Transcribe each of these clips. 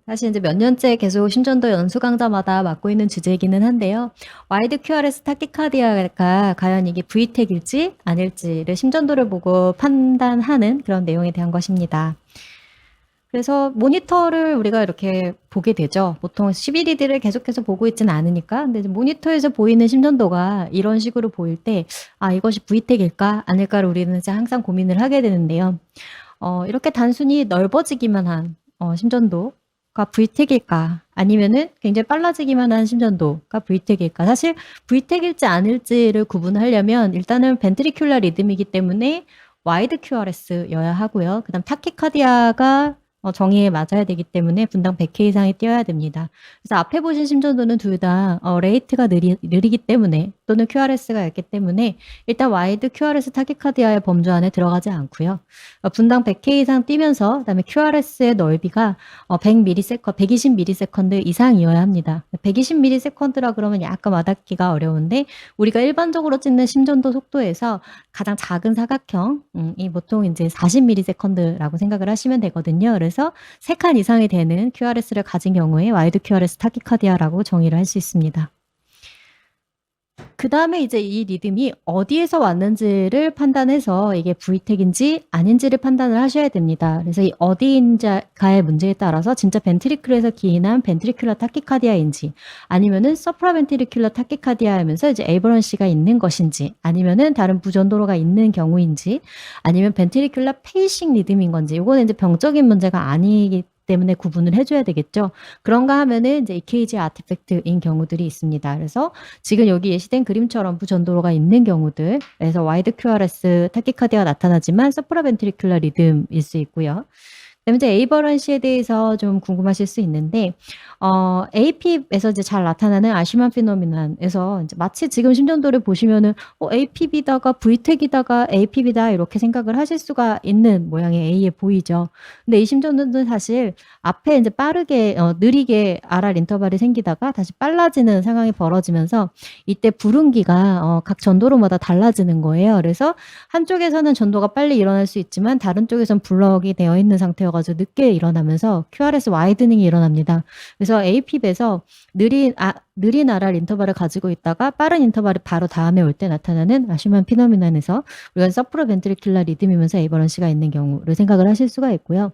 사실 이제 몇 년째 계속 심전도 연수 강좌마다 맡고 있는 주제이기는 한데요. 와이드 QRS 타키카디아가 과연 이게 V택일지 아닐지를 심전도를 보고 판단하는 그런 내용에 대한 것입니다. 그래서 모니터를 우리가 이렇게 보게 되죠. 보통 11리드를 계속해서 보고 있지는 않으니까. 근데 이제 모니터에서 보이는 심전도가 이런 식으로 보일 때, 아, 이것이 V택일까? 아닐까를 우리는 이제 항상 고민을 하게 되는데요. 이렇게 단순히 넓어지기만 한 심전도가 V택일까? 아니면은 굉장히 빨라지기만 한 심전도가 V택일까? 사실 V택일지 아닐지를 구분하려면 일단은 벤트리큘러 리듬이기 때문에 와이드 QRS여야 하고요. 그다음 타키카디아가 정의에 맞아야 되기 때문에 분당 100K 이상이 뛰어야 됩니다. 그래서 앞에 보신 심전도는 둘 다 레이트가 느리기 때문에 또는 QRS가 얇기 때문에 일단 와이드 QRS 타키카디아의 범주 안에 들어가지 않고요. 분당 100K 이상 뛰면서 그다음에 QRS의 넓이가 100ms, 120ms 이상이어야 합니다. 120ms라 그러면 약간 와닿기가 어려운데 우리가 일반적으로 찍는 심전도 속도에서 가장 작은 사각형이 보통 이제 40ms라고 생각을 하시면 되거든요. 그래서 3칸 이상이 되는 QRS를 가진 경우에 와이드 QRS 타키카디아라고 정의를 할 수 있습니다. 그 다음에 이제 이 리듬이 어디에서 왔는지를 판단해서 이게 V택인지 아닌지를 판단을 하셔야 됩니다. 그래서 이 어디인지가의 문제에 따라서 진짜 벤트리클에서 기인한 벤트리큘러 타키카디아인지 아니면은 서프라벤트리큘러 타키카디아하면서 이제 에이버런시가 있는 것인지 아니면은 다른 부전도로가 있는 경우인지 아니면 벤트리큘러 페이싱 리듬인 건지 이거는 이제 병적인 문제가 아니기 때문에 구분을 해줘야 되겠죠. 그런가 하면은 이제 EKG 아티팩트인 경우들이 있습니다. 그래서 지금 여기 예시된 그림처럼 부전도로가 있는 경우들, 그래서 와이드 QRS 타키카디아가 나타나지만 서프라벤트리큘러 리듬일 수 있고요. 그다음에 이제 에이버런시에 대해서 좀 궁금하실 수 있는데, AP에서 이제 잘 나타나는 아슈만 피노미난에서 이제 마치 지금 심전도를 보시면은 APB다가 V택이다가 APB다 이렇게 생각을 하실 수가 있는 모양의 A에 보이죠. 근데 이 심전도는 사실 앞에 이제 빠르게 느리게 RR 인터벌이 생기다가 다시 빨라지는 상황이 벌어지면서 이때 부름기가 각 전도로마다 달라지는 거예요. 그래서 한쪽에서는 전도가 빨리 일어날 수 있지만 다른 쪽에선 블럭이 되어 있는 상태여가지고 늦게 일어나면서 QRS 와이드닝이 일어납니다. 그래서 APB에서 느린 RR 인터벌을 가지고 있다가 빠른 인터벌이 바로 다음에 올 때 나타나는 아슈만 피노미난에서 우리가 서프라벤트리큘러 리듬이면서 에이버런시가 있는 경우를 생각을 하실 수가 있고요.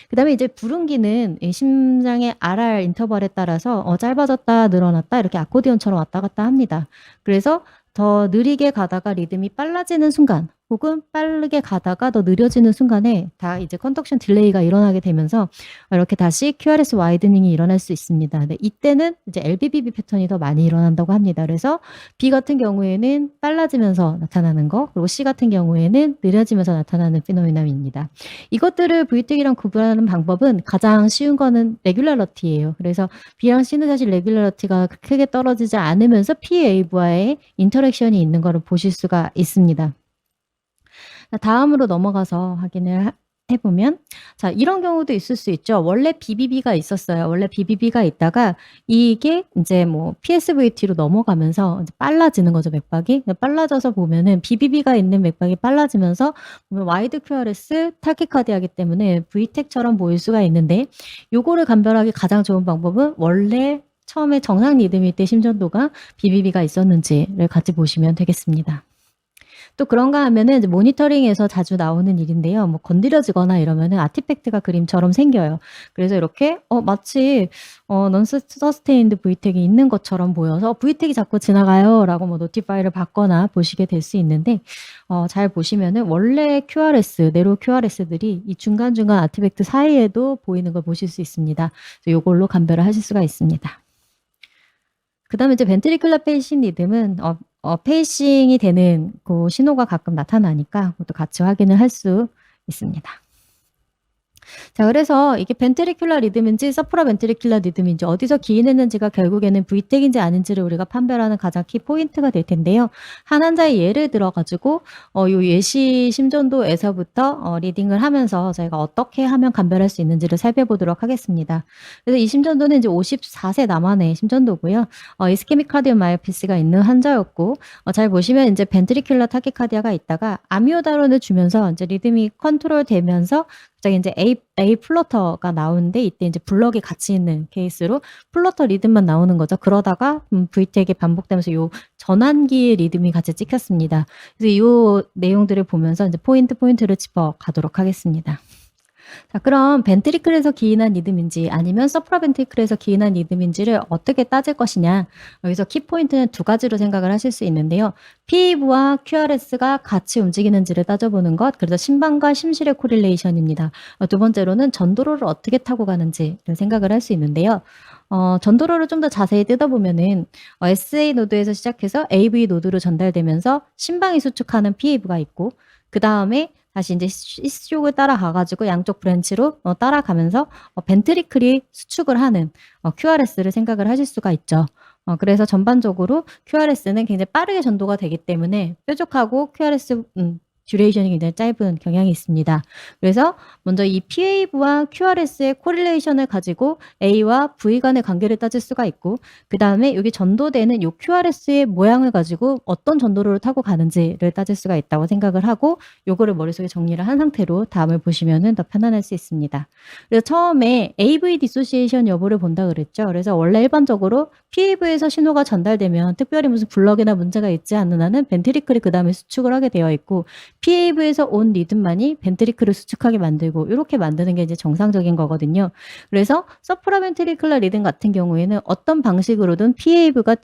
그 다음에 이제 부름기는 이 심장의 RR 인터벌에 따라서 짧아졌다 늘어났다 이렇게 아코디언처럼 왔다 갔다 합니다. 그래서 더 느리게 가다가 리듬이 빨라지는 순간 혹은 빠르게 가다가 더 느려지는 순간에 다 이제 컨덕션 딜레이가 일어나게 되면서 이렇게 다시 QRS 와이드닝이 일어날 수 있습니다. 근데 이때는 이제 LBBB 패턴이 더 많이 일어난다고 합니다. 그래서 B 같은 경우에는 빨라지면서 나타나는 거, 그리고 C 같은 경우에는 느려지면서 나타나는 피노미나입니다. 이것들을 V택이랑 구분하는 방법은 가장 쉬운 거는 레귤러러티예요. 그래서 B랑 C는 사실 레귤러러티가 크게 떨어지지 않으면서 P-웨이브와의 인터랙션이 있는 거를 보실 수가 있습니다. 다음으로 넘어가서 확인을 해보면 자 이런 경우도 있을 수 있죠. 원래 BBB가 있었어요. 원래 BBB가 있다가 이게 이제 뭐 PSVT로 넘어가면서 이제 빨라지는 거죠. 맥박이. 빨라져서 보면은 BBB가 있는 맥박이 빨라지면서 보면 와이드 QRS 타키카디아기 때문에 V택처럼 보일 수가 있는데 요거를 감별하기 가장 좋은 방법은 원래 처음에 정상 리듬일 때 심전도가 BBB가 있었는지를 같이 보시면 되겠습니다. 또 그런가 하면은 이제 모니터링에서 자주 나오는 일인데요. 뭐 건드려지거나 이러면은 아티팩트가 그림처럼 생겨요. 그래서 이렇게 마치 non-sustained V택이 있는 것처럼 보여서 V택이 자꾸 지나가요라고 뭐 노티파이를 받거나 보시게 될 수 있는데 잘 보시면은 원래 QRS, 네로 QRS들이 이 중간중간 아티팩트 사이에도 보이는 걸 보실 수 있습니다. 그래서 이걸로 감별을 하실 수가 있습니다. 그다음에 이제 벤트리큘러 페이싱 리듬은 페이싱이 되는 그 신호가 가끔 나타나니까 그것도 같이 확인을 할 수 있습니다. 자, 그래서 이게 벤트리큘러 리듬인지 서프라벤트리큘러 리듬인지 어디서 기인했는지가 결국에는 V택인지 아닌지를 우리가 판별하는 가장 키 포인트가 될 텐데요. 한 환자의 예를 들어가지고 요 예시 심전도에서부터 리딩을 하면서 저희가 어떻게 하면 감별할 수 있는지를 살펴보도록 하겠습니다. 그래서 이 심전도는 이제 54세 남한의 심전도고요. 이스케믹 카디오마이오피스가 있는 환자였고 잘 보시면 이제 벤트리큘러 타키카디아가 있다가 아미오다론을 주면서 이제 리듬이 컨트롤 되면서 갑자기 이제 A 플러터가 나오는데 이때 이제 블럭이 같이 있는 케이스로 플러터 리듬만 나오는 거죠. 그러다가 V택이 반복되면서 요 전환기의 리듬이 같이 찍혔습니다. 그래서 요 내용들을 보면서 이제 포인트를 짚어 가도록 하겠습니다. 자, 그럼 벤트리클에서 기인한 리듬인지 아니면 서프라벤트리클에서 기인한 리듬인지를 어떻게 따질 것이냐. 여기서 키포인트는 두 가지로 생각을 하실 수 있는데요. PAV와 QRS가 같이 움직이는지를 따져보는 것, 그래서 심방과 심실의 코릴레이션입니다. 두 번째로는 전도로를 어떻게 타고 가는지를 생각을 할 수 있는데요. 전도로를 좀 더 자세히 뜯어보면은 SA 노드에서 시작해서 AV 노드로 전달되면서 심방이 수축하는 PAV가 있고, 그 다음에 다시 이제 C 쪽을 따라가가지고 양쪽 브랜치로 따라가면서 벤트리클이 수축을 하는 QRS를 생각을 하실 수가 있죠. 그래서 전반적으로 QRS는 굉장히 빠르게 전도가 되기 때문에 뾰족하고 QRS 듀레이션이 굉장히 짧은 경향이 있습니다. 그래서 먼저 이 PAV와 QRS의 코릴레이션을 가지고 A와 V 간의 관계를 따질 수가 있고, 그 다음에 여기 전도되는 이 QRS의 모양을 가지고 어떤 전도로를 타고 가는지를 따질 수가 있다고 생각을 하고, 요거를 머릿속에 정리를 한 상태로 다음을 보시면 더 편안할 수 있습니다. 그래서 처음에 AV 디소시에이션 여부를 본다 그랬죠. 그래서 원래 일반적으로 PAV에서 신호가 전달되면 특별히 무슨 블럭이나 문제가 있지 않는 한은 벤트리클이 그 다음에 수축을 하게 되어 있고, PAV에서 온 리듬만이 벤트리클을 수축하게 만들고 이렇게 만드는 게 이제 정상적인 거거든요. 그래서 서프라벤트리클러 리듬 같은 경우에는 어떤 방식으로든 PAV가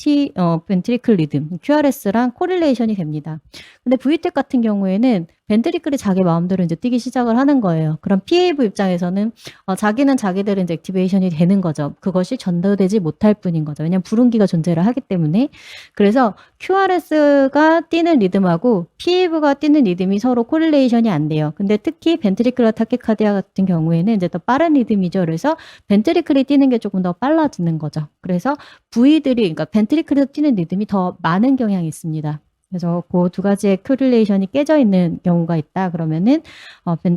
벤트리클 리듬, QRS랑 코릴레이션이 됩니다. 근데 V택 같은 경우에는 벤트리클이 자기 마음대로 이제 뛰기 시작을 하는 거예요. 그럼 PAV 입장에서는 자기는 자기대로 이제 액티베이션이 되는 거죠. 그것이 전달되지 못할 뿐인 거죠. 왜냐하면 불운기가 존재를 하기 때문에. 그래서 QRS가 뛰는 리듬하고 PAV가 뛰는 리듬이 서로 코릴레이션이 안 돼요. 근데 특히 벤트리클러 타키카디아 같은 경우에는 이제 더 빠른 리듬이죠. 그래서 벤트리클이 뛰는 게 조금 더 빨라지는 거죠. 그래서 그러니까 벤트리클에서 뛰는 리듬이 더 많은 경향이 있습니다. 그래서 그 두 가지의 코릴레이션이 깨져 있는 경우가 있다 그러면은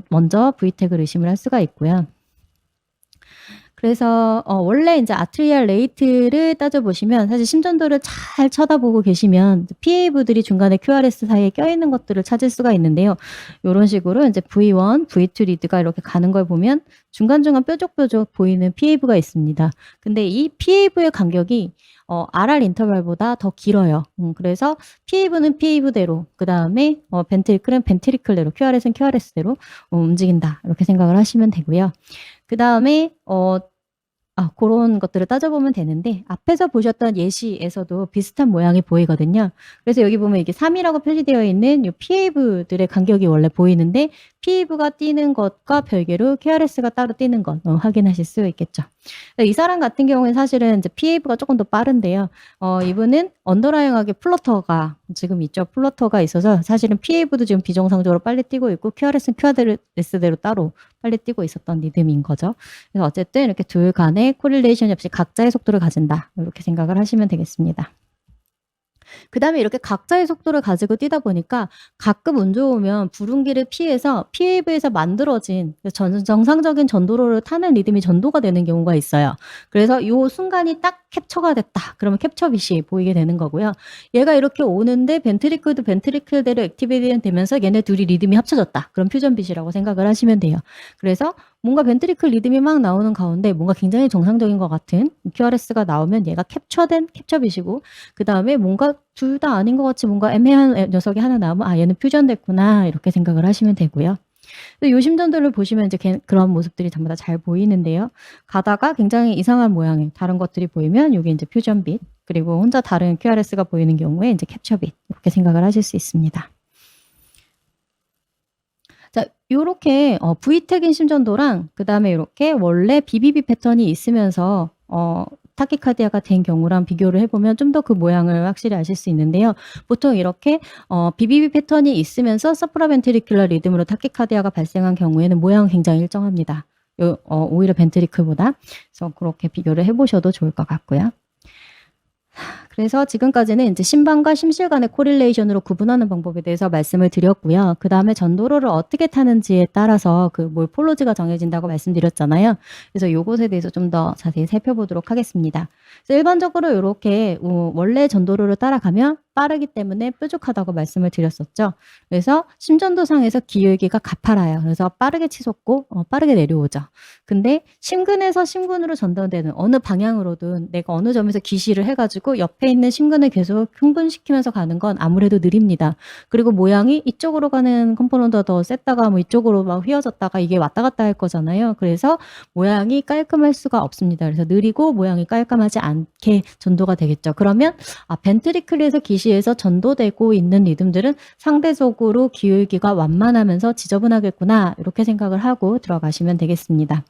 먼저 V택을 의심을 할 수가 있고요. 그래서 원래 이제 아트리알 레이트를 따져보시면 사실 심전도를 잘 쳐다보고 계시면 PAV들이 중간에 QRS 사이에 껴있는 것들을 찾을 수가 있는데요. 이런 식으로 이제 V1, V2 리드가 이렇게 가는 걸 보면 중간중간 뾰족뾰족 보이는 PAV가 있습니다. 근데 이 PAV의 간격이 RR 인터벌보다 더 길어요. 그래서 PAV는 PAV대로, 그 다음에 벤트리클은 벤트리클대로, QRS는 QRS대로 움직인다. 이렇게 생각을 하시면 되고요. 그 다음에 그런 것들을 따져보면 되는데, 앞에서 보셨던 예시에서도 비슷한 모양이 보이거든요. 그래서 여기 보면 이게 3이라고 표시되어 있는 이 PAV들의 간격이 원래 보이는데, PAV가 뛰는 것과 별개로 QRS가 따로 뛰는 것 확인하실 수 있겠죠. 이 사람 같은 경우는 사실은 이제 PAV가 조금 더 빠른데요. 이분은 언더라잉하게 플러터가 지금 있죠. 플러터가 있어서 사실은 PAV도 지금 비정상적으로 빨리 뛰고 있고 QRS는 QRS대로 따로 빨리 뛰고 있었던 리듬인 거죠. 그래서 어쨌든 이렇게 둘 간의 코릴레이션이 없이 각자의 속도를 가진다. 이렇게 생각을 하시면 되겠습니다. 그 다음에 이렇게 각자의 속도를 가지고 뛰다 보니까 가끔 운 좋으면 불운기를 피해서 PAV에서 만들어진 정상적인 전도로를 타는 리듬이 전도가 되는 경우가 있어요. 그래서 이 순간이 딱 캡처가 됐다. 그러면 캡처빗이 보이게 되는 거고요. 얘가 이렇게 오는데 벤트리클도 벤트리클대로 액티베이션 되면서 얘네 둘이 리듬이 합쳐졌다. 그럼 퓨전빗이라고 생각을 하시면 돼요. 그래서 뭔가 벤트리클 리듬이 막 나오는 가운데 뭔가 굉장히 정상적인 것 같은 QRS가 나오면 얘가 캡처된 캡처빗이고, 그 다음에 뭔가 둘 다 아닌 것 같이 뭔가 애매한 녀석이 하나 나오면 얘는 퓨전됐구나 이렇게 생각을 하시면 되고요. 요 심전도를 보시면 이제 그런 모습들이 전부 다 잘 보이는데요. 가다가 굉장히 이상한 모양의 다른 것들이 보이면 이게 이제 퓨전빗, 그리고 혼자 다른 QRS가 보이는 경우에 이제 캡처빗 이렇게 생각을 하실 수 있습니다. 자, 요렇게 V택인 심전도랑 그 다음에 이렇게 원래 BBB 패턴이 있으면서 타키카디아가 된 경우랑 비교를 해보면 좀 더 그 모양을 확실히 아실 수 있는데요. 보통 이렇게 BBB 패턴이 있으면서 서프라벤트리큘러 리듬으로 타키카디아가 발생한 경우에는 모양은 굉장히 일정합니다. 오히려 벤트리클보다. 그래서 그렇게 비교를 해보셔도 좋을 것 같고요. 그래서 지금까지는 이제 심방과 심실 간의 코릴레이션으로 구분하는 방법에 대해서 말씀을 드렸고요. 그다음에 전도로를 어떻게 타는지에 따라서 그 몰폴로지가 정해진다고 말씀드렸잖아요. 그래서 요것에 대해서 좀 더 자세히 살펴보도록 하겠습니다. 그래서 일반적으로 요렇게 원래 전도로를 따라가면 빠르기 때문에 뾰족하다고 말씀을 드렸었죠. 그래서 심전도상에서 기울기가 가파라요. 그래서 빠르게 치솟고 빠르게 내려오죠. 근데 심근에서 심근으로 전달되는 어느 방향으로든 내가 어느 점에서 기시를 해가지고 옆에 있는 심근을 계속 흥분시키면서 가는 건 아무래도 느립니다. 그리고 모양이 이쪽으로 가는 컴포넌트가 더 셌다가 뭐 이쪽으로 막 휘어졌다가 이게 왔다 갔다 할 거잖아요. 그래서 모양이 깔끔할 수가 없습니다. 그래서 느리고 모양이 깔끔하지 않게 전도가 되겠죠. 그러면 벤트리클에서 기시에서 전도되고 있는 리듬들은 상대적으로 기울기가 완만하면서 지저분하겠구나 이렇게 생각을 하고 들어가시면 되겠습니다.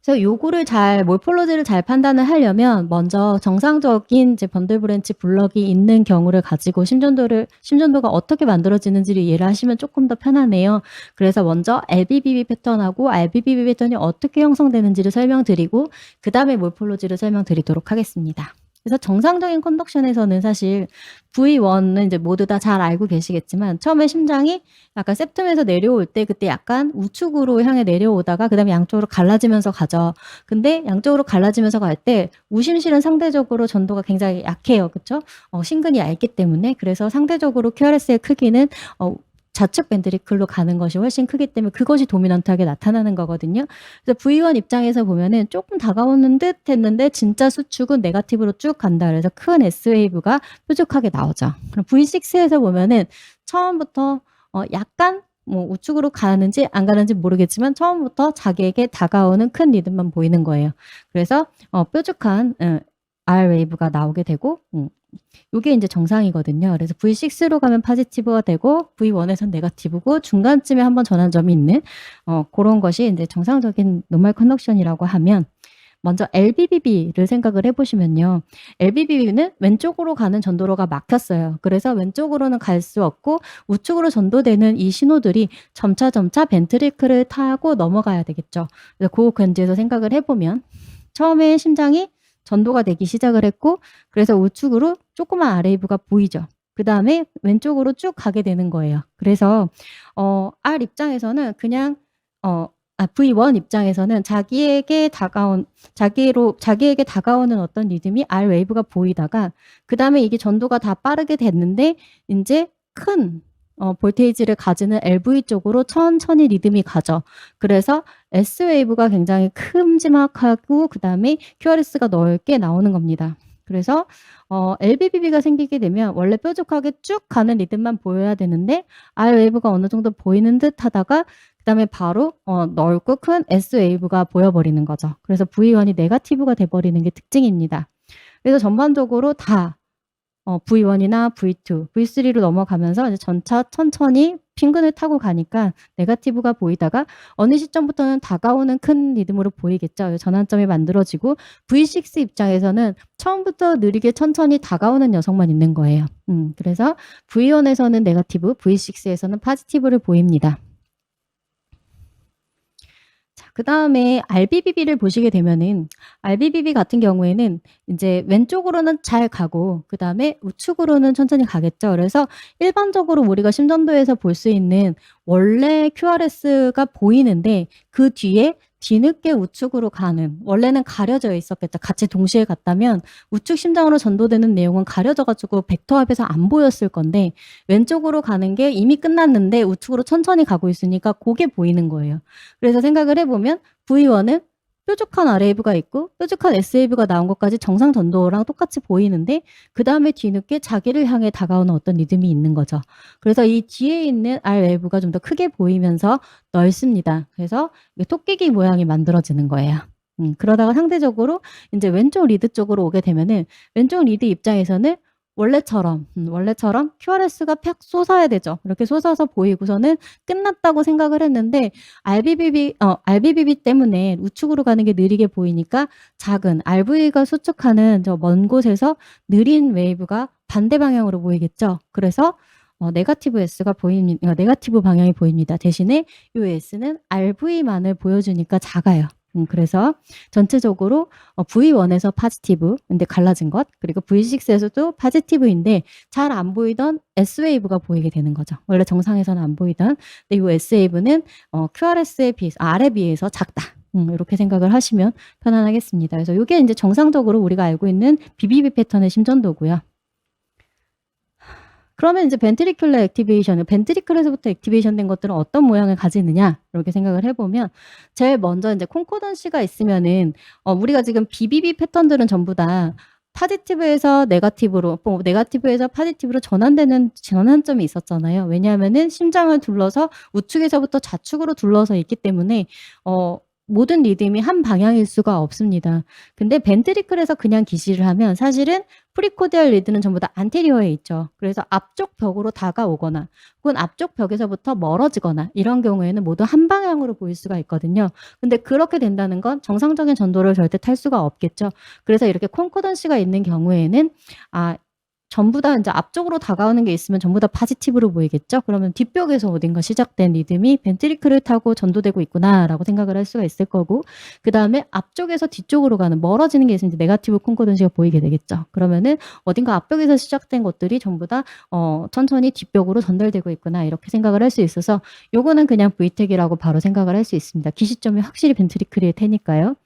그래서 요거를 몰폴로지를 잘 판단을 하려면 먼저 정상적인 이제 번들 브랜치 블럭이 있는 경우를 가지고 심전도가 어떻게 만들어지는지를 이해를 하시면 조금 더 편하네요. 그래서 먼저 LBBB 패턴하고 RBBB 패턴이 어떻게 형성되는지를 설명드리고 그 다음에 몰폴로지를 설명드리도록 하겠습니다. 그래서 정상적인 컨덕션에서는 사실 V1은 이제 모두 다 잘 알고 계시겠지만 처음에 심장이 약간 septum에서 내려올 때 그때 약간 우측으로 향해 내려오다가 그다음에 양쪽으로 갈라지면서 가죠. 근데 양쪽으로 갈라지면서 갈 때 우심실은 상대적으로 전도가 굉장히 약해요. 그렇죠? 심근이 얇기 때문에 그래서 상대적으로 QRS의 크기는 좌측 벤트리클로 가는 것이 훨씬 크기 때문에 그것이 도미넌트하게 나타나는 거거든요. 그래서 V1 입장에서 보면은 조금 다가오는 듯 했는데 진짜 수축은 네거티브로 쭉 간다. 그래서 큰 S웨이브가 뾰족하게 나오죠. 그럼 V6에서 보면은 처음부터 약간 뭐 우측으로 가는지 안 가는지 모르겠지만 처음부터 자기에게 다가오는 큰 리듬만 보이는 거예요. 그래서 뾰족한 R 웨이브가 나오게 되고 요게 이제 정상이거든요. 그래서 V6로 가면 포지티브가 되고 V1에선 네거티브고 중간쯤에 한번 전환점이 있는 그런 것이 이제 정상적인 노멀 컨덕션이라고 하면 먼저 LBBB를 생각을 해보시면요. LBBB는 왼쪽으로 가는 전도로가 막혔어요. 그래서 왼쪽으로는 갈 수 없고 우측으로 전도되는 이 신호들이 점차 벤트리클을 타고 넘어가야 되겠죠. 그래서 그 관계에서 생각을 해보면 처음에 심장이 전도가 되기 시작을 했고 그래서 우측으로 조그만 RAV가 보이죠. 그 다음에 왼쪽으로 쭉 가게 되는 거예요. 그래서 R 입장에서는 그냥 V1 입장에서는 자기에게 다가오는 어떤 리듬이 R 웨이브가 보이다가 그 다음에 이게 전도가 다 빠르게 됐는데 이제 큰 볼테이지를 가지는 LV 쪽으로 천천히 리듬이 가죠. 그래서 S웨이브가 굉장히 큼지막하고 그 다음에 QRS가 넓게 나오는 겁니다. 그래서 LBBB가 생기게 되면 원래 뾰족하게 쭉 가는 리듬만 보여야 되는데 R웨이브가 어느 정도 보이는 듯 하다가 그 다음에 바로 넓고 큰 S웨이브가 보여버리는 거죠. 그래서 V1이 네거티브가 돼버리는 게 특징입니다. 그래서 전반적으로 다 V1이나 V2, V3로 넘어가면서 이제 전차 천천히 핑근을 타고 가니까 네거티브가 보이다가 어느 시점부터는 다가오는 큰 리듬으로 보이겠죠. 전환점이 만들어지고 V6 입장에서는 처음부터 느리게 천천히 다가오는 녀석만 있는 거예요. 그래서 V1에서는 네거티브, V6에서는 포지티브를 보입니다. 그 다음에 RBBB를 보시게 되면은 RBBB 같은 경우에는 이제 왼쪽으로는 잘 가고 그 다음에 우측으로는 천천히 가겠죠. 그래서 일반적으로 우리가 심전도에서 볼 수 있는 원래 QRS가 보이는데 그 뒤에 뒤늦게 우측으로 가는 원래는 가려져 있었겠죠. 같이 동시에 갔다면 우측 심장으로 전도되는 내용은 가려져가지고 벡터 앞에서 안 보였을 건데 왼쪽으로 가는 게 이미 끝났는데 우측으로 천천히 가고 있으니까 그게 보이는 거예요. 그래서 생각을 해보면 V1은 뾰족한 RAV가 있고 뾰족한 SAV가 나온 것까지 정상 전도랑 똑같이 보이는데 그 다음에 뒤늦게 자기를 향해 다가오는 어떤 리듬이 있는 거죠. 그래서 이 뒤에 있는 RWave가 좀 더 크게 보이면서 넓습니다. 그래서 토끼기 모양이 만들어지는 거예요. 그러다가 상대적으로 이제 왼쪽 리드 쪽으로 오게 되면은 왼쪽 리드 입장에서는 원래처럼 QRS가 팍 솟아야 되죠. 이렇게 솟아서 보이고서는 끝났다고 생각을 했는데 RBBB 때문에 우측으로 가는 게 느리게 보이니까 작은 RV가 수축하는 저 먼 곳에서 느린 웨이브가 반대 방향으로 보이겠죠. 그래서 네거티브 S가 네거티브 방향이 보입니다. 대신에 이 S는 RV만을 보여주니까 작아요. 그래서 전체적으로 V1에서 포지티브, 근데 갈라진 것, 그리고 V6에서도 포지티브인데 잘 안 보이던 S웨이브가 보이게 되는 거죠. 원래 정상에서는 안 보이던. 근데 이 S웨이브는 QRS에 비해서, R에 비해서 작다. 이렇게 생각을 하시면 편안하겠습니다. 그래서 이게 이제 정상적으로 우리가 알고 있는 BBB 패턴의 심전도고요. 그러면 이제 벤트리큘러 액티베이션, 벤트리클에서부터 액티베이션 된 것들은 어떤 모양을 가지느냐 이렇게 생각을 해보면 제일 먼저 이제 콘코던시가 있으면은 우리가 지금 BBB 패턴들은 전부 다 포지티브에서 네거티브로, 네거티브에서 포지티브로 전환되는 전환점이 있었잖아요. 왜냐하면은 심장을 둘러서 우측에서부터 좌측으로 둘러서 있기 때문에 모든 리듬이 한 방향일 수가 없습니다. 근데 벤트리클에서 그냥 기시를 하면 사실은 프리코디알 리드는 전부 다 안테리어에 있죠. 그래서 앞쪽 벽으로 다가오거나 혹은 앞쪽 벽에서부터 멀어지거나 이런 경우에는 모두 한 방향으로 보일 수가 있거든요. 근데 그렇게 된다는 건 정상적인 전도를 절대 탈 수가 없겠죠. 그래서 이렇게 콘코던시가 있는 경우에는 전부 다 이제 앞쪽으로 다가오는 게 있으면 전부 다 포지티브로 보이겠죠? 그러면 뒷벽에서 어딘가 시작된 리듬이 벤트리클을 타고 전도되고 있구나라고 생각을 할 수가 있을 거고, 그 다음에 앞쪽에서 뒤쪽으로 가는 멀어지는 게 있으면 이제 네거티브 콘코던시가 보이게 되겠죠. 그러면은 어딘가 앞벽에서 시작된 것들이 전부 다 천천히 뒷벽으로 전달되고 있구나 이렇게 생각을 할 수 있어서 요거는 그냥 V택이라고 바로 생각을 할 수 있습니다. 기시점이 확실히 벤트리클일 테니까요.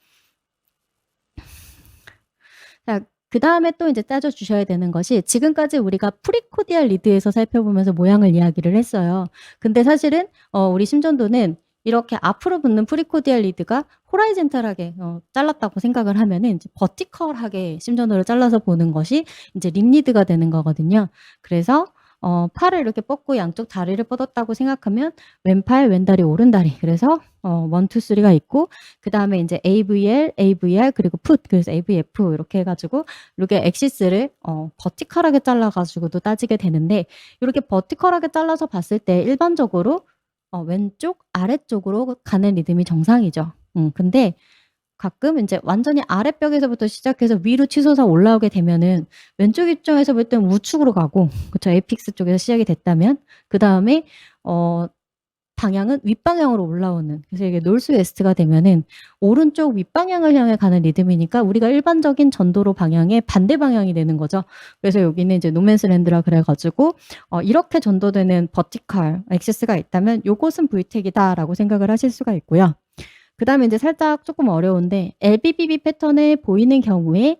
자, 그 다음에 또 이제 따져주셔야 되는 것이 지금까지 우리가 프리코디알 리드에서 살펴보면서 모양을 이야기를 했어요. 근데 사실은 우리 심전도는 이렇게 앞으로 붙는 프리코디알 리드가 호라이젠탈하게 잘랐다고 생각을 하면은 이제 버티컬하게 심전도를 잘라서 보는 것이 이제 립리드가 되는 거거든요. 그래서 팔을 이렇게 뻗고 양쪽 다리를 뻗었다고 생각하면 왼팔, 왼다리, 오른다리. 그래서 1, 2, 3가 있고 그 다음에 이제 AVL, AVR 그리고 풋 그래서 AVF 이렇게 해가지고 이렇게 엑시스를 버티컬하게 잘라가지고도 따지게 되는데 이렇게 버티컬하게 잘라서 봤을 때 일반적으로 왼쪽 아래쪽으로 가는 리듬이 정상이죠. 근데 가끔 이제 완전히 아랫벽에서부터 시작해서 위로 치솟아 올라오게 되면은 왼쪽 입장에서 볼 때는 우측으로 가고, 그쵸, 에이픽스 쪽에서 시작이 됐다면 그 다음에 방향은 윗방향으로 올라오는, 그래서 이게 노스 웨스트가 되면은 오른쪽 윗방향을 향해 가는 리듬이니까 우리가 일반적인 전도로 방향의 반대 방향이 되는 거죠. 그래서 여기는 이제 노맨스랜드라 그래가지고 이렇게 전도되는 버티컬 액세스가 있다면 요것은 V택이다라고 생각을 하실 수가 있고요. 그 다음에 이제 살짝 조금 어려운데 LBBB 패턴에 보이는 경우에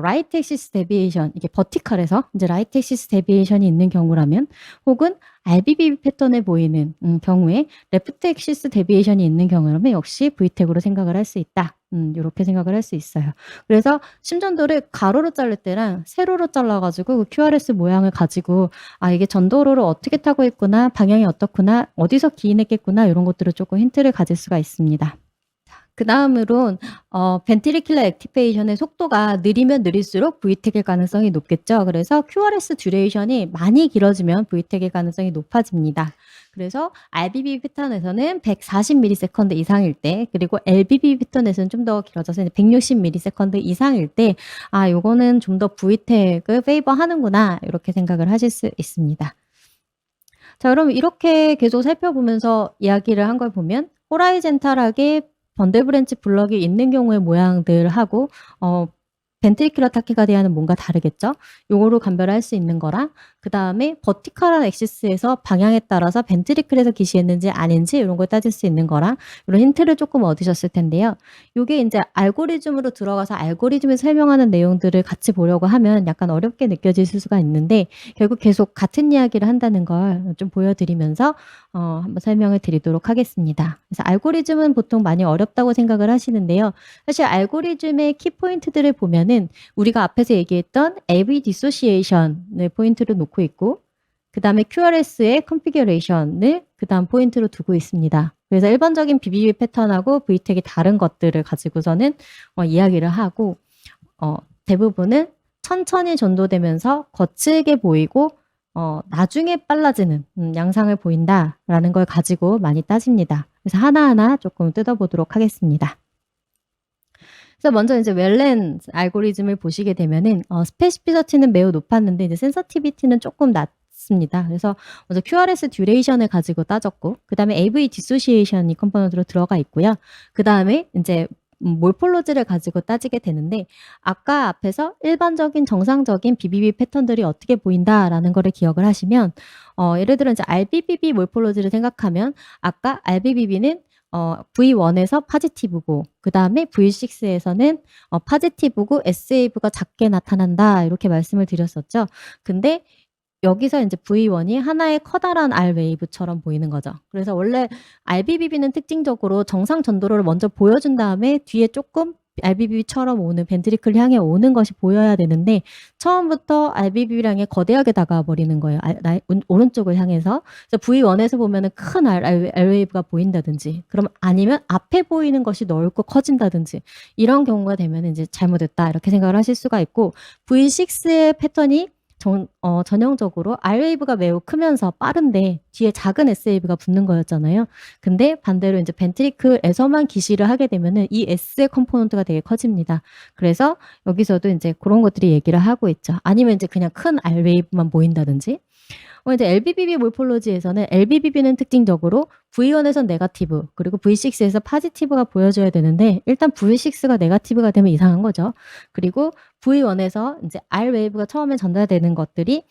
라이트 엑시스 데비에이션, 이게 버티컬에서 이제 라이트 엑시스 데비에이션이 있는 경우라면, 혹은 RBBB 패턴에 보이는 경우에 레프트 엑시스 데비에이션이 있는 경우라면 역시 V택으로 생각을 할 수 있다. 이렇게 생각을 할 수 있어요. 그래서 심전도를 가로로 자를 때랑 세로로 잘라가지고 그 QRS 모양을 가지고 이게 전도로를 어떻게 타고 있구나, 방향이 어떻구나, 어디서 기인했겠구나 이런 것들을 조금 힌트를 가질 수가 있습니다. 그 다음으론 벤트리큘러 액티베이션의 속도가 느리면 느릴수록 V택일 가능성이 높겠죠. 그래서 QRS 듀레이션이 많이 길어지면 V택일 가능성이 높아집니다. 그래서 RBB 패턴에서는 140ms 이상일 때, 그리고 LBB 패턴에서는 좀 더 길어져서 160ms 이상일 때, 요거는 좀 더 V택을 페이버 하는구나 이렇게 생각을 하실 수 있습니다. 자, 그럼 이렇게 계속 살펴보면서 이야기를 한 걸 보면 호라이젠탈하게 번들브랜치 블럭이 있는 경우의 모양들하고 벤트리큘러 타키가디아는 뭔가 다르겠죠. 요거로 감별할 수 있는 거랑 그 다음에 버티컬한 엑시스에서 방향에 따라서 벤트리클에서 기시했는지 아닌지 이런 걸 따질 수 있는 거랑 이런 힌트를 조금 얻으셨을 텐데요. 요게 이제 알고리즘으로 들어가서 알고리즘을 설명하는 내용들을 같이 보려고 하면 약간 어렵게 느껴질 수가 있는데 결국 계속 같은 이야기를 한다는 걸 좀 보여드리면서 한번 설명을 드리도록 하겠습니다. 그래서 알고리즘은 보통 많이 어렵다고 생각을 하시는데요. 사실 알고리즘의 키포인트들을 보면은 우리가 앞에서 얘기했던 AV 디소시에이션을 포인트로 놓고 있고 그 다음에 QRS의 컨피규레이션을 그 다음 포인트로 두고 있습니다. 그래서 일반적인 BBB 패턴하고 V택이 다른 것들을 가지고서는 이야기를 하고 대부분은 천천히 전도되면서 거칠게 보이고 나중에 빨라지는 양상을 보인다라는 걸 가지고 많이 따집니다. 그래서 하나하나 조금 뜯어보도록 하겠습니다. 그래서 먼저 이제 웰렌 알고리즘을 보시게 되면은 스페시피서티는 매우 높았는데 이제 센서티비티는 조금 습니다. 그래서 먼저 QRS 듀레이션을 가지고 따졌고 그다음에 AV 디소시에이션이 컴포넌트로 들어가 있고요. 그다음에 인제 몰폴로지를 가지고 따지게 되는데 아까 앞에서 일반적인 정상적인 BBB 패턴들이 어떻게 보인다라는 거를 기억을 하시면 예를 들어 인제 RBBB 몰폴로지를 생각하면 아까 RBBB는 V1에서 파지티브고 그다음에 V6에서는 파지티브고 S웨이브가 작게 나타난다 이렇게 말씀을 드렸었죠. 근데 여기서 인제 V1이 하나의 커다란 R 웨이브처럼 보이는 거죠. 그래서 원래 RBBB는 특징적으로 정상 전도로를 먼저 보여준 다음에 뒤에 쪼끔 RBBB처럼 오는 벤트리클 향해 오는 것이 보여야 되는데 처음부터 RBBB를 향해 거대하게 다가와 버리는 거예요. 오른쪽을 향해서. 그래서 V1에서 보면은 큰 R 웨이브가 보인다든지 그럼 아니면 앞에 보이는 것이 넓고 커진다든지 이런 경우가 되면은 인제 '잘못됐다.' 이렇게 생각을 하실 수가 있고 V6의 패턴이 전형적으로 R 웨이브가 매우 크면서 빠른데 뒤에 작은 S 웨이브가 붙는 거였잖아요. 근데 반대로 인제 벤트리클에서만 기시를 하게 되면은 이 S의 컴포넌트가 되게 커집니다. 그래서 여기서도 인제 고런 것들이 얘기를 하고 있죠. 아니면 인제 그냥 큰 R 웨이브만 보인다든지. 이제 LBBB 몰폴로지에서는 LBBB는 특징적으로 V1에선 네거티브 그리고 V6에서 파지티브가 보여져야 되는데 일단 V6가 네거티브가 되면 이상한 거죠. 그리고 V1에서 인제 R 웨이브가 처음에 전달되는 것들이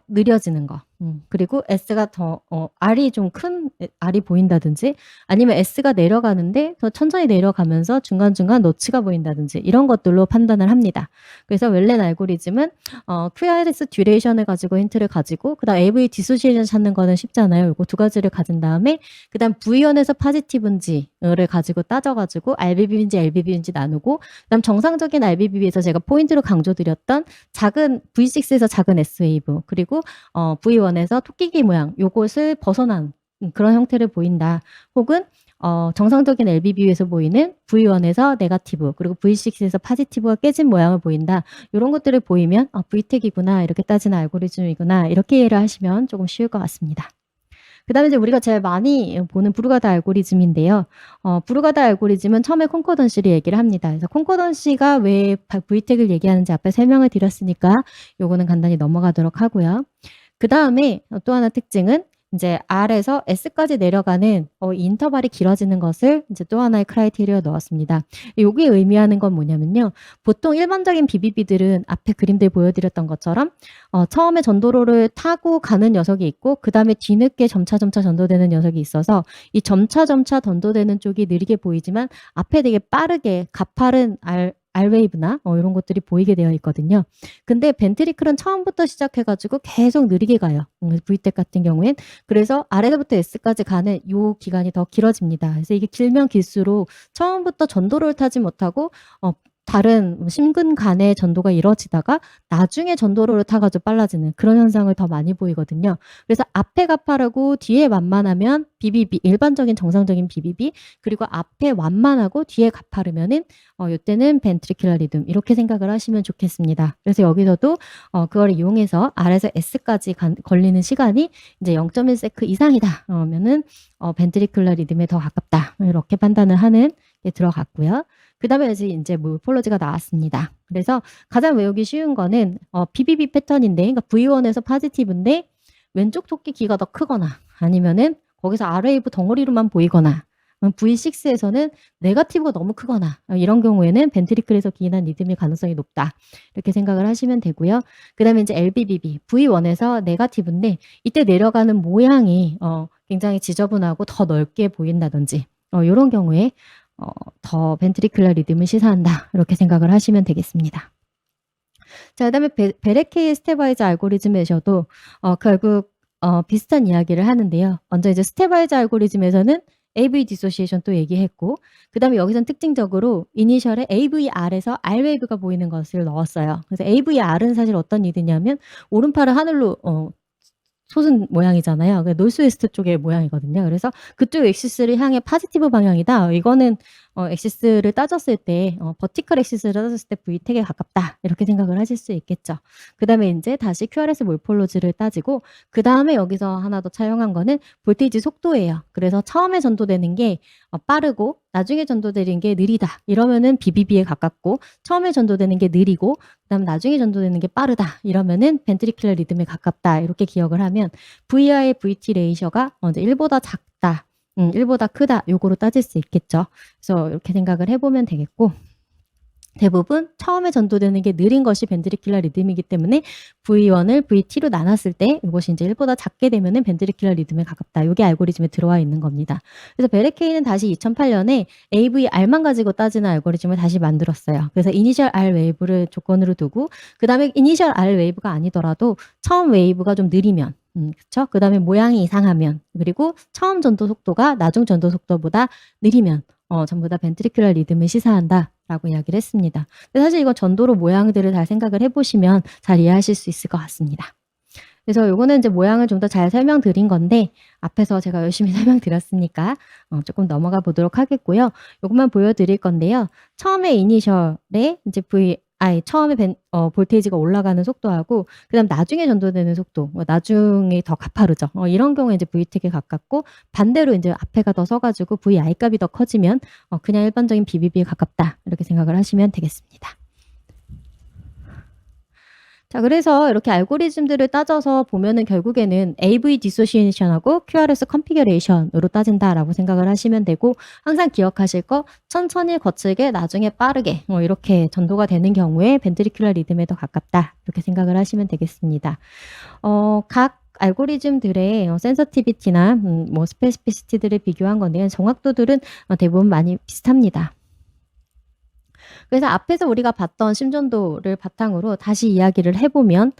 느려지는 거. 그리고 S가 더 R이 좀 큰 R이 보인다든지 아니면 S가 내려가는데 더 천천히 내려가면서 중간중간 너치가 보인다든지 이런 것들로 판단을 합니다. 그래서 웰렌 알고리즘은 QRS 듀레이션을 가지고 힌트를 가지고 그다음 AV 디소시에이션 찾는 거는 쉽잖아요. 요거 두 가지를 가진 다음에 그다음 V1에서 파지티브인지를 가지고 따져 가지고 RBBB인지 LBB인지 나누고 그다음 정상적인 RBBB에서 제가 포인트로 강조드렸던 작은 V6에서 작은 S 웨이브 그리고 V1에서 토끼기 모양 요것을 벗어난 그런 형태를 보인다. 혹은 정상적인 LBB에서 보이는 V1에서 네거티브 그리고 V6에서 파지티브가 깨진 모양을 보인다. 요런 것들을 보이면 'VTEC이구나. 이렇게 따지는 알고리즘이구나.' 이렇게 이해를 하시면 조금 쉬울 것 같습니다. 그다음에 이제 우리가 제일 많이 보는 브루가다 알고리즘인데요. 브루가다 알고리즘은 처음에 콘코던시를 얘기를 합니다. 그래서 콘코던시가 왜 VTEC을 얘기하는지 앞에 설명을 드렸으니까 요거는 간단히 넘어가도록 하고요. 그다음에 또 하나 특징은 인제 R에서 S까지 내려가는 인터벌이 길어지는 것을 인제 또 하나의 크라이테리아에 넣었습니다. 요게 의미하는 건 뭐냐면요. 보통 일반적인 BBB들은 앞에 그림들 보여드렸던 것처럼 처음에 전도로를 타고 가는 녀석이 있고 그다음에 뒤늦게 점차 전도되는 녀석이 있어서 이 점차 전도되는 쪽이 느리게 보이지만 앞에 되게 빠르게 가파른 R 웨이브나 요런 것들이 보이게 되어 있거든요. 근데 벤트리클은 처음부터 시작해 가지고 계속 느리게 가요. VTEC 같은 경우엔. 그래서 R에서부터 S까지 가는 요 기간이 더 길어집니다. 그래서 이게 길면 길수록 처음부터 전도로를 타지 못하고 다른 심근 간의 전도가 이루어지다가 나중에 전도로를 타 가지고 빨라지는 그런 현상을 더 많이 보이거든요. 그래서 앞에 가파르고 뒤에 완만하면 BBB 일반적인 정상적인 BBB 그리고 앞에 완만하고 뒤에 가파르면은 요때는 벤트리큘러 리듬 이렇게 생각을 하시면 좋겠습니다. 그래서 여기서도 그걸 이용해서 R에서 S까지 걸리는 시간이 이제 0.1 세크 이상이다. 그러면은 벤트리큘러 리듬에 더 가깝다. 이렇게 판단을 하는 게 들어갔고요. 그다음에 인제 몰폴로지가 나왔습니다. 그래서 가장 외우기 쉬운 거는 BBB 패턴인데 그러니까 V1에서 파지티브인데 왼쪽 토끼 귀가 더 크거나 아니면은 거기서 R 웨이브 덩어리로만 보이거나 V6에서는 네거티브가 너무 크거나 이런 경우에는 벤트리클에서 기인한 리듬일 가능성이 높다. 이렇게 생각을 하시면 되고요. 그다음에 인제 LBBB V1에서 네거티브인데 이때 내려가는 모양이 굉장히 지저분하고 더 넓게 보인다든지 요런 경우에 더 벤트리큘러 리듬을 시사한다. 이렇게 생각을 하시면 되겠습니다. 자 그다음에 베레케이 스텝와이즈 알고리즘에서도 결국 비슷한 이야기를 하는데요. 먼저 이제 스텝와이즈 알고리즘에서는 AV 디소시에이션 또 얘기했고 그다음에 여기서는 특징적으로 이니셜에 AVR에서 R 웨이브가 보이는 것을 넣었어요. 그래서 AVR은 사실 어떤 이드냐면 오른팔을 하늘로 솟은 모양이잖아요. 그 노스웨스트 쪽의 모양이거든요. 그래서 그쪽 액시스를 향해 파지티브 방향이다. 이거는 액시스를 따졌을 때 버티컬 액시스를 따졌을 때 VTEC에 가깝다. 이렇게 생각을 하실 수 있겠죠. 그다음에 인제 다시 QRS 몰폴로지를 따지고 그다음에 여기서 하나 더 차용한 거는 볼테이지 속도예요. 그래서 처음에 전도되는 게 빠르고 나중에 전도되는 게 느리다. 이러면은 BBB에 가깝고 처음에 전도되는 게 느리고 그다음 나중에 전도되는 게 빠르다. 이러면은 벤트리큘러 리듬에 가깝다. 이렇게 기억을 하면 VR의 VT 레이셔가 이제 1보다 작다. 1보다 크다. 요거로 따질 수 있겠죠. 그래서 이렇게 생각을 해보면 되겠고 대부분 처음에 전도되는 게 느린 것이 벤트리큘러 리듬이기 때문에 V1을 VT로 나눴을 때 이것이 이제 1보다 작게 되면은 벤트리큘러 리듬에 가깝다. 이게 알고리즘에 들어와 있는 겁니다. 그래서 베르케이는 다시 2008년에 AVR만 가지고 따지는 알고리즘을 다시 만들었어요. 그래서 이니셜 R 웨이브를 조건으로 두고 그다음에 이니셜 R 웨이브가 아니더라도 처음 웨이브가 좀 느리면 그쵸? 그다음에 모양이 이상하면 그리고 처음 전도 속도가 나중 전도 속도보다 느리면 전부 다 벤트리큘러 리듬을 시사한다라고 이야기를 했습니다. 근데 사실 이거 전도로 모양들을 잘 생각을 해보시면 잘 이해하실 수 있을 것 같습니다. 그래서 요거는 이제 모양을 좀 더 잘 설명드린 건데 앞에서 제가 열심히 설명드렸으니까 조금 넘어가 보도록 하겠고요. 요것만 보여드릴 건데요. 처음에 이니셜에 이제 처음에 볼테이지가 올라가는 속도하고 그다음 나중에 전도되는 속도, 나중에 더 가파르죠. 이런 경우에 이제 VTEC에 가깝고 반대로 이제 앞에가 더 서가지고 VI 값이 더 커지면 그냥 일반적인 BBB에 가깝다 이렇게 생각을 하시면 되겠습니다. 자, 그래서 이렇게 알고리즘들을 따져서 보면은 결국에는 AV 디소시에이션하고 QRS 컨피규레이션으로 따진다라고 생각을 하시면 되고 항상 기억하실 거 천천히 거칠게 나중에 빠르게 이렇게 전도가 되는 경우에 벤트리큘러 리듬에 더 가깝다 이렇게 생각을 하시면 되겠습니다. 각 알고리즘들의 센서티비티나 뭐 스페시피시티들을 비교한 건데요. 정확도들은 대부분 많이 비슷합니다. 그래서 앞에서 우리가 봤던 심전도를 바탕으로 다시 이야기를 해보면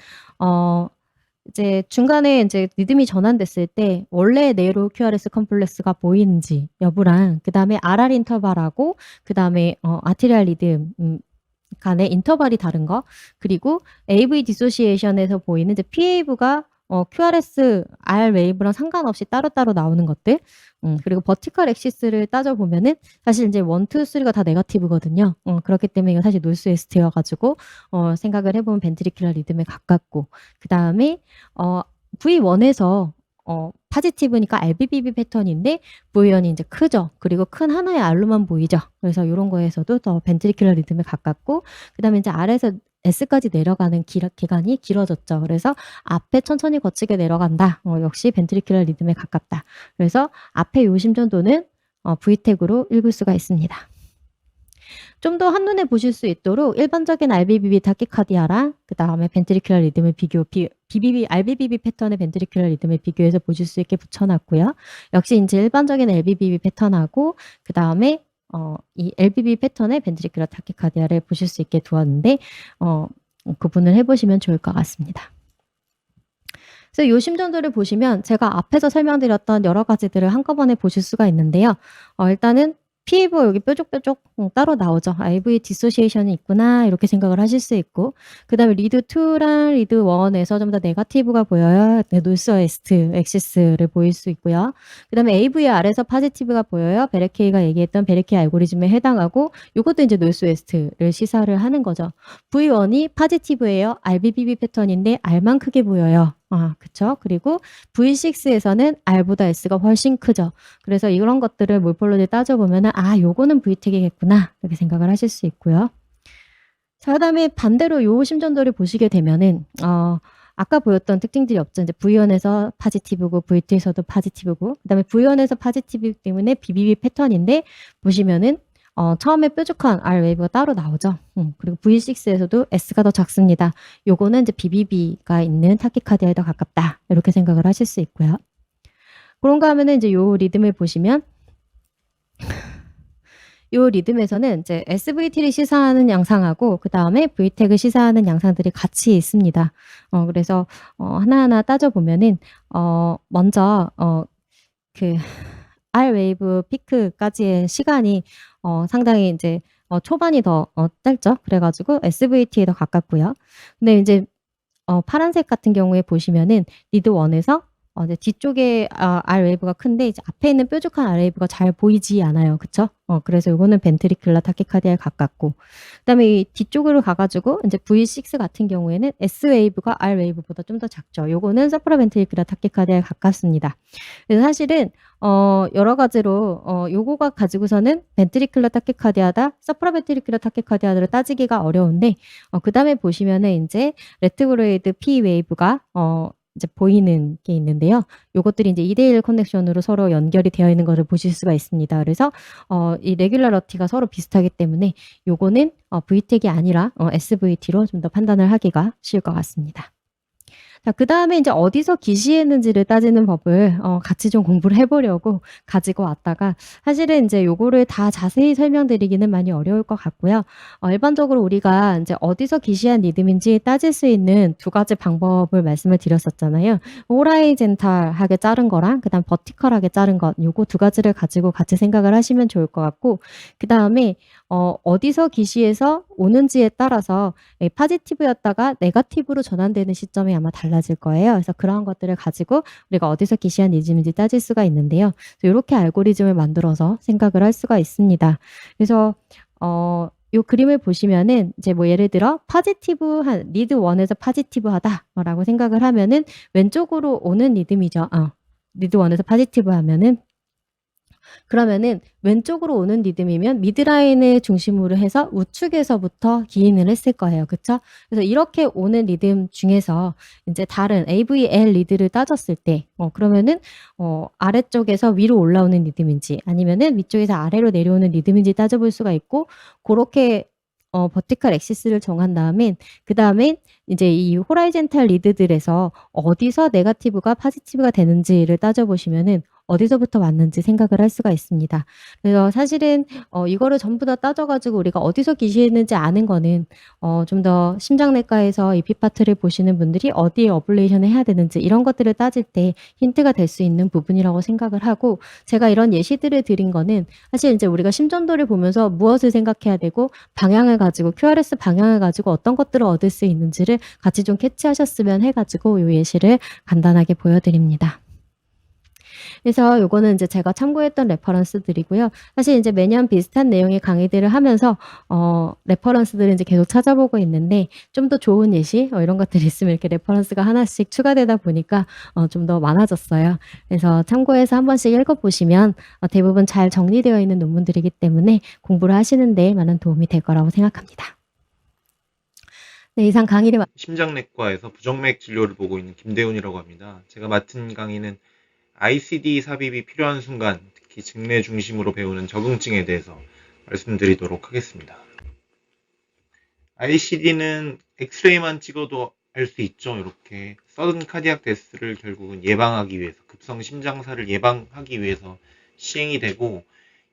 이제 중간에 이제 리듬이 전환됐을 때 원래 네로 QRS 컴플렉스가 보이는지 여부랑 그다음에 RR 인터벌하고 그다음에 아티리얼 리듬 간의 인터벌이 다른 거 그리고 AV 디소시에이션에서 보이는 이제 P웨이브가 QRS R 웨이브랑 상관없이 따로따로 나오는 것들 그리고 버티컬 엑시스를 따져보면은 사실 이제 1, 2, 3가 다 네거티브거든요. 그렇기 때문에 이거 사실 노스 웨스트여가지고 생각을 해보면 벤트리큘러 리듬에 가깝고 그 다음에 V1에서 파지티브니까 RBBB 패턴인데 V1이 이제 크죠. 그리고 큰 하나의 R로만 보이죠. 그래서 이런 거에서도 더 벤트리큘러 리듬에 가깝고 그 다음에 이제 R에서 S까지 내려가는 기간이 길어졌죠. 그래서 앞에 천천히 거치게 내려간다. 역시 벤트리큘러 리듬에 가깝다. 그래서 앞에 요 심전도는 VTEC으로 읽을 수가 있습니다. 좀 더 한눈에 보실 수 있도록 일반적인 RBBB 타키카디아랑 그 다음에 벤트리큘러 리듬을 RBBB 패턴의 벤트리큘러 리듬을 비교해서 보실 수 있게 붙여놨고요. 역시 이제 일반적인 LBBB 패턴하고 그 다음에 이 LBB 패턴의 벤트리큘러 타키카디아를 보실 수 있게 두었는데 구분을 해보시면 좋을 것 같습니다. 그래서 요 심전도를 보시면 제가 앞에서 설명드렸던 여러 가지들을 한꺼번에 보실 수가 있는데요. 일단은 PV 여기 뾰족뾰족 따로 나오죠. AV 디소시에이션이 있구나 이렇게 생각을 하실 수 있고 그 다음에 리드 2랑 리드 1에서 좀 더 네거티브가 보여요. 노스 웨스트 엑시스를 보일 수 있고요. 그 다음에 AVR에서 파지티브가 보여요. 베르케이가 얘기했던 베르케이 알고리즘에 해당하고 이것도 이제 노스 웨스트를 시사를 하는 거죠. V1이 파지티브예요. RBBB 패턴인데 R만 크게 보여요. 그쵸. 그리고 V6에서는 R보다 S가 훨씬 크죠. 그래서 이런 것들을 몰폴로지 따져보면은 요거는 VTEC이겠구나 이렇게 생각을 하실 수 있고요. 자, 그다음에 반대로 요 심전도를 보시게 되면은 아까 보였던 특징들이 없죠. 이제 V1에서 파지티브고 VT에서도 파지티브고 그다음에 V1에서 파지티브 때문에 BBB 패턴인데 보시면은 처음에 뾰족한 R 웨이브가 따로 나오죠. 그리고 V6에서도 S가 더 작습니다. 요거는 이제 BBB가 있는 타키카디아에 더 가깝다. 이렇게 생각을 하실 수 있고요. 그런가 하면은 이제 요 리듬을 보시면 요 리듬에서는 이제 SVT를 시사하는 양상하고 그 다음에 VTEC을 시사하는 양상들이 같이 있습니다. 그래서 하나하나 따져보면은 먼저 그 R 웨이브 피크까지의 시간이 상당히 이제 초반이 더 짧죠. 그래가지고 SVT에 더 가깝고요. 근데 이제 파란색 같은 경우에 보시면은 리드 1에서 이제 뒤쪽에 R 웨이브가 큰데 이제 앞에 있는 뾰족한 R 웨이브가 잘 보이지 않아요. 그쵸? 그래서 요거는 벤트리큘러 타키카디아에 가깝고, 그다음에 이 뒤쪽으로 가 가지고 인제 V6 같은 경우에는 S 웨이브가 R 웨이브보다 좀 더 작죠. 요거는 서프라벤트리큘러 타키카디아에 가깝습니다. 그래서 사실은 여러 가지로 요거가 가지고서는 벤트리큘러 타키카디아다, 서프라벤트리큘러 타키카디아를 따지기가 어려운데, 그다음에 보시면은 인제 레트로그레이드 P 웨이브가 이제 보이는 게 있는데요. 요것들이 인제 2:1 커넥션으로 서로 연결이 되어 있는 거를 보실 수가 있습니다. 그래서 이 레귤러러티가 서로 비슷하기 때문에 요거는 VTEC이 아니라 SVT로 좀 더 판단을 하기가 쉬울 것 같습니다. 자, 그다음에 인제 어디서 기시했는지를 따지는 법을 같이 좀 공부를 해 보려고 가지고 왔다가, 사실은 인제 요거를 다 자세히 설명드리기는 많이 어려울 것 같고요. 일반적으로 우리가 인제 어디서 기시한 리듬인지 따질 수 있는 두 가지 방법을 말씀을 드렸었잖아요. 호라이젠탈하게 자른 거랑 그다음 버티컬하게 자른 것, 요거 두 가지를 가지고 같이 생각을 하시면 좋을 것 같고, 그다음에 어디서 기시해서 오는지에 따라서 포지티브였다가 네거티브로 전환되는 시점이 아마 달라질 거예요. 그래서 그러한 것들을 가지고 우리가 어디서 기시한 리즘인지 따질 수가 있는데요. 요렇게 알고리즘을 만들어서 생각을 할 수가 있습니다. 그래서 요 그림을 보시면은 이제 뭐 예를 들어 포지티브한 리드 1에서 포지티브하다라고 생각을 하면은 왼쪽으로 오는 리듬이죠. 리드 1에서 포지티브하면은, 그러면은 왼쪽으로 오는 리듬이면 미드라인을 중심으로 해서 우측에서부터 기인을 했을 거예요. 그쵸? 그래서 이렇게 오는 리듬 중에서 인제 다른 AVL 리드를 따졌을 때 그러면은 아래쪽에서 위로 올라오는 리듬인지 아니면은 위쪽에서 아래로 내려오는 리듬인지 따져볼 수가 있고, 고렇게 버티컬 액시스를 정한 다음에 그다음에 인제 이 호라이젠탈 리드들에서 어디서 네거티브가 포지티브가 되는지를 따져보시면은 어디서부터 왔는지 생각을 할 수가 있습니다. 그래서 사실은 이거를 전부 다 따져 가지고 우리가 어디서 기시했는지 아는 거는 좀 더 심장내과에서 EP 파트를 보시는 분들이 어디에 어블레이션을 해야 되는지 이런 것들을 따질 때 힌트가 될 수 있는 부분이라고 생각을 하고, 제가 이런 예시들을 드린 거는 사실 인제 우리가 심전도를 보면서 무엇을 생각해야 되고 방향을 가지고 QRS 방향을 가지고 어떤 것들을 얻을 수 있는지를 같이 좀 캐치하셨으면 해 가지고 요 예시를 간단하게 보여 드립니다. 그래서 요거는 인제 제가 참고했던 레퍼런스들이고요. 사실 인제 매년 비슷한 내용의 강의들을 하면서 레퍼런스들을 인제 계속 찾아보고 있는데, 좀 더 좋은 예시 이런 것들이 있으면 이렇게 레퍼런스가 하나씩 추가되다 보니까 좀 더 많아졌어요. 그래서 참고해서 한 번씩 읽어 보시면 대부분 잘 정리되어 있는 논문들이기 때문에 공부를 하시는 데 많은 도움이 될 거라고 생각합니다. 네, 이상 강의를 심장내과에서 부정맥 진료를 보고 있는 김대훈이라고 합니다. 제가 맡은 강의는 ICD 삽입이 필요한 순간, 특히 증내 중심으로 배우는 적응증에 대해서 말씀드리도록 하겠습니다. ICD는 엑스레이만 찍어도 알 수 있죠. 이렇게 서든 카디악 데스를 결국은 예방하기 위해서, 급성 심장사를 예방하기 위해서 시행이 되고,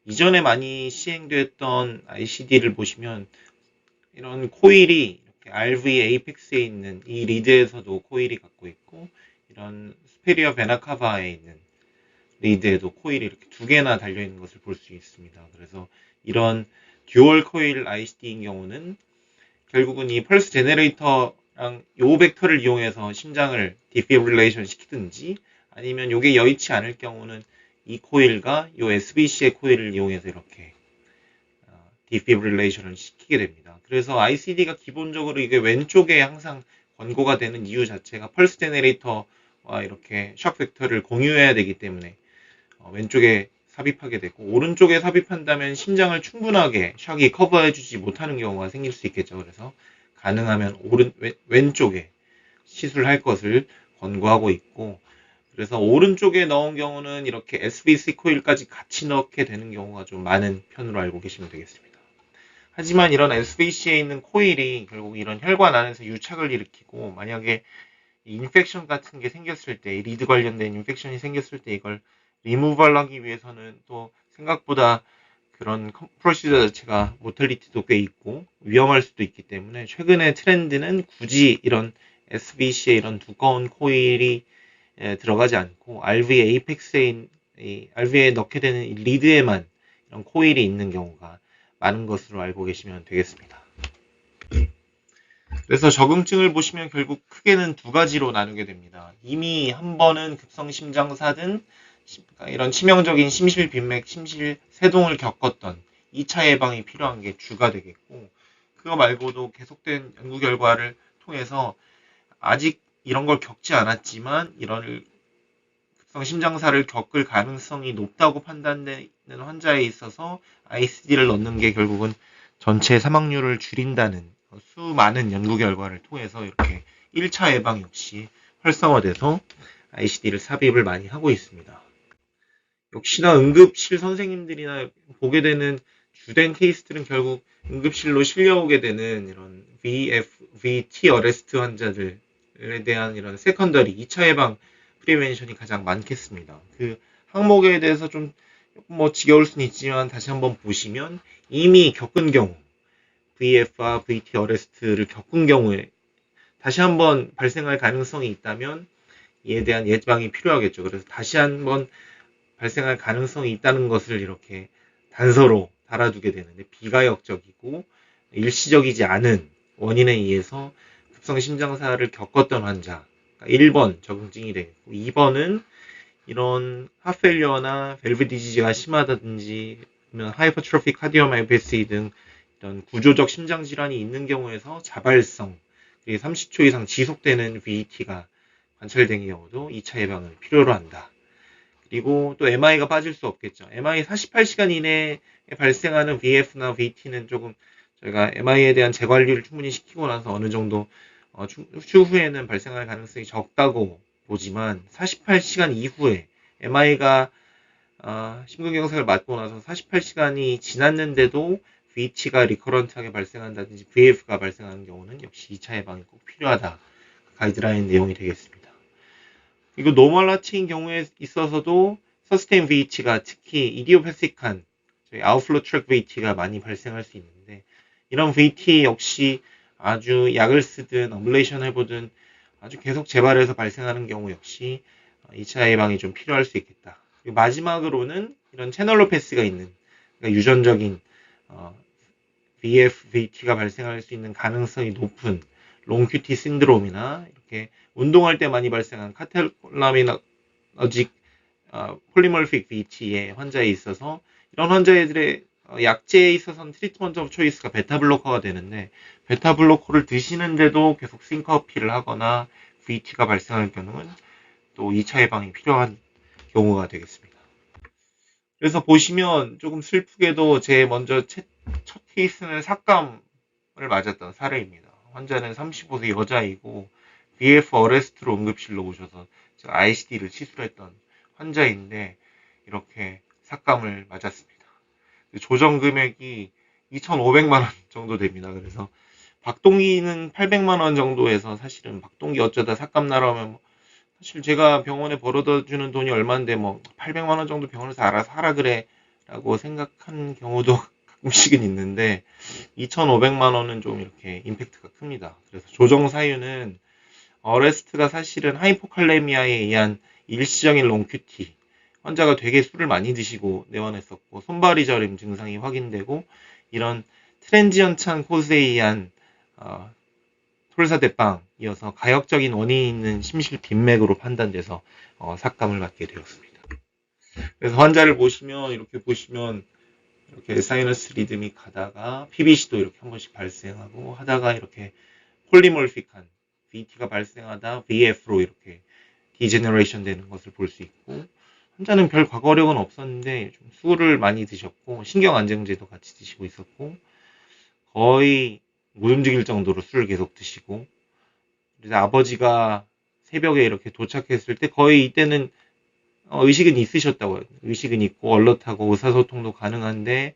이전에 많이 시행됐던 ICD를 보시면 이런 코일이 이렇게 RV 에이펙스에 있는 이 리드에서도 코일이 갖고 있고, 이런 스페리어 베나카바에 있는 리드에도 코일이 이렇게 두 개나 달려 있는 것을 볼 수 있습니다. 그래서 이런 듀얼 코일 ICD인 경우는 결국은 이 펄스 제네레이터랑 요 벡터를 이용해서 심장을 디피브릴레이션 시키든지, 아니면 요게 여의치 않을 경우는 이 코일과 요 SBC의 코일을 이용해서 이렇게 디피브릴레이션을 시키게 됩니다. 그래서 ICD가 기본적으로 이게 왼쪽에 항상 권고가 되는 이유 자체가 펄스 제네레이터와 이렇게 샥 벡터를 공유해야 되기 때문에 왼쪽에 삽입하게 되고, 오른쪽에 삽입한다면 심장을 충분하게 샥이 커버해주지 못하는 경우가 생길 수 있겠죠. 그래서 가능하면 왼쪽에 시술할 것을 권고하고 있고, 그래서 오른쪽에 넣은 경우는 이렇게 SBC 코일까지 같이 넣게 되는 경우가 좀 많은 편으로 알고 계시면 되겠습니다. 하지만 이런 SBC에 있는 코일이 결국 이런 혈관 안에서 유착을 일으키고, 만약에 인펙션 같은 게 생겼을 때, 리드 관련된 인펙션이 생겼을 때 이걸 리무벌 하기 위해서는 또 생각보다 그런 프로시저 자체가 모탈리티도 꽤 있고 위험할 수도 있기 때문에, 최근의 트렌드는 굳이 이런 SBC에 이런 두꺼운 코일이 들어가지 않고 RV 에이펙스에 RV에 넣게 되는 리드에만 이런 코일이 있는 경우가 많은 것으로 알고 계시면 되겠습니다. 그래서 적응증을 보시면 결국 크게는 두 가지로 나누게 됩니다. 이미 한 번은 급성심장사든 이런 치명적인 심실빈맥, 심실세동을 겪었던 2차 예방이 필요한 게 주가 되겠고, 그거 말고도 계속된 연구 결과를 통해서 아직 이런 걸 겪지 않았지만 이런 급성 심장사를 겪을 가능성이 높다고 판단되는 환자에 있어서 ICD를 넣는 게 결국은 전체 사망률을 줄인다는 수많은 연구 결과를 통해서 이렇게 1차 예방 역시 활성화돼서 ICD를 삽입을 많이 하고 있습니다. 역시나 응급실 선생님들이나 보게 되는 주된 케이스들은 결국 응급실로 실려오게 되는 이런 VT 어레스트 환자들에 대한 이런 세컨더리 2차 예방 프리벤션이 가장 많겠습니다. 그 항목에 대해서 좀 뭐 지겨울 수는 있지만 다시 한번 보시면 이미 겪은 경우 VF와 VT 어레스트를 겪은 경우에 다시 한번 발생할 가능성이 있다면 이에 대한 예방이 필요하겠죠. 그래서 다시 한번 발생할 가능성이 있다는 것을 이렇게 단서로 달아두게 되는데 비가역적이고 일시적이지 않은 원인에 의해서 급성심장사를 겪었던 환자 1번 적응증이 되겠고 2번은 이런 하펠리어나 밸브 디지즈가 심하다든지 하이퍼트로피 카디오마이오패시 등 이런 구조적 심장 질환이 있는 경우에서 자발성 30초 이상 지속되는 VT가 관찰된 경우도 2차 예방을 필요로 한다. 그리고 또 MI가 빠질 수 없겠죠. MI 48시간 이내에 발생하는 VF나 VT는 조금 저희가 MI에 대한 재관리를 충분히 시키고 나서 어느 정도 추후에는 발생할 가능성이 적다고 보지만 48시간 이후에 MI가 심근경색을 맞고 나서 48시간이 지났는데도 VT가 리커런트하게 발생한다든지 VF가 발생하는 경우는 역시 2차 예방이 꼭 필요하다. 가이드라인 내용이 되겠습니다. 그리고 노멀 하트인 경우에 있어서도 서스테인 VT가 특히 이디오패틱한 아웃플로 트랙 VT가 많이 발생할 수 있는데 이런 VT 역시 아주 약을 쓰든 어블레이션 해보든 아주 계속 재발해서 발생하는 경우 역시 2차 예방이 좀 필요할 수 있겠다. 그리고 마지막으로는 이런 채널로 패스가 있는 그러니까 유전적인 VF, VT가 발생할 수 있는 가능성이 높은 롱큐티 신드롬이나 이렇게 운동할 때 많이 발생한 카텔라미너직 폴리멀픽 VT의 환자에 있어서 이런 환자들의 약제에 있어서는 트리트먼트 오브 초이스가 베타블로커가 되는데 베타블로커를 드시는데도 계속 싱커피를 하거나 VT가 발생할 경우는 또 2차 예방이 필요한 경우가 되겠습니다. 그래서 보시면 조금 슬프게도 제 먼저 첫 케이스는 삭감을 맞았던 사례입니다. 환자는 35세 여자이고 VF 어레스트로 응급실로 오셔서 ICD를 치수했던 환자인데 이렇게 삭감을 맞았습니다. 조정 금액이 2,500만 원 정도 됩니다. 그래서 박동기는 800만 원 정도에서 사실은 박동기 어쩌다 삭감 나라면 사실 제가 병원에 벌어다 주는 돈이 얼마인데 뭐 800만 원 정도 병원에서 알아서 하라 그래 라고 생각한 경우도 가끔씩은 있는데 2,500만 원은 좀 이렇게 임팩트가 큽니다. 그래서 조정 사유는 어레스트가 사실은 하이포칼레미아에 의한 일시적인 롱큐티 환자가 되게 술을 많이 드시고 내원했었고 손발이 저림 증상이 확인되고 이런 트랜지언찬 코스에 의한 톨사대빵이어서 가역적인 원인이 있는 심실빈맥으로 판단돼서 삭감을 받게 되었습니다. 그래서 환자를 보시면 이렇게 사이너스 리듬이 가다가 PBC도 이렇게 한 번씩 발생하고 하다가 이렇게 폴리몰픽한 VT가 발생하다 VF로 이렇게 디제너레이션 되는 것을 볼 수 있고 환자는 별 과거력은 없었는데 좀 술을 많이 드셨고 신경안정제도 같이 드시고 있었고 거의 못 움직일 정도로 술을 계속 드시고 그래서 아버지가 새벽에 이렇게 도착했을 때 거의 이때는 의식은 있으셨다고요. 의식은 있고 얼럿하고 의사소통도 가능한데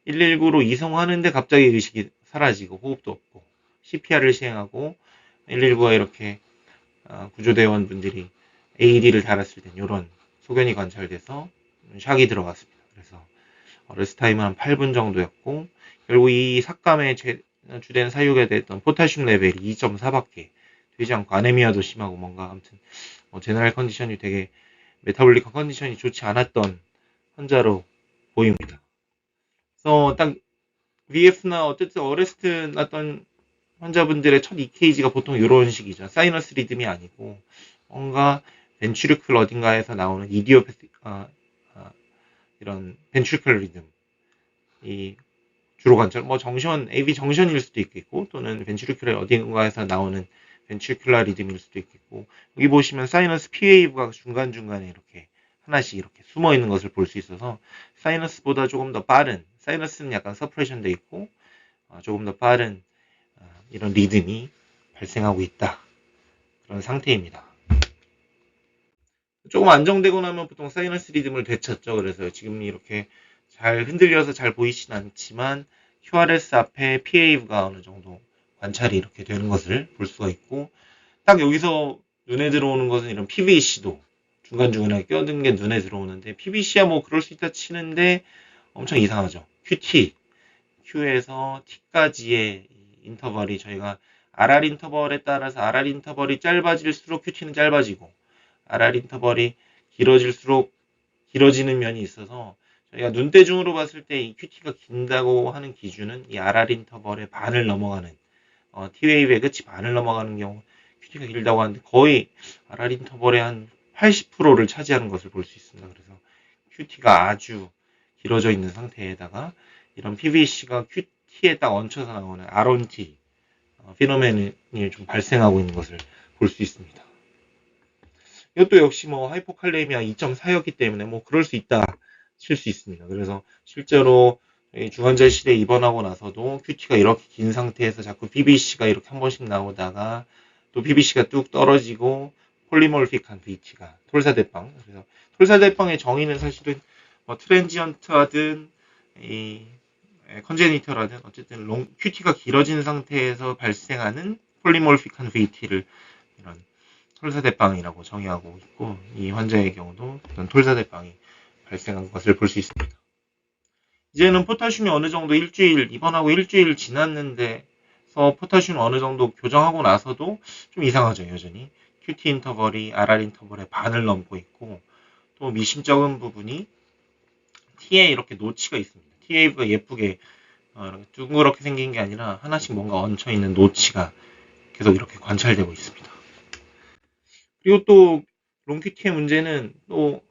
119로 이송하는데 갑자기 의식이 사라지고 호흡도 없고 CPR을 시행하고 119가 이렇게 구조대원분들이 AED를 달았을 땐 이런 소견이 관찰돼서 샥이 들어갔습니다. 그래서 레스트 타임은 한 8분 정도였고 결국 이 삭감의 주된 사유가 됐던 포타슘 레벨이 2.4밖에 되지 않고 아네미아도 심하고 뭔가 아무튼 제너럴 컨디션이 되게 메타볼릭 컨디션이 좋지 않았던 환자로 보입니다. 그래서 딱 VF나 어쨌든 어레스트 났던 환자분들의 첫 EKG가 보통 이런 식이죠. 사이너스 리듬이 아니고 뭔가 벤트리클 어딘가에서 나오는 이디오패틱 이런 벤트리클 리듬, 이 주로 관절, 뭐 정션, AV 정션일 수도 있겠고 또는 벤트리클 어딘가에서 나오는 벤트리클라 리듬일 수도 있겠고, 여기 보시면 사이너스 P 웨이브가 중간중간에 이렇게 하나씩 이렇게 숨어 있는 것을 볼 수 있어서 사이너스보다 조금 더 빠른, 사이너스는 약간 서프레션 돼 있고 조금 더 빠른 이런 리듬이 발생하고 있다, 그런 상태입니다. 조금 안정되고 나면 보통 사이너스 리듬을 되찾죠. 그래서 지금 이렇게 잘 흔들려서 잘 보이진 않지만 QRS 앞에 PA가 어느 정도 관찰이 이렇게 되는 것을 볼 수가 있고, 딱 여기서 눈에 들어오는 것은 이런 PVC도 중간중간에 껴든 게 눈에 들어오는데, PVC야 뭐 그럴 수 있다 치는데 엄청 이상하죠. QT, Q에서 T까지의 인터벌이, 저희가 RR 인터벌에 따라서 RR 인터벌이 짧아질수록 QT는 짧아지고 RR 인터벌이 길어질수록 길어지는 면이 있어서, 저희가 눈대중으로 봤을 때 이 QT가 긴다고 하는 기준은 이 RR 인터벌의 반을 넘어가는, T웨이브의 끝이 반을 넘어가는 경우 QT가 길다고 하는데, 거의 RR 인터벌의 한 80%를 차지하는 것을 볼 수 있습니다. 그래서 QT가 아주 길어져 있는 상태에다가 이런 PVC가 QT에 딱 얹혀서 나오는 RONT 피노멘이 좀 발생하고 있는 것을 볼 수 있습니다. 이것도 역시 뭐 하이포칼레미아 2.4였기 때문에 뭐 그럴 수 있다 칠 수 있습니다. 그래서 실제로 중환자실에 입원하고 나서도 QT가 이렇게 긴 상태에서 자꾸 PVC가 이렇게 한 번씩 나오다가 또 PVC가 뚝 떨어지고 폴리몰픽한 VT가 톨사대빵. 그래서 톨사대빵의 정의는 사실은 뭐 트랜지언트하든 이 컨제니털하든 어쨌든 QT가 길어진 상태에서 발생하는 폴리몰픽한 VT를 이런 톨사대빵이라고 정의하고 있고, 이 환자의 경우도 이런 톨사대빵이 발생한 것을 볼 수 있습니다. 이제는 포타슘이 어느 정도 입원하고 일주일 지났는데서 포타슘 어느 정도 교정하고 나서도 좀 이상하죠. 여전히 QT 인터벌이 RR 인터벌의 반을 넘고 있고, 또 미심쩍은 부분이 T에 이렇게 노치가 있습니다. T웨이브가 예쁘게 이렇게 둥그렇게 생긴 게 아니라 하나씩 뭔가 얹혀 있는 노치가 계속 이렇게 관찰되고 있습니다. 그리고 또 롱QT의 문제는 또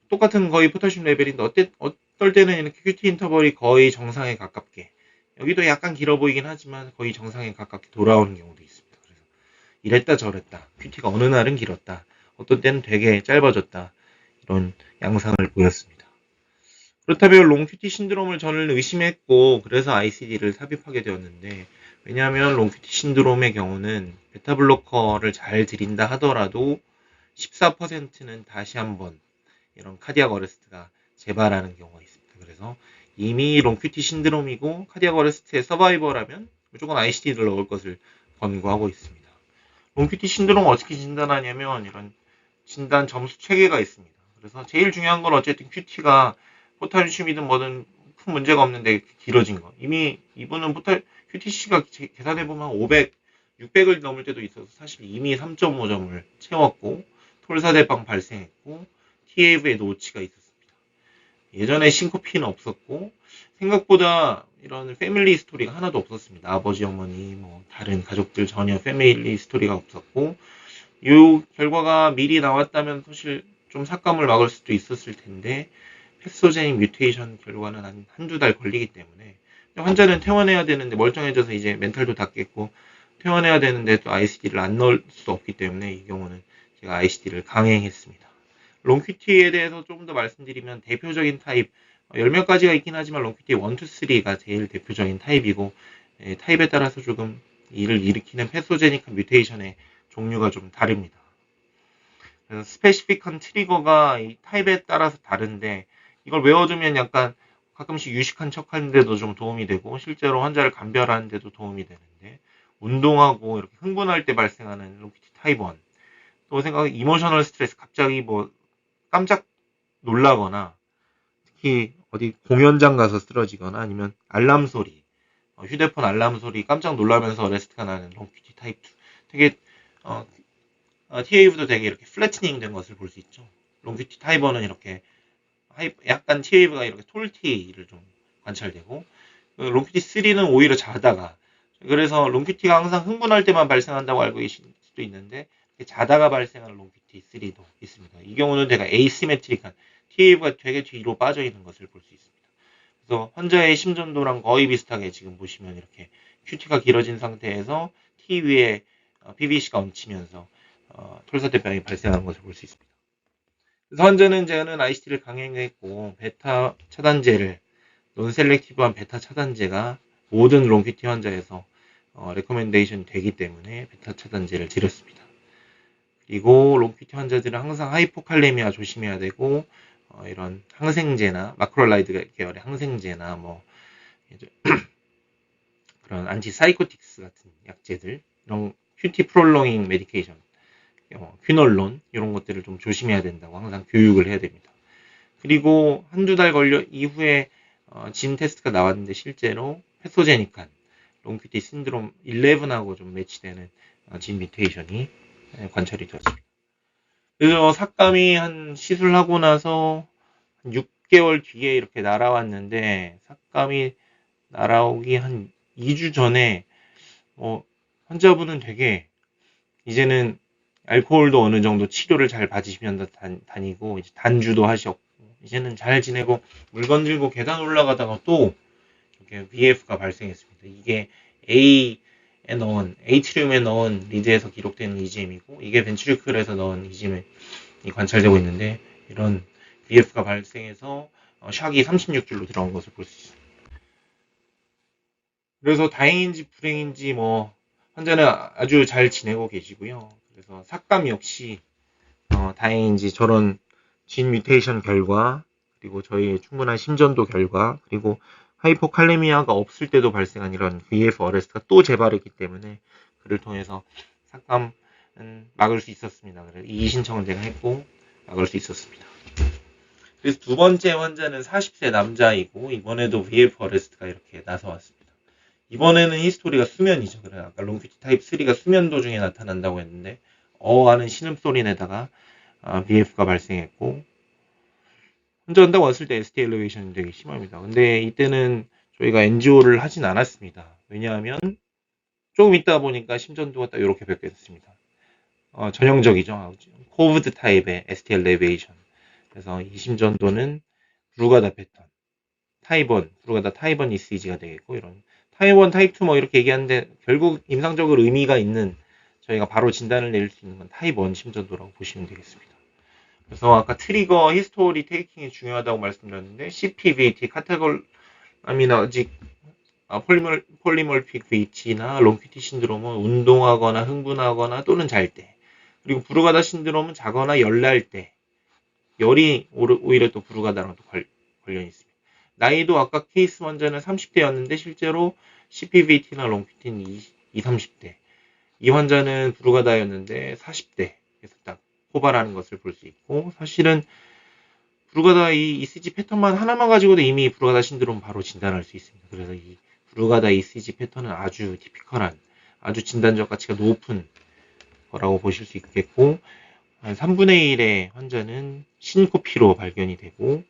똑같은 거의 포타슘 레벨인데 어떨 때는 이렇게 QT 인터벌이 거의 정상에 가깝게, 여기도 약간 길어 보이긴 하지만 거의 정상에 가깝게 돌아오는 경우도 있습니다. 그래서 이랬다 저랬다, QT가 어느 날은 길었다, 어떤 때는 되게 짧아졌다, 이런 양상을 보였습니다. 그렇다면 롱QT 신드롬을 저는 의심했고 그래서 ICD를 삽입하게 되었는데, 왜냐하면 롱QT 신드롬의 경우는 베타블로커를 잘 들인다 하더라도 14%는 다시 한번 이런 카디악 어레스트가 재발하는 경우가 있습니다. 그래서 이미 롱QT 신드롬이고 카디악 어레스트의 서바이벌하면 무조건 ICD를 넣을 것을 권고하고 있습니다. 롱QT 신드롬을 어떻게 진단하냐면 이런 진단 점수 체계가 있습니다. 그래서 제일 중요한 건 어쨌든 QT가 포타슘이든 뭐든 큰 문제가 없는데 길어진 거. 이미 이분은 QTC가 계산해보면 500, 600을 넘을 때도 있어서 사실 이미 3.5점을 채웠고 톨사대빵 발생했고 TAV에 노치가 있었습니다. 예전에 싱코피는 없었고 생각보다 이런 패밀리 스토리가 하나도 없었습니다. 아버지, 어머니, 뭐 다른 가족들 전혀 패밀리 스토리가 없었고, 이 결과가 미리 나왔다면 사실 좀 삭감을 막을 수도 있었을 텐데 패소제닉 뮤테이션 결과는 한두 달 걸리기 때문에 환자는 퇴원해야 되는데 멀쩡해져서 이제 멘탈도 다 깼고 퇴원해야 되는데 또 ICD를 안 넣을 수 없기 때문에 이 경우는 제가 ICD를 강행했습니다. 롱QT에 대해서 조금 더 말씀드리면 대표적인 타입 10몇 가지가 있긴 하지만 롱QT 1, 2, 3가 제일 대표적인 타입이고, 타입에 따라서 조금 이를 일으키는 패소제닉한 뮤테이션의 종류가 좀 다릅니다. 그래서 스페시픽한 트리거가 이 타입에 따라서 다른데 이걸 외워두면 약간 가끔씩 유식한 척하는데도 좀 도움이 되고 실제로 환자를 감별하는 데도 도움이 되는데, 운동하고 이렇게 흥분할 때 발생하는 롱QT 타입 1, 또 생각해 이모셔널 스트레스, 갑자기 뭐 깜짝 놀라거나 특히 어디 공연장 가서 쓰러지거나 아니면 알람 소리, 휴대폰 알람 소리 깜짝 놀라면서 어레스트가 나는 롱QT 타입 2, 되게 TAV도 되게 이렇게 플래트닝 된 것을 볼 수 있죠. 롱QT 타입 1은 이렇게 약간 TAV가 이렇게 톨티를 좀 관찰되고, 롱QT 3는 오히려 자다가 그래서 롱큐티가 항상 흥분할 때만 발생한다고 알고 계실 수도 있는데 자다가 발생하는 롱큐티 3도 있습니다. 이 경우는 제가 에이시메트릭한 T웨이브가 되게 뒤로 빠져 있는 것을 볼 수 있습니다. 그래서 환자의 심전도랑 거의 비슷하게 지금 보시면 이렇게 큐티가 길어진 상태에서 T 위에 PVC가 얹히면서 톨사대병이 발생하는 것을 볼 수 있습니다. 그래서 환자는 저는 ICT를 강행했고 베타 차단제를 논셀렉티브한 베타 차단제가 모든 롱큐티 환자에서 레코멘데이션 되기 때문에 베타 차단제를 드렸습니다. 그리고 롱큐티 환자들은 항상 하이포칼레미아 조심해야 되고 이런 항생제나 마크롤라이드 계열의 항생제나 뭐 그런 안티사이코틱스 같은 약제들 이런 큐티 프롤롱잉 메디케이션 퀴놀론 이런 것들을 좀 조심해야 된다고 항상 교육을 해야 됩니다. 그리고 한두 달 걸려 이후에 진 테스트가 나왔는데 실제로 패소제닉한 롱큐티 신드롬 11하고 좀 매치되는 진 뮤테이션이 관찰이 되었습니다. 그래서 삭감이 한 시술하고 나서 한 6개월 뒤에 이렇게 날아왔는데 삭감이 날아오기 한 2주 전에 환자분은 되게 이제는 알코올도 어느 정도 치료를 잘 받으시면서 다니고 이제 단주도 하셨고 이제는 잘 지내고 물건 들고 계단 올라가다가 또 이렇게 VF가 발생했습니다. 이게 에이트리움에 넣은 리드에서 기록되는 EGM이고 이게 벤트리클에서 넣은 EGM이 관찰되고 있는데 이런 VF가 발생해서 샥이 36줄로 들어온 것을 볼 수 있습니다. 그래서 다행인지 불행인지 환자는 아주 잘 지내고 계시고요. 그래서 삭감 역시 다행인지 저런 진 뮤테이션 결과 그리고 저희의 충분한 심전도 결과 그리고 하이포칼레미아가 없을 때도 발생한 이런 VF 어레스트가 또 재발했기 때문에 그를 통해서 삭감은 막을 수 있었습니다. 그래서 이의 신청을 제가 했고 막을 수 있었습니다. 그래서 두 번째 환자는 40세 남자이고 이번에도 VF 어레스트가 이렇게 나서왔습니다. 이번에는 히스토리가 수면이죠. 그래 아까 롱큐티 타입 3가 수면 도중에 나타난다고 했는데 하는 신음소리 내다가 VF가 발생했고 혼자한다고 왔을 때 ST 엘리베이션이 되게 심합니다. 근데 이때는 저희가 NGO를 하진 않았습니다. 왜냐하면 조금 있다 보니까 심전도가 딱 이렇게 뵙겠습니다. 전형적이죠. 코브드 타입의 ST 엘리베이션. 그래서 이 심전도는 브루가다 패턴, 브루가다 타입 1 ECG가 되겠고 이런 타입 1, 타입 2 이렇게 얘기하는데 결국 임상적으로 의미가 있는 저희가 바로 진단을 내릴 수 있는 건 타입 1 심전도라고 보시면 되겠습니다. 그래서 아까 트리거 히스토리 테이킹이 중요하다고 말씀드렸는데 CPVT 카테골아미너직 폴리몰픽 VT나 롱큐티 신드롬은 운동하거나 흥분하거나 또는 잘 때, 그리고 브루가다 신드롬은 자거나 열날 때, 열이 오히려 또 브루가다랑 또 관련이 있습니다. 나이도 아까 케이스 환자는 30대였는데 실제로 CPVT나 롱큐티는 20, 30대, 이 환자는 브루가다였는데 40대, 그래서 딱 호발하는 것을 볼 수 있고 사실은 브루가다 이 ECG 패턴만 하나만 가지고도 이미 브루가다 신드롬 바로 진단할 수 있습니다. 그래서 이 브루가다 ECG 패턴은 아주 티피컬한 아주 진단적 가치가 높은 거라고 보실 수 있겠고 한 3분의 1의 환자는 신코피로 발견이 되고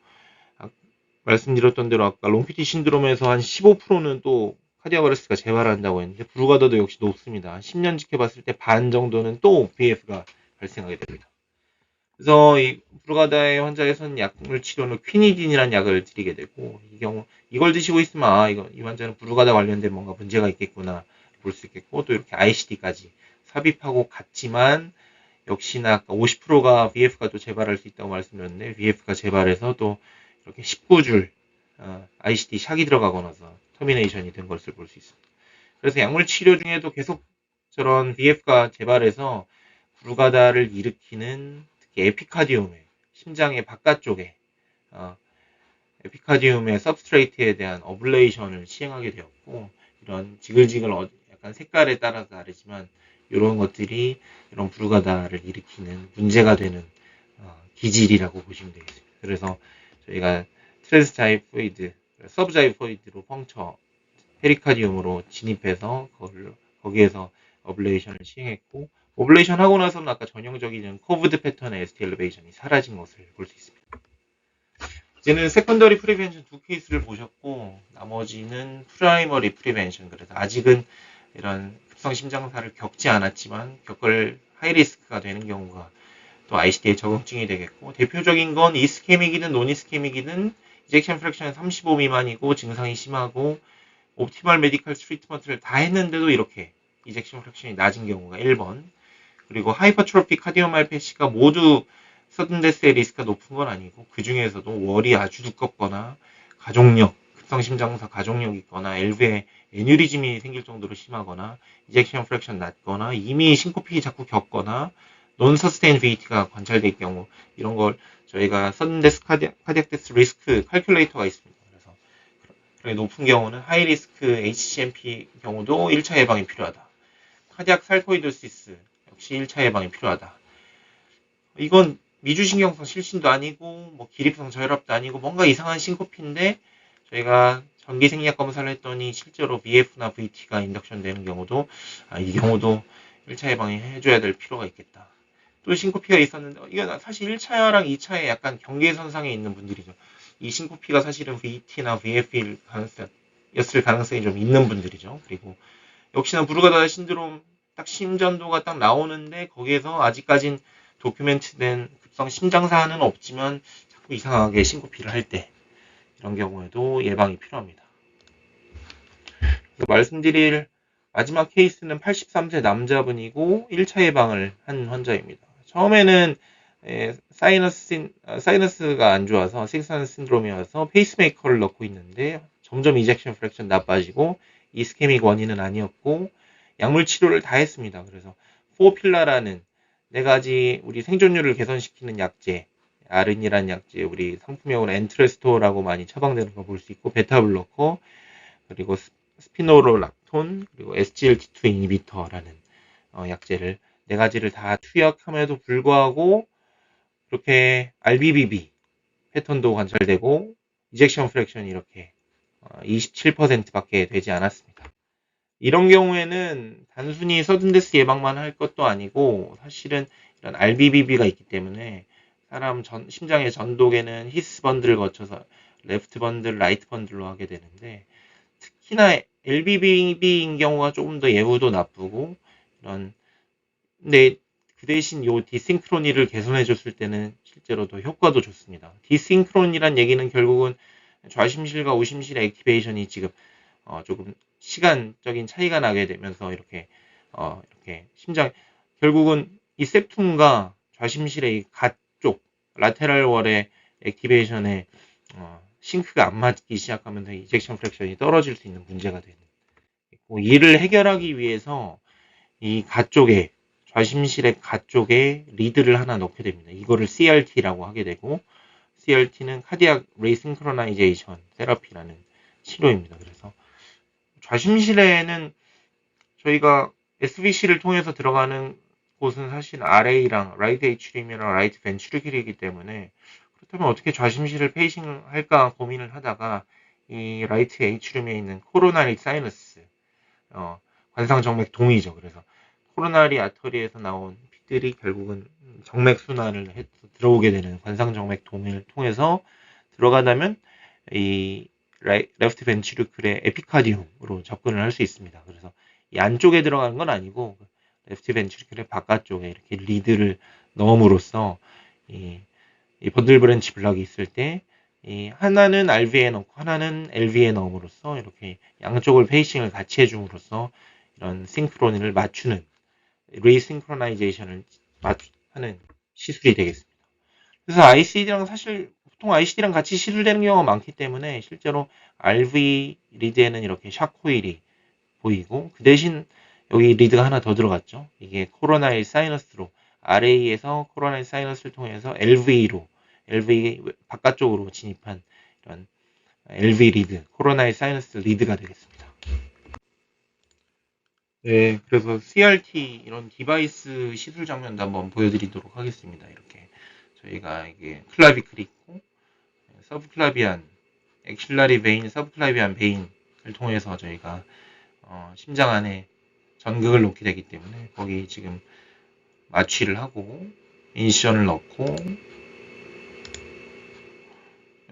말씀드렸던 대로 아까 롱큐티 신드롬에서 한 15%는 또 카디아크 어레스트가 재발한다고 했는데 브루가다도 역시 높습니다. 10년 지켜봤을 때 반 정도는 또 VF가 발생하게 됩니다. 그래서 이 브루가다의 환자에서는 약물 치료는 퀴니딘이라는 약을 드리게 되고 이 경우 이걸 드시고 있으면 이 환자는 브루가다 관련된 뭔가 문제가 있겠구나 볼 수 있겠고 또 이렇게 ICD까지 삽입하고 갔지만 역시나 아까 50%가 VF가 또 재발할 수 있다고 말씀드렸는데 VF가 재발해서 또 이렇게 19줄 ICD 샥이 들어가고 나서 터미네이션이 된 것을 볼 수 있습니다. 그래서 약물 치료 중에도 계속 저런 VF가 재발해서 브루가다를 일으키는 에피카디움의 심장의 바깥쪽에 에피카디움의 서브스트레이트에 대한 어블레이션을 시행하게 되었고 이런 지글지글 약간 색깔에 따라서 다르지만 이런 것들이 이런 브루가다를 일으키는 문제가 되는 기질이라고 보시면 되겠습니다. 그래서 저희가 트랜스자이포이드, 서브자이포이드로 펑처 페리카디움으로 진입해서 거기에서 어블레이션을 시행했고 오블레이션 하고 나서는 아까 전형적인 커브드 패턴의 ST 엘리베이션이 사라진 것을 볼 수 있습니다. 이제는 세컨더리 프리벤션 두 케이스를 보셨고 나머지는 프라이머리 프리벤션, 그래서 아직은 이런 급성 심장사를 겪지 않았지만 겪을 하이리스크가 되는 경우가 또 ICD에 적응증이 되겠고, 대표적인 건 이스케믹이든 논이스케믹이든 이젝션 프랙션 35 미만이고 증상이 심하고 옵티멀 메디컬 트리트먼트를 다 했는데도 이렇게 이젝션 프랙션이 낮은 경우가 1번. 그리고 하이퍼트로피 카디오마이패시가 모두 서든데스의 리스크가 높은 건 아니고, 그 중에서도 월이 아주 두껍거나 가족력, 급성심장사 가족력이 있거나 LV에 애뉴리즘이 생길 정도로 심하거나 이젝션 프랙션 낮거나 이미 싱코피 자꾸 겪거나 논 서스테인 VT가 관찰될 경우, 이런 걸 저희가 서든데스 카디악 데스 리스크 칼큘레이터가 있습니다. 그래서 높은 경우는 하이리스크 HCMP 경우도 1차 예방이 필요하다. 카디악 살코이도시스 역시 1차 예방이 필요하다. 이건 미주신경성 실신도 아니고 뭐 기립성 저혈압도 아니고 뭔가 이상한 싱코피인데, 저희가 전기생리학 검사를 했더니 실제로 VF나 VT가 인덕션 되는 경우도, 이 경우도 1차 예방에 해줘야 될 필요가 있겠다. 또 싱코피가 있었는데, 이건 사실 1차랑 2차에 약간 경계선상에 있는 분들이죠. 이 싱코피가 사실은 VT나 VF일 가능성이었을 가능성이 좀 있는 분들이죠. 그리고 역시나 브루가다 신드롬 딱 심전도가 딱 나오는데, 거기에서 아직까진 도큐멘트된 급성 심장사는 없지만 자꾸 이상하게 싱코피를 할 때, 이런 경우에도 예방이 필요합니다. 말씀드릴 마지막 케이스는 83세 남자분이고 1차 예방을 한 환자입니다. 처음에는 사이너스가 안 좋아서 식선 신드롬이어서 페이스메이커를 넣고 있는데, 점점 이젝션 프랙션 나빠지고 이스케믹 원인은 아니었고 약물 치료를 다 했습니다. 그래서 포필라라는 4가지 우리 생존율을 개선시키는 약제, 아른이라는 약제, 우리 상품명으로 엔트레스토라고 많이 처방되는 거 볼 수 있고, 베타블로커, 그리고 스피노롤락톤, 그리고 SGLT2 이니비터라는 약제를 4가지를 다 투약함에도 불구하고 이렇게 RBBB 패턴도 관찰되고 이젝션 프랙션이 이렇게 27%밖에 되지 않았습니다. 이런 경우에는 단순히 서든데스 예방만 할 것도 아니고, 사실은 이런 RBBB가 있기 때문에 사람 심장의 전독에는 히스 번들을 거쳐서 레프트 번들, 라이트 번들로 하게 되는데, 특히나 LBB인 경우가 조금 더 예후도 나쁘고, 근데 그 대신 요 디싱크로니를 개선해 줬을 때는 실제로 더 효과도 좋습니다. 디싱크로니란 얘기는 결국은 좌심실과 우심실의 액티베이션이 지금 조금 시간적인 차이가 나게 되면서 이렇게 심장, 결국은 이 septum과 좌심실의 갓 쪽 라테랄 월의 액티베이션에 싱크가 안 맞기 시작하면서 이젝션 프랙션이 떨어질 수 있는 문제가 되는, 이를 해결하기 위해서 이 가쪽에, 좌심실의 가쪽에 리드를 하나 넣게 됩니다. 이거를 CRT라고 하게 되고, CRT는 카디악 레이싱크로나이제이션 테라피라는 치료입니다. 그래서 좌심실에는 저희가 SVC를 통해서 들어가는 곳은 사실 RA랑 라이트 에이트리움이랑 라이트 벤트리클이기 때문에, 그렇다면 어떻게 좌심실을 페이싱 할까 고민을 하다가 이 라이트 에이트리움에 있는 코로나리 사이너스, 관상정맥 동이죠. 그래서 코로나리 아터리에서 나온 피들이 결국은 정맥 순환을 해서 들어오게 되는 관상정맥 동을 통해서 들어가다면 이 레프트 벤트리클의 에피카디움으로 접근을 할 수 있습니다. 그래서 이 안쪽에 들어가는 건 아니고 레프트 벤트리클의 바깥쪽에 이렇게 리드를 넣음으로써 이 번들 브랜치 블락이 있을 때 이 하나는 RV에 넣고 하나는 LV에 넣음으로써 이렇게 양쪽을 페이싱을 같이 해줌으로써 이런 싱크로니를 맞추는 리싱크로나이제이션을 하는 시술이 되겠습니다. 그래서 ICD랑 사실 보통 ICD랑 같이 시술되는 경우가 많기 때문에 실제로 RV 리드에는 이렇게 샥 코일이 보이고, 그 대신 여기 리드가 하나 더 들어갔죠. 이게 코로나리 사이너스로 RA에서 코로나리 사이너스를 통해서 LV 바깥쪽으로 진입한 이런 LV 리드, 코로나리 사이너스 리드가 되겠습니다. 네, 그래서 CRT 이런 디바이스 시술 장면도 한번 보여드리도록 하겠습니다. 이렇게 저희가 이게 클라비클이 있고 서브클라비안, 엑실라리 베인, 서브클라비안 베인을 통해서 저희가 심장 안에 전극을 놓게 되기 때문에 거기 지금 마취를 하고 인시전을 넣고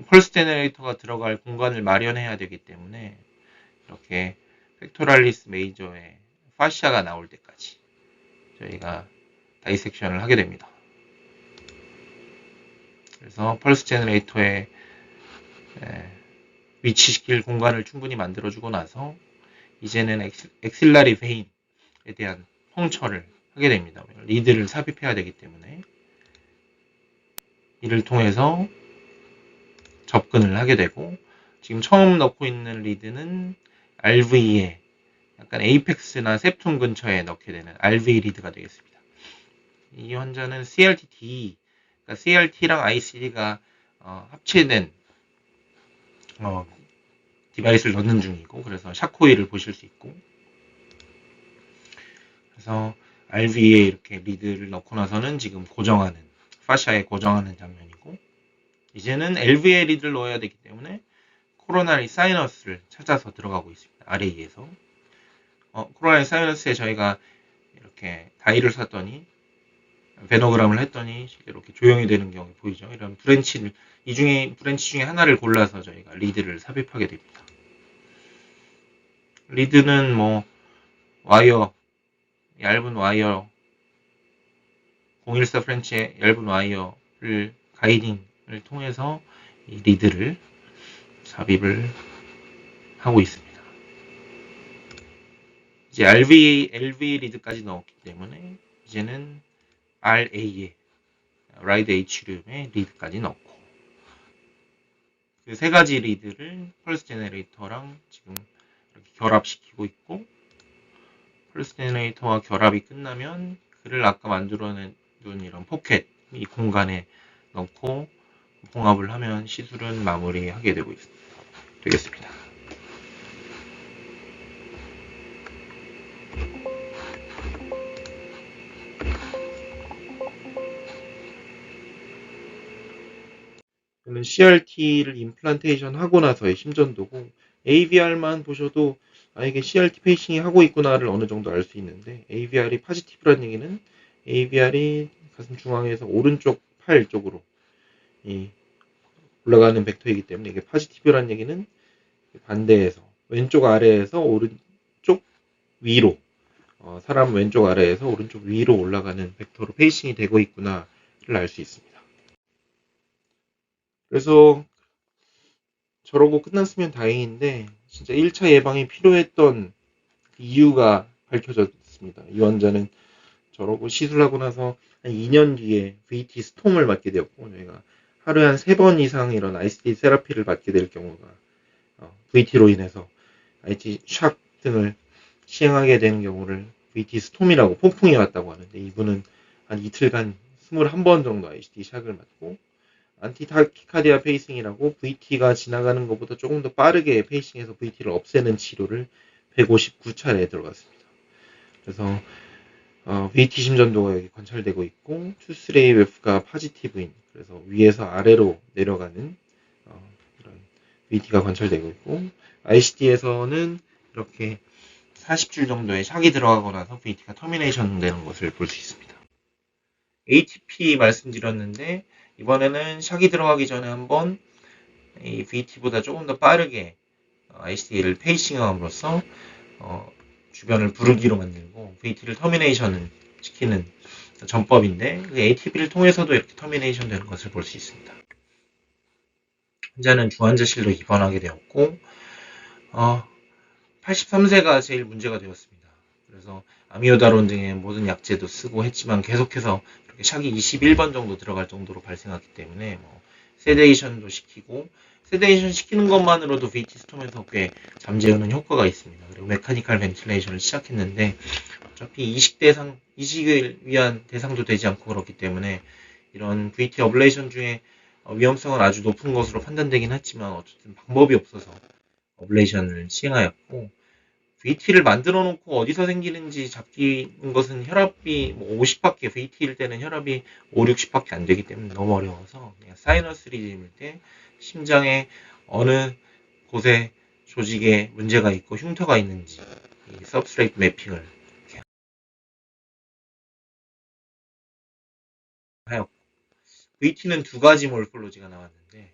펄스 제너레이터가 들어갈 공간을 마련해야 되기 때문에 이렇게 팩토랄리스 메이저에 파시아가 나올 때까지 저희가 다이섹션을 하게 됩니다. 그래서 펄스 제너레이터에 위치시킬 공간을 충분히 만들어주고 나서 이제는 엑실라리 베인에 대한 통철을 하게 됩니다. 리드를 삽입해야 되기 때문에 이를 통해서 접근을 하게 되고, 지금 처음 넣고 있는 리드는 RV에 약간 에이펙스나 셉툰 근처에 넣게 되는 RV 리드가 되겠습니다. 이 환자는 CRT-D, 그러니까 CRT랑 ICD가 합체된 디바이스를 넣는 중이고, 그래서 샤코이를 보실 수 있고, 그래서 RV에 이렇게 리드를 넣고 나서는 지금 고정하는, 파샤에 고정하는 장면이고, 이제는 LV에 리드를 넣어야 되기 때문에 코로나리 사이너스를 찾아서 들어가고 있습니다. RA에서. 코로나리 사이너스에 저희가 이렇게 다이를 샀더니, 베노그램을 했더니 이렇게 조용히 되는 경우 보이죠. 이런 브랜치를, 브랜치 중에 하나를 골라서 저희가 리드를 삽입하게 됩니다. 리드는 와이어, 얇은 와이어, 014 프렌치의 얇은 와이어를 가이딩을 통해서 이 리드를 삽입을 하고 있습니다. 이제 LV 리드까지 넣었기 때문에 이제는 RA에 라이드 H룸에 리드까지 넣고, 그 세 가지 리드를 펄스 제너레이터랑 지금 이렇게 결합시키고 있고, 펄스 제너레이터와 결합이 끝나면 그를 아까 만들어낸 이런 포켓, 이 공간에 넣고 봉합을 하면 시술은 마무리하게 되겠습니다. CRT를 임플란테이션 하고 나서의 심전도고, AVR만 보셔도 이게 CRT 페이싱이 하고 있구나를 어느 정도 알 수 있는데, AVR이 포지티브라는 얘기는 AVR이 가슴 중앙에서 오른쪽 팔 쪽으로 올라가는 벡터이기 때문에, 이게 포지티브라는 얘기는 반대에서 왼쪽 아래에서 오른쪽 위로, 사람 왼쪽 아래에서 오른쪽 위로 올라가는 벡터로 페이싱이 되고 있구나를 알 수 있습니다. 그래서 저러고 끝났으면 다행인데, 진짜 1차 예방이 필요했던 이유가 밝혀졌습니다. 이 환자는 저러고 시술하고 나서 한 2년 뒤에 VT 스톰을 맞게 되었고, 저희가 하루에 한 3번 이상 이런 ICD 세라피를 받게 될 경우가 VT로 인해서 IT 샥 등을 시행하게 되는 경우를 VT 스톰이라고, 폭풍이 왔다고 하는데, 이분은 한 이틀간 21번 정도 ICD 샥을 맞고, 안티타키카디아 페이싱이라고 VT가 지나가는 것보다 조금 더 빠르게 페이싱해서 VT를 없애는 치료를 159차례 들어갔습니다. 그래서 VT 심전도가 여기 관찰되고 있고, 투스레이웨프가 포지티브인, 그래서 위에서 아래로 내려가는 이런 VT가 관찰되고 있고, ICD에서는 이렇게 40줄 정도의 샥이 들어가고 나서 VT가 터미네이션 되는 것을 볼 수 있습니다. ATP 말씀드렸는데, 이번에는 샥이 들어가기 전에 한번 이 VT보다 조금 더 빠르게 ICD를 페이싱함으로써 주변을 부르기로 만들고 VT를 터미네이션 시키는 전법인데, 그 ATP를 통해서도 이렇게 터미네이션 되는 것을 볼 수 있습니다. 환자는 중환자실로 입원하게 되었고, 83세가 제일 문제가 되었습니다. 그래서 아미오다론 등의 모든 약제도 쓰고 했지만 계속해서 이렇게 샥이 21번 정도 들어갈 정도로 발생했기 때문에 세데이션도 시키고, 세데이션 시키는 것만으로도 VT 스톰에서 꽤 잠재우는 효과가 있습니다. 그리고 메카니컬 벤틸레이션을 시작했는데, 어차피 이식을 위한 대상도 되지 않고 그렇기 때문에 이런 VT 어블레이션 중에 위험성은 아주 높은 것으로 판단되긴 했지만 어쨌든 방법이 없어서 어블레이션을 시행하였고, VT를 만들어 놓고 어디서 생기는지 잡기는 것은 혈압이 50밖에, VT일 때는 혈압이 5, 60밖에 안 되기 때문에 너무 어려워서 그냥 사이너스 리듬일 때 심장에 어느 곳에 조직에 문제가 있고 흉터가 있는지 이 서브스트레이트 매핑을 하였고, VT는 두 가지 몰폴로지가 나왔는데,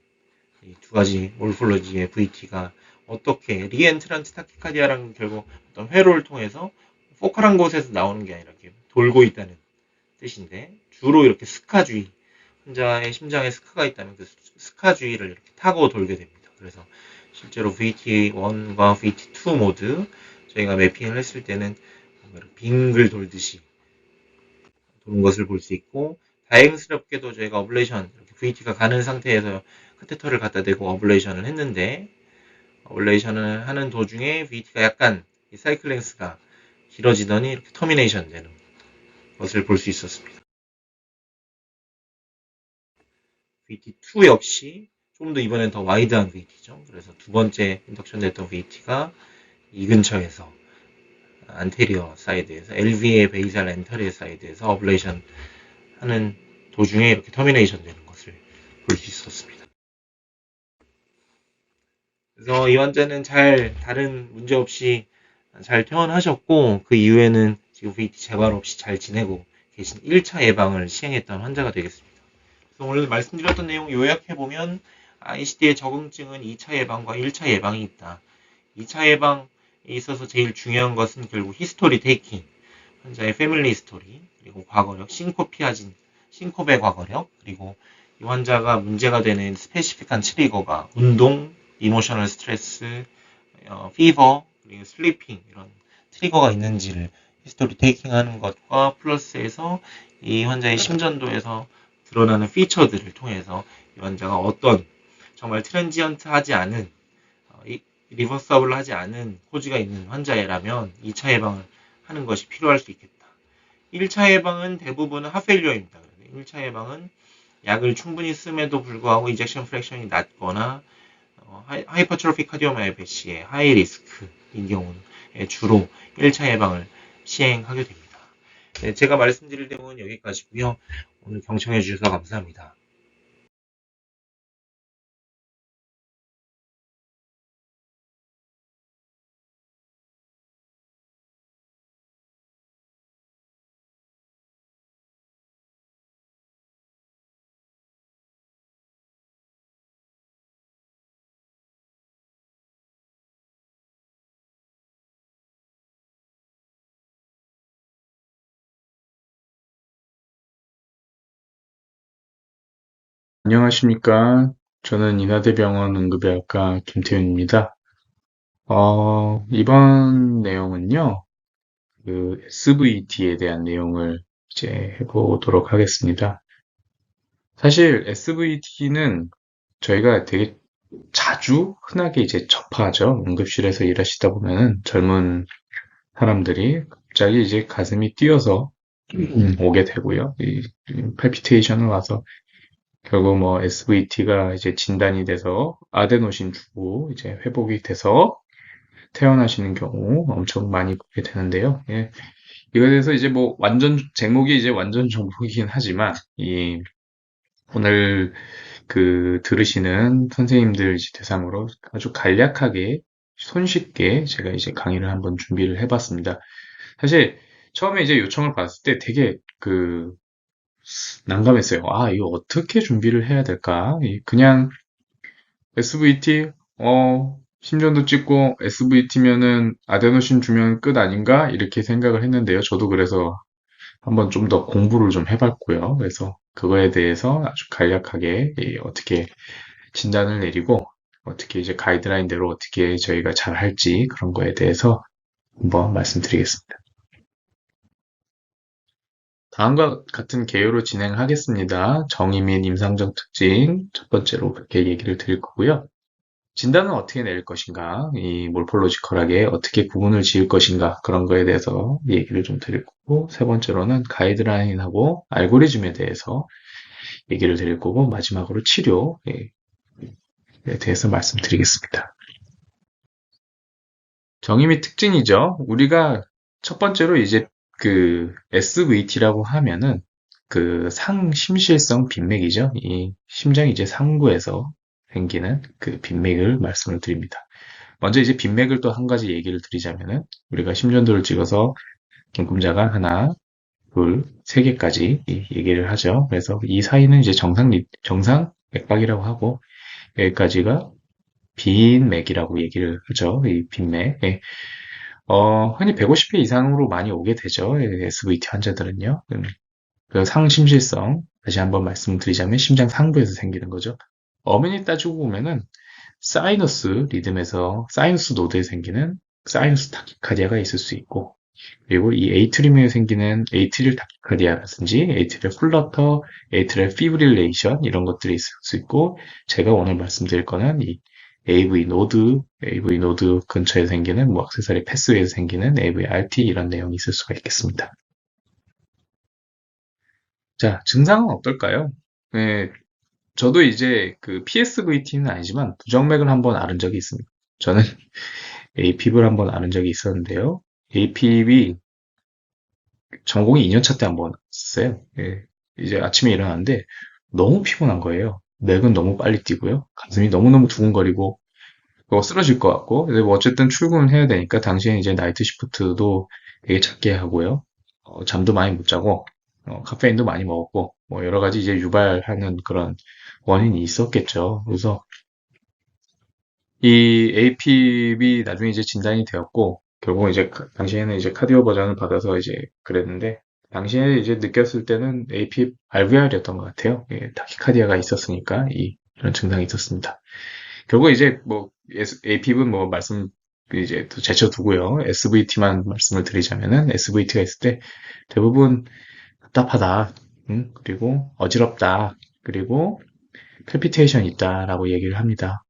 이 두 가지 몰폴로지의 VT가 어떻게 리엔트란트 타키카디아라는 결국 어떤 회로를 통해서 포컬한 곳에서 나오는 게 아니라 이렇게 돌고 있다는 뜻인데, 주로 이렇게 스카 주위, 환자의 심장에 스카가 있다면 그 스카 주위를 이렇게 타고 돌게 됩니다. 그래서 실제로 VT1과 VT2 모드 저희가 매핑을 했을 때는 빙글 돌듯이 도는 것을 볼 수 있고, 다행스럽게도 저희가 어블레이션, VT가 가는 상태에서 카테터를 갖다 대고 어블레이션을 했는데, 어블레이션을 하는 도중에 VT가 약간 사이클 랭스가 길어지더니 이렇게 터미네이션 되는 것을 볼 수 있었습니다. VT2 역시 좀 더 이번엔 더 와이드한 VT죠. 그래서 두 번째 인덕션 됐던 VT가 이 근처에서 안테리어 사이드에서 LV의 베이살 엔터리어 사이드에서 어블레이션 하는 도중에 이렇게 터미네이션 되는 것을 볼 수 있었습니다. 그래서 이 환자는 다른 문제 없이 잘 퇴원하셨고, 그 이후에는 지금 VT 재발 없이 잘 지내고 계신 1차 예방을 시행했던 환자가 되겠습니다. 그래서 오늘 말씀드렸던 내용 요약해보면, ICD의 적응증은 2차 예방과 1차 예방이 있다. 2차 예방에 있어서 제일 중요한 것은 결국 히스토리 테이킹, 환자의 패밀리 히스토리, 그리고 과거력, 싱코베 과거력, 그리고 이 환자가 문제가 되는 스페시픽한 트리거가 운동, 이모셔널 스트레스, 피버, 그리고 슬리핑 이런 트리거가 있는지를 히스토리 테이킹 하는 것과 플러스해서 이 환자의 심전도에서 드러나는 피처들을 통해서 이 환자가 어떤 정말 트랜지언트 하지 않은 리버서블 하지 않은 코즈가 있는 환자라면 2차 예방을 하는 것이 필요할 수 있겠다. 1차 예방은 대부분은 하펠리오입니다. 1차 예방은 약을 충분히 씀에도 불구하고 이젝션 프랙션이 낮거나 하이퍼트로피 카디오마이오패시의 하이 리스크인 경우는 주로 1차 예방을 시행하게 됩니다. 네, 제가 말씀드릴 내용은 여기까지고요. 오늘 경청해 주셔서 감사합니다. 안녕하십니까. 저는 인하대병원 응급의학과 김태윤입니다. 이번 내용은요, 그 SVT에 대한 내용을 이제 해보도록 하겠습니다. 사실 SVT는 저희가 되게 자주 흔하게 이제 접하죠. 응급실에서 일하시다 보면은 젊은 사람들이 갑자기 이제 가슴이 뛰어서 오게 되고요. 이 팔피테이션을 와서 결국 뭐 SVT가 이제 진단이 돼서 아데노신 주고 이제 회복이 돼서 퇴원하시는 경우 엄청 많이 보게 되는데요. 예. 이거에 대해서 이제 뭐 제목이 이제 완전 정보이긴 하지만 오늘 그 들으시는 선생님들 이제 대상으로 아주 간략하게 손쉽게 제가 이제 강의를 한번 준비를 해봤습니다. 사실 처음에 이제 요청을 받았을 때 되게 난감했어요. 아, 이거 어떻게 준비를 해야 될까? 그냥 SVT, 심전도 찍고 SVT면은 아데노신 주면 끝 아닌가? 이렇게 생각을 했는데요. 저도 그래서 한번 좀 더 공부를 좀 해봤고요. 그래서 그거에 대해서 아주 간략하게 어떻게 진단을 내리고 어떻게 이제 가이드라인대로 어떻게 저희가 잘 할지 그런 거에 대해서 한번 말씀드리겠습니다. 다음과 같은 개요로 진행하겠습니다. 정의 및 임상적 특징 첫 번째로 그렇게 얘기를 드릴 거고요. 진단은 어떻게 내릴 것인가, 이 몰폴로지컬하게 어떻게 구분을 지을 것인가 그런 거에 대해서 얘기를 좀 드릴 거고, 세 번째로는 가이드라인하고 알고리즘에 대해서 얘기를 드릴 거고, 마지막으로 치료에 대해서 말씀드리겠습니다. 정의 및 특징이죠. 우리가 첫 번째로 이제 그 SVT라고 하면은 그 상심실성 빈맥이죠. 이 심장이 이제 상부에서 생기는 그 빈맥을 말씀을 드립니다. 먼저 이제 빈맥을 또 한 가지 얘기를 드리자면은 우리가 심전도를 찍어서 궁금자가 하나, 둘, 세 개까지 얘기를 하죠. 그래서 이 사이는 이제 정상 맥박이라고 하고 여기까지가 빈맥이라고 얘기를 하죠. 이 빈맥. 흔히 150회 이상으로 많이 오게 되죠. SVT 환자들은요. 그 상심실성, 다시 한번 말씀드리자면 심장 상부에서 생기는 거죠. 엄연히 따지고 보면은 사이너스 리듬에서, 사이너스 노드에 생기는 사이너스 타키카디아가 있을 수 있고, 그리고 이 에이트리움에 생기는 에이트리얼 타키카디아라든지 에이트리얼 플러터, 에이트리얼 피브릴레이션 이런 것들이 있을 수 있고, 제가 오늘 말씀드릴 거는 이 AV 노드 근처에 생기는 뭐 액세서리 패스웨이에서 생기는 AVRT 이런 내용이 있을 수가 있겠습니다. 자, 증상은 어떨까요? 네, 저도 이제 그 PSVT는 아니지만 부정맥을 한번 앓은 적이 있습니다. 저는 API를 한번 앓은 적이 있었는데요. API 전공이 2년차 때 한번 했어요. 예, 이제 아침에 일어났는데 너무 피곤한 거예요. 맥은 너무 빨리 뛰고요. 가슴이 너무너무 두근거리고 쓰러질 것 같고. 근데 뭐 어쨌든 출근을 해야 되니까 당시에 이제 나이트 시프트도 되게 작게 하고요. 잠도 많이 못 자고 카페인도 많이 먹었고 뭐 여러 가지 이제 유발하는 그런 원인이 있었겠죠. 그래서 이 APB 나중에 이제 진단이 되었고, 결국 이제 당시에는 이제 카디오 버전을 받아서 이제 그랬는데, 당시에 이제 느꼈을 때는 AP RVR이었던 것 같아요. 예, 타키카디아가 있었으니까 이런 증상이 있었습니다. 결국 이제 뭐 APB는 뭐 말씀 이제 또 제쳐두고요. SVT만 말씀을 드리자면은 SVT가 있을 때 대부분 답답하다, 그리고 어지럽다, 그리고 palpitation 있다라고 얘기를 합니다.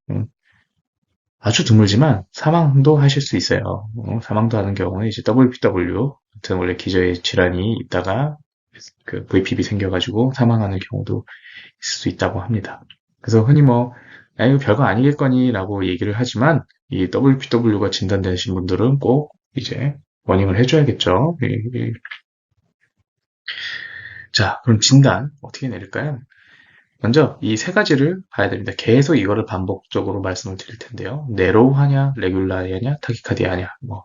아주 드물지만 사망도 하실 수 있어요. 사망도 하는 경우는 이제 WPW 같은 원래 기저에 질환이 있다가 그 VPB 생겨가지고 사망하는 경우도 있을 수 있다고 합니다. 그래서 흔히 뭐, 야, 이거 별거 아니겠거니라고 얘기를 하지만 이 WPW가 진단되신 분들은 꼭 이제 워닝을 해줘야겠죠. 자, 그럼 진단 어떻게 내릴까요? 먼저 이 세 가지를 봐야 됩니다. 계속 이거를 반복적으로 말씀을 드릴 텐데요. 네로우하냐, 레귤라리하냐, 타키카디아냐. 뭐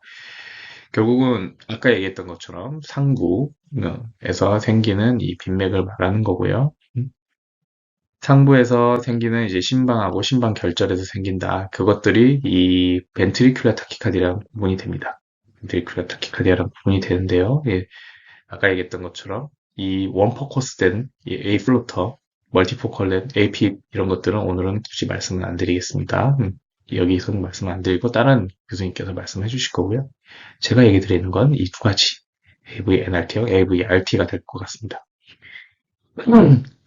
결국은 아까 얘기했던 것처럼 상부에서 생기는 이 빈맥을 말하는 거고요. 상부에서 생기는 이제 심방하고 심방 결절에서 생긴다. 그것들이 이 벤트리큘라 타키카디아라는 부분이 됩니다. 벤트리큘라 타키카디아라는 부분이 되는데요. 예, 아까 얘기했던 것처럼 이 원포커스된 이 A 플로터, 멀티포컬렛, AP 이런 것들은 오늘은 굳이 말씀을 안 드리겠습니다. 여기서는 말씀 안 드리고 다른 교수님께서 말씀해 주실 거고요. 제가 얘기 드리는 건 이 두 가지 AVNRT와 AVRT가 될 것 같습니다.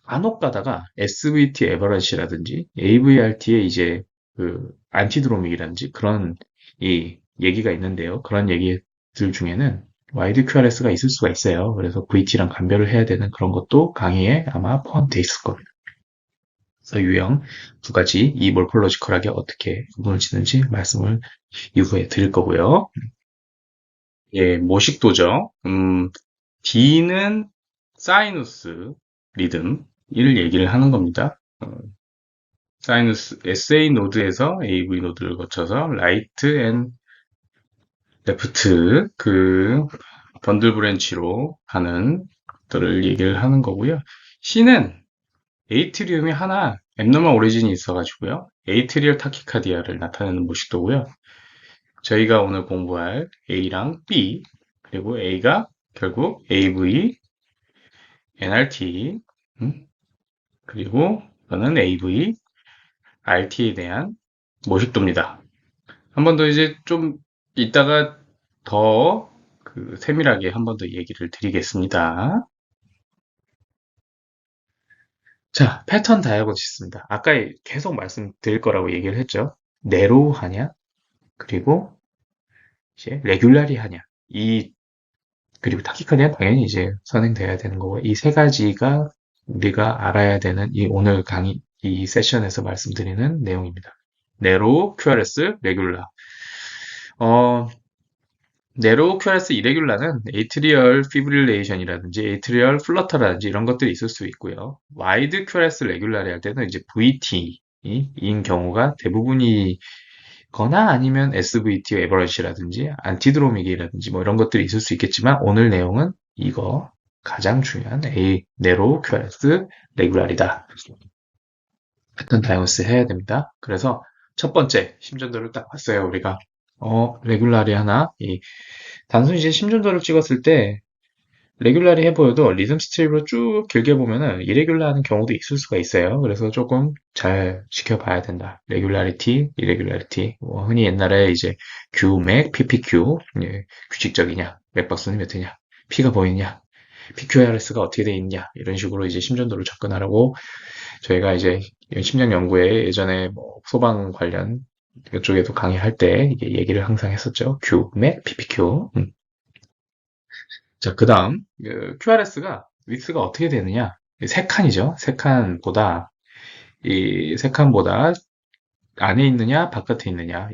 간혹 가다가 SVT 에버런시라든지 AVRT의 이제 그 안티드로믹이라든지 그런 이 얘기가 있는데요. 그런 얘기들 중에는 와이드 QRS가 있을 수가 있어요. 그래서 VT랑 감별을 해야 되는 그런 것도 강의에 아마 포함되어 있을 겁니다. 그래서 유형 두 가지 이 몰폴로지컬하게 어떻게 구분을 짓는지 말씀을 이후에 드릴 거고요. 예, 모식도죠. D는 사이누스 리듬 를 얘기를 하는 겁니다. 사이누스 SA 노드에서 AV 노드를 거쳐서 라이트 앤 레프트 그 번들 브랜치로 가는 것들을 얘기를 하는 거고요. C는 에이트리움이 하나 앱노멀 오리진이 있어가지고요. 에이트리얼 타키카디아를 나타내는 모식도고요. 저희가 오늘 공부할 A랑 B 그리고 A가 결국 AV, NRT 그리고 이거는 AV, RT에 대한 모식도입니다. 한 번 더 이제 좀 이따가 더 세밀하게 한 번 더 얘기를 드리겠습니다. 자, 패턴 다이어그노시스입니다. 아까 계속 말씀드릴 거라고 얘기를 했죠. 네로우하냐, 그리고 이제 레귤라리하냐, 그리고 타키카디아 당연히 이제 선행돼야 되는 거고, 이 세 가지가 우리가 알아야 되는 이 오늘 강의, 이 세션에서 말씀드리는 내용입니다. 네로우, QRS, 레귤라. 네로우 QRS 이레귤라는 에이트리얼 피브릴레이션이라든지 에이트리얼 플러터라든지 이런 것들이 있을 수 있고요. 와이드 QRS 레귤라리 할 때는 이제 VT인 경우가 대부분이거나 아니면 SVT 에버런시라든지 안티드로믹이라든지 뭐 이런 것들이 있을 수 있겠지만 오늘 내용은 이거 가장 중요한 네로우 QRS 레귤라리다. 패턴 다이어스 해야 됩니다. 그래서 첫 번째 심전도를 딱 봤어요, 우리가. 레귤라리 하나, 단순히 이제 심전도를 찍었을 때, 레귤라리 해보여도 리듬 스트립으로 쭉 길게 보면은 이레귤라하는 경우도 있을 수가 있어요. 그래서 조금 잘 지켜봐야 된다. 레귤라리티, 이레귤라리티. 흔히 옛날에 이제 Q, 맥, PPQ, 규칙적이냐, 맥박수는 몇 회냐, P가 보이냐, PQRS가 어떻게 돼 있냐, 이런 식으로 이제 심전도를 접근하라고 저희가 이제 심장 연구에 예전에 뭐 소방 관련 그쪽에도 강의할 때 이게 얘기를 항상 했었죠. Q, 맥, PPQ. 자, 그 다음, QRS가, 윗스가 어떻게 되느냐? 세 칸이죠. 세 칸보다 안에 있느냐, 바깥에 있느냐,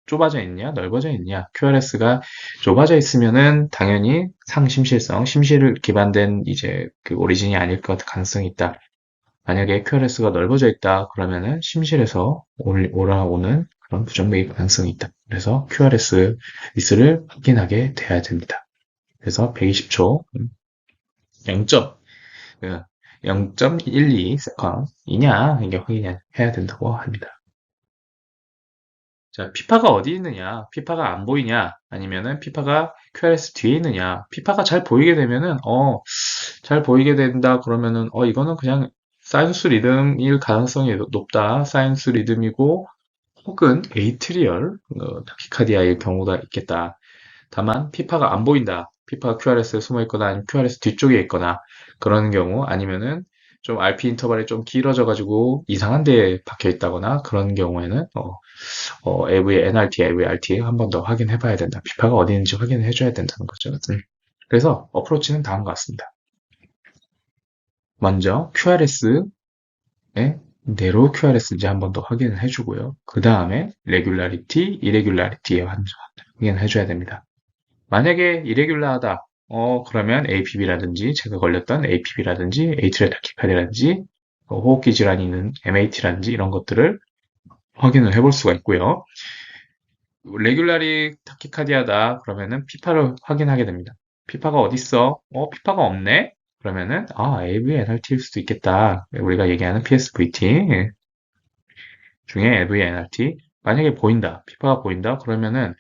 좁아져 있느냐, 넓어져 있느냐. QRS가 좁아져 있으면은 당연히 상심실성, 심실을 기반된 이제 그 오리진이 아닐 것 가능성이 있다. 만약에 QRS가 넓어져 있다, 그러면은 심실에서 올라오는 그런 부정맥이 가능성이 있다. 그래서 QRS 윗스를 확인하게 돼야 됩니다. 그래서 120초, 0.12 세컨이냐 이게 확인해야 된다고 합니다. 자, 피파가 어디 있느냐? 피파가 안 보이냐? 아니면은 피파가 QRS 뒤에 있느냐? 피파가 잘 보이게 되면은 잘 보이게 된다 그러면은 이거는 그냥 사이누스 리듬일 가능성이 높다. 사이누스 리듬이고 혹은 에이트리얼 타키카디아일 경우가 있겠다. 다만 피파가 안 보인다. 피파가 QRS에 숨어 있거나 아니면 QRS 뒤쪽에 있거나 그런 경우 아니면은 좀 RP 인터벌이 좀 길어져 가지고 이상한 데에 박혀 있다거나 그런 경우에는 AV NRT, AV RT 한 번 더 확인해 봐야 된다. 피파가 어디 있는지 확인해 줘야 된다는 거죠. 그래서 어프로치는 다음과 같습니다. 먼저 QRS의 내로 QRS인지 한 번 더 확인을 해주고요. 그 다음에 레귤라리티, 이레귤라리티에 확인을 해줘야 됩니다. 만약에 이레귤라하다, 그러면 APB라든지 제가 걸렸던 APB라든지 에이트리얼 타키카디라든지 호흡기 질환이 있는 MAT라든지 이런 것들을 확인을 해볼 수가 있고요. 레귤라리 타키카디아다 그러면은 피파를 확인하게 됩니다. 피파가 어디 있어? 피파가 없네? 그러면은 AV NRT일 수도 있겠다. 우리가 얘기하는 PSVT 중에 AV NRT 만약에 보인다. 피파가 보인다. 그러면은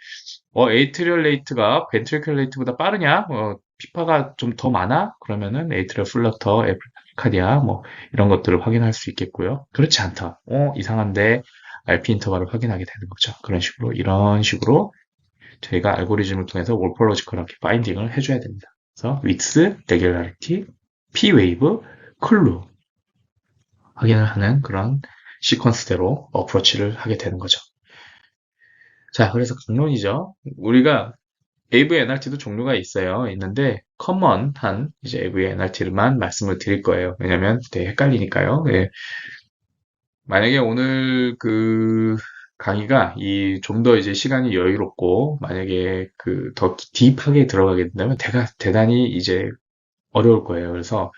에이트리얼 레이트가 벤트리큘 레이트보다 빠르냐? 피파가 좀 더 많아? 그러면은 에이트리얼 플러터, 에프카디아 뭐 이런 것들을 확인할 수 있겠고요. 그렇지 않다. 이상한데 RP 인터벌을 확인하게 되는 거죠. 이런 식으로 저희가 알고리즘을 통해서 몰폴로지컬하게 파인딩을 해줘야 됩니다. 그래서 width, regularity, p wave, clue 확인을 하는 그런 시퀀스대로 어프로치를 하게 되는 거죠. 자, 그래서 강론이죠. 우리가 AV NRT도 종류가 있는데 커먼한 이제 AV NRT만 말씀을 드릴 거예요. 왜냐면 되게 헷갈리니까요. 예. 만약에 오늘 그 강의가 좀 더 이제 시간이 여유롭고 만약에 더 딥하게 들어가게 된다면 대단히 이제 어려울 거예요. 그래서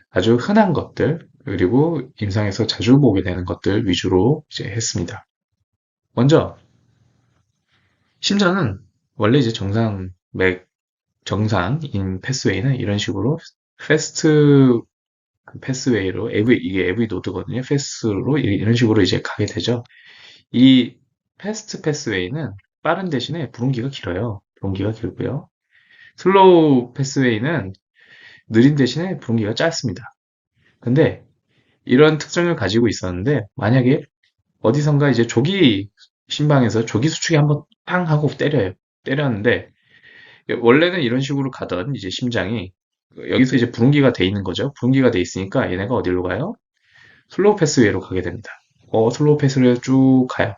아주 흔한 것들 그리고 임상에서 자주 보게 되는 것들 위주로 이제 했습니다. 먼저 심전은 원래 이제 정상인 패스웨이는 이런 식으로 패스트 패스웨이로 이게 AV 노드거든요. 패스로 이런 식으로 이제 가게 되죠. 이 패스트 패스웨이는 빠른 대신에 부름기가 길어요. 부름기가 길고요. 슬로우 패스웨이는 느린 대신에 부름기가 짧습니다. 근데 이런 특성을 가지고 있었는데 만약에 어디선가 이제 심방에서 조기 수축이 한번 팡 하고 때렸는데 원래는 이런 식으로 가던 이제 심장이 여기서 이제 부름기가 돼 있는 거죠. 부름기가 돼 있으니까 얘네가 어디로 가요? 슬로우 패스웨이로 가게 됩니다. 슬로우 패스웨이로 쭉 가요.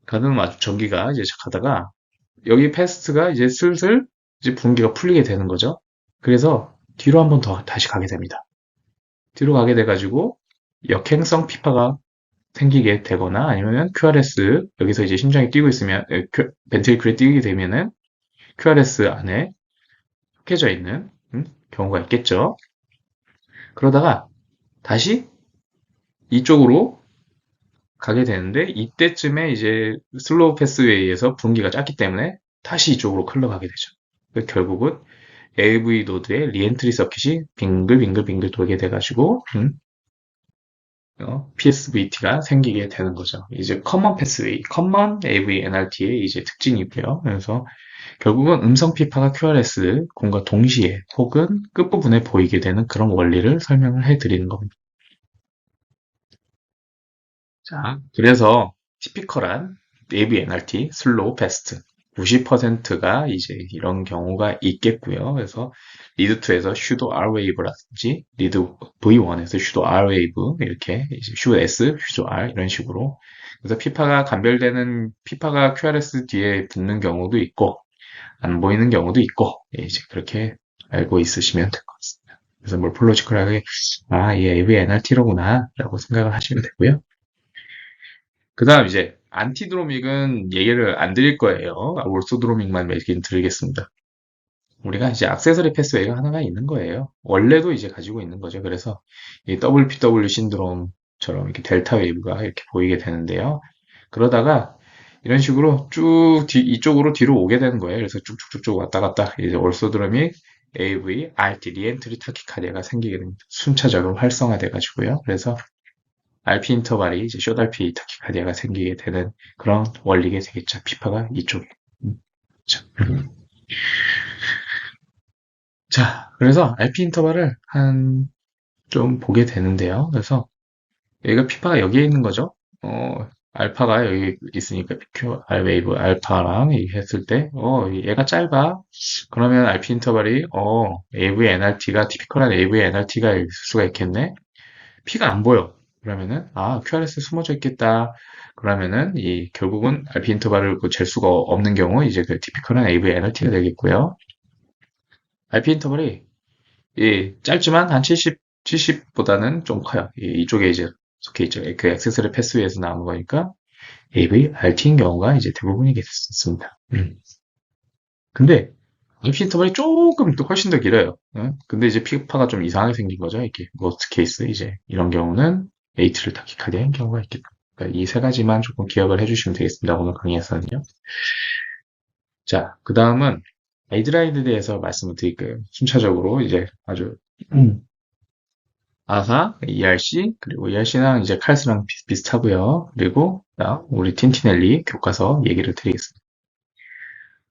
가는 전기가 이제 가다가 여기 패스트가 이제 슬슬 이제 부름기가 풀리게 되는 거죠. 그래서 뒤로 한번 더 다시 가게 됩니다. 뒤로 가게 돼가지고 역행성 피파가 생기게 되거나 아니면 QRS 여기서 이제 심장이 뛰고 있으면 벤트리클이 뛰게 되면은 QRS 안에 속해져 있는 경우가 있겠죠. 그러다가 다시 이쪽으로 가게 되는데 이때쯤에 이제 슬로우 패스웨이에서 분기가 작기 때문에 다시 이쪽으로 흘러가게 되죠. 결국은 AV 노드의 리엔트리 서킷이 빙글빙글 돌게 돼가지고 PSVT가 생기게 되는 거죠. 이제 Common Pathway, Common AV NRT의 이제 특징이고요. 그래서 결국은 음성 피파가 QRS 공과 동시에 혹은 끝부분에 보이게 되는 그런 원리를 설명을 해드리는 겁니다. 자, 그래서 티피컬한 AV NRT, 슬로우 패스트 90%가 이제 이런 경우가 있겠고요. 그래서 리드2에서 슈도 R 웨이브라든지 리드 V1에서 슈도 R 웨이브 이렇게 이제 슈 S, 슈도 R 이런 식으로 그래서 피파가 QRS 뒤에 붙는 경우도 있고 안 보이는 경우도 있고 이제 그렇게 알고 있으시면 될 것 같습니다. 그래서 몰폴로지컬하게 이 AV NRT로구나 라고 생각을 하시면 되고요. 그 다음 이제 안티드로믹은 얘기를 안 드릴 거예요. 올소드로믹만 얘기는 드리겠습니다. 우리가 이제 액세서리 패스웨이가 하나가 있는 거예요. 원래도 이제 가지고 있는 거죠. 그래서 이 WPW 신드롬처럼 이렇게 델타 웨이브가 이렇게 보이게 되는데요. 그러다가 이런 식으로 쭉 이쪽으로 뒤로 오게 되는 거예요. 그래서 쭉쭉쭉쭉 왔다 갔다 이제 올소드로믹 AV, RT, 리엔트리 타키카디아가 생기게 됩니다. 순차적으로 활성화돼 가지고요. 그래서 RP 인터벌이 이제 숏RP 타키카디아가 생기게 되는 그런 원리게 되겠죠. 피파가 이쪽에. 자, 그래서 RP 인터벌을 좀 보게 되는데요. 그래서 얘가 피파가 여기에 있는 거죠. 알파가 여기 있으니까 PQ, R 웨이브, 알파랑 이렇게 했을 때, 얘가 짧아. 그러면 RP 인터벌이, AV NRT가, 티피컬한 AV NRT가 있을 수가 있겠네. P가 안 보여. 그러면은, QRS 숨어져 있겠다. 그러면은, 결국은 RP 인터벌을 잴 수가 없는 경우, 이제 그 티피컬한 AV NRT가 되겠고요. RP 인터벌이, 짧지만 한 70보다는 좀 커요. 이쪽에 이제 속해 있죠. 그 액세서리 패스웨이에서 나오는 거니까 AV, RT인 경우가 이제 대부분이겠습니다. 근데 RP 인터벌이 조금 더 훨씬 더 길어요. 근데 이제 피파가 좀 이상하게 생긴 거죠. 이렇게 워스트 케이스 이제 이런 경우는 에이트릴 타키카디아인 경우가 있겠다. 그러니까 이 세 가지만 조금 기억을 해주시면 되겠습니다. 오늘 강의에서는요. 자, 그 다음은 가이드라인에 대해서 말씀을 드릴게요. 순차적으로 이제 아주 아하, ERC, 그리고 ERC랑 이제 칼스랑 비슷하고요. 그리고 우리 틴티넬리 교과서 얘기를 드리겠습니다.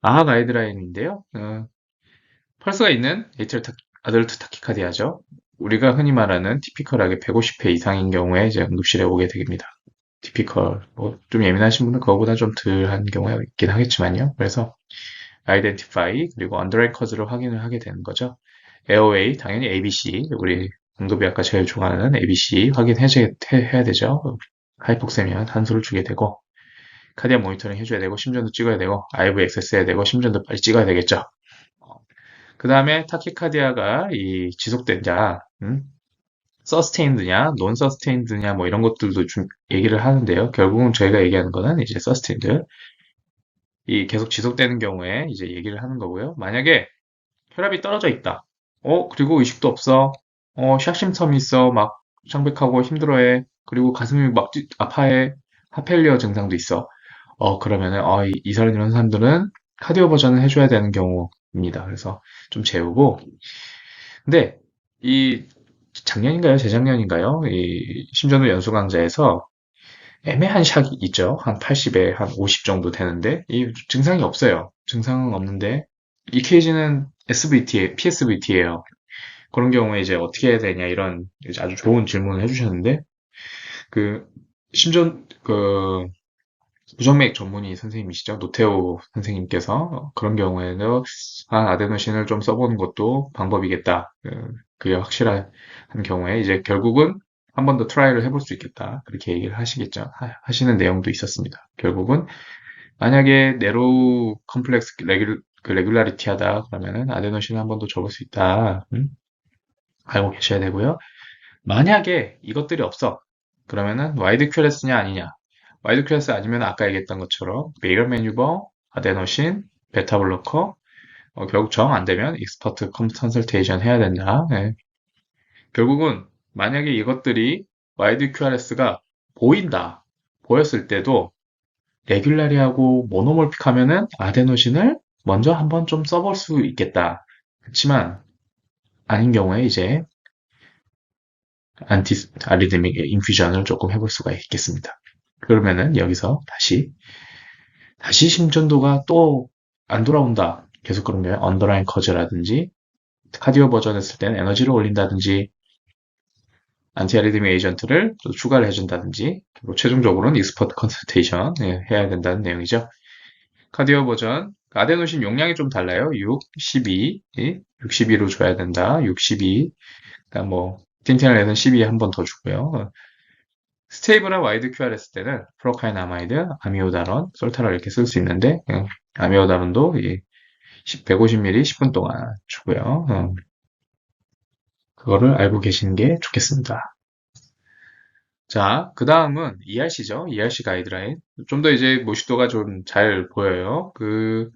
아하 가이드라인인데요. 펄스가 있는 아덜트 타키카디아죠. 우리가 흔히 말하는 티피컬하게 150회 이상인 경우에 이제 응급실에 오게 됩니다. 티피컬, 좀 예민하신 분은 그거보다 좀 덜한 경우가 있긴 하겠지만요. 그래서 아이덴티파이 그리고 언더랭커즈를 확인을 하게 되는 거죠. AOA 당연히 ABC 우리 응급이 아까 제일 좋아하는 ABC 확인해야 되죠. 하이폭세면 한수를 주게 되고 카디아 모니터링 해줘야 되고 심전도 찍어야 되고 IV 액세스 해야 되고 심전도 빨리 찍어야 되겠죠. 그 다음에 타키카디아가 지속된자 서스테인드냐, 논 서스테인드냐 뭐 이런 것들도 좀 얘기를 하는데요. 결국은 저희가 얘기하는 거는 이제 서스테인드 계속 지속되는 경우에 이제 얘기를 하는 거고요. 만약에 혈압이 떨어져 있다. 그리고 의식도 없어. 샥심텀이 있어. 막 창백하고 힘들어해. 그리고 가슴이 막 아파해. 하펠리어 증상도 있어. 그러면은 이런 사람들은 카디오 버전을 해줘야 되는 경우입니다. 그래서 좀 재우고. 근데 작년인가요? 재작년인가요? 심전도 연수 강좌에서 애매한 샥이 있죠. 한 80에 한 50 정도 되는데 이 증상이 없어요. 증상은 없는데 이 케이지는 PSVT예요. 그런 경우에 이제 어떻게 해야 되냐 이런 이제 아주 좋은 질문을 해주셨는데 그 심전 부정맥 전문의 선생님이시죠. 노태우 선생님께서 그런 경우에는 아데노신을 좀 써보는 것도 방법이겠다. 그게 확실한 경우에 이제 결국은 한 번 더 트라이를 해볼 수 있겠다. 그렇게 얘기를 하시는 내용도 있었습니다. 결국은 만약에 네로우 컴플렉스 레귤라리티 하다 그러면은 아데노신을 한 번 더 줘볼 수 있다. 알고 계셔야 되고요. 만약에 이것들이 없어. 그러면은 와이드 큐레스냐 아니냐. 와이드 큐레스 아니면 아까 얘기했던 것처럼 베이럴 매뉴버, 아데노신, 베타 블로커 결국 정 안 되면 익스퍼트 컨설테이션 해야 된다. 네. 결국은 만약에 이것들이 와이드 QRS가 보였을 때도 레귤라리하고 모노몰픽하면은 아데노신을 먼저 한번 좀 써볼 수 있겠다. 그렇지만 아닌 경우에 이제 안티 아리드믹 인퓨전을 조금 해볼 수가 있겠습니다. 그러면은 여기서 다시 심전도가 또 안 돌아온다. 계속 그러면 언더라인 커즈라든지 카디오 버전 했을 때는 에너지를 올린다든지 안티아리드미 에이전트를 또 추가를 해준다든지 그리고 최종적으로는 익스퍼트 컨설테이션 해야 된다는 내용이죠. 카디오 버전 아데노신 용량이 좀 달라요. 6, 12, 62로 줘야 된다. 62, 그러니까 뭐 틴틴을내선 12에 한 번 더 주고요. 스테이블한 와이드 QRS 때는 프로카이나마이드, 아미오다론, 솔타를 이렇게 쓸 수 있는데 아미오다론도 150ml 10분 동안 주고요. 그거를 알고 계시는 게 좋겠습니다. 자, 그 다음은 ERC죠. ERC 가이드라인. 좀 더 이제 모식도가 좀 잘 보여요. 그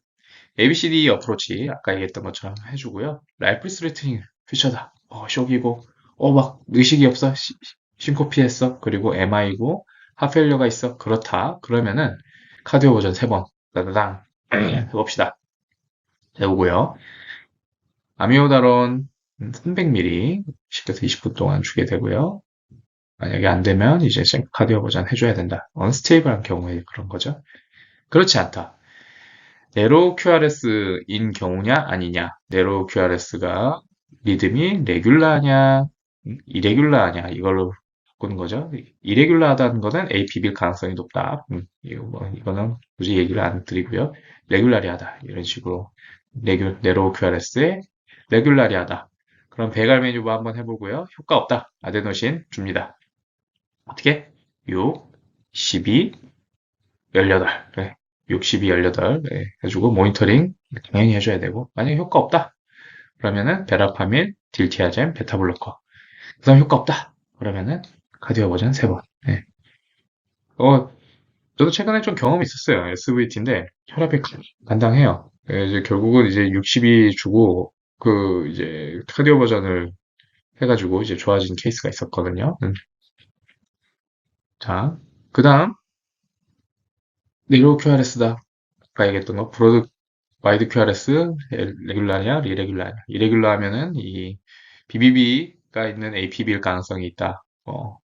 ABCD 어프로치 아까 얘기했던 것처럼 해주고요. 라이프 스트레이트닝 퓨처다. 쇼기고 막 의식이 없어. 싱코피했어. 그리고 MI고 하펠려가 있어. 그렇다. 그러면은 카디오 버전 3번 따다당 해봅시다. 해보고요. 아미오다론 300ml 10에서 20분 동안 주게 되고요. 만약에 안 되면 이제 카디오 버전 해줘야 된다. 언스테이블한 경우에 그런 거죠. 그렇지 않다. 네로우 QRS인 경우냐 아니냐. 네로우 QRS가 리듬이 레귤라냐 이레귤라냐 이걸로 바꾸는 거죠. 이레귤라하다는 거는 APB일 가능성이 높다. 이거는 굳이 얘기를 안 드리고요. 레귤라리하다 이런 식으로 네로우 QRS에 레귤라리하다. 그럼 배갈 메뉴 한번 해보고요. 효과 없다. 아데노신 줍니다. 어떻게? 6, 12, 18. 네. 6, 12, 18 네. 해주고 모니터링 당연히 해줘야 되고 만약에 효과 없다. 그러면은 베라파민, 딜티아젠, 베타블로커. 그 다음 효과 없다. 그러면은 카디오 버전 3번. 네. 저도 최근에 좀 경험이 있었어요. SVT인데 혈압이 간당해요. 이제 결국은 이제 60이 주고 이제 카디오 버전을 해가지고 이제 좋아진 케이스가 있었거든요. 자, 그 다음 네로 QRS다. 아까 얘기했던 거 브로드 와이드 QRS 레귤라냐 리레귤라냐 이레귤라 하면은 이 BBB가 있는 APB일 가능성이 있다.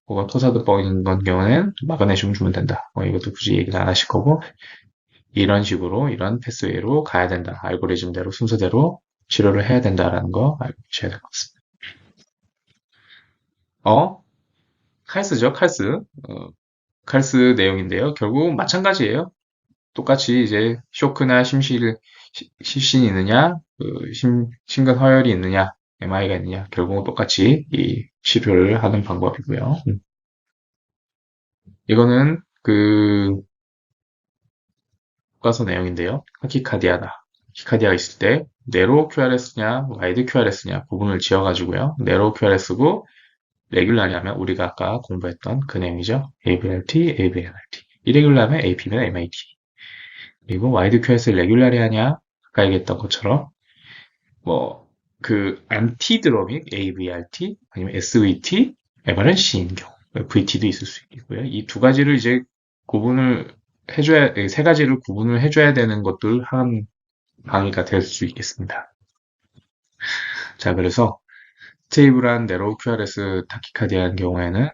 혹은 토사드법인 건 경우는 마그네슘 주면 된다. 이것도 굳이 얘기는 안 하실 거고 이런 식으로 이런 패스웨이로 가야 된다. 알고리즘대로 순서대로 치료를 해야 된다라는 거 알고 계셔야 될 것 같습니다. 칼스죠, 칼스. 칼스 내용인데요. 결국 마찬가지예요. 똑같이 이제 쇼크나 실신이 있느냐, 심근 허혈이 있느냐, MI가 있느냐, 결국은 똑같이 이 치료를 하는 방법이고요. 이거는 교과서 내용인데요. 타키카디아다. 타키카디아가 있을 때 네로 QRS냐, 와이드 QRS냐 구분을 지어가지고요. 네로 QRS고 레귤라냐면 우리가 아까 공부했던 그 내용이죠. ABRT, ABNRT. 이레귤라면 AP면 MIT. 그리고 와이드 QRS 레귤라리 하냐? 아까 얘기했던 것처럼 안티드로믹 ABRT 아니면 SVT, 에버런시인 경우 VT도 있을 수 있고요. 이 두 가지를 이제 세 가지를 구분을 해줘야 되는 것들 한 방위가 될 수 있겠습니다. 자, 그래서 스테이블한 네로우 QRS 타키카디아의 경우에는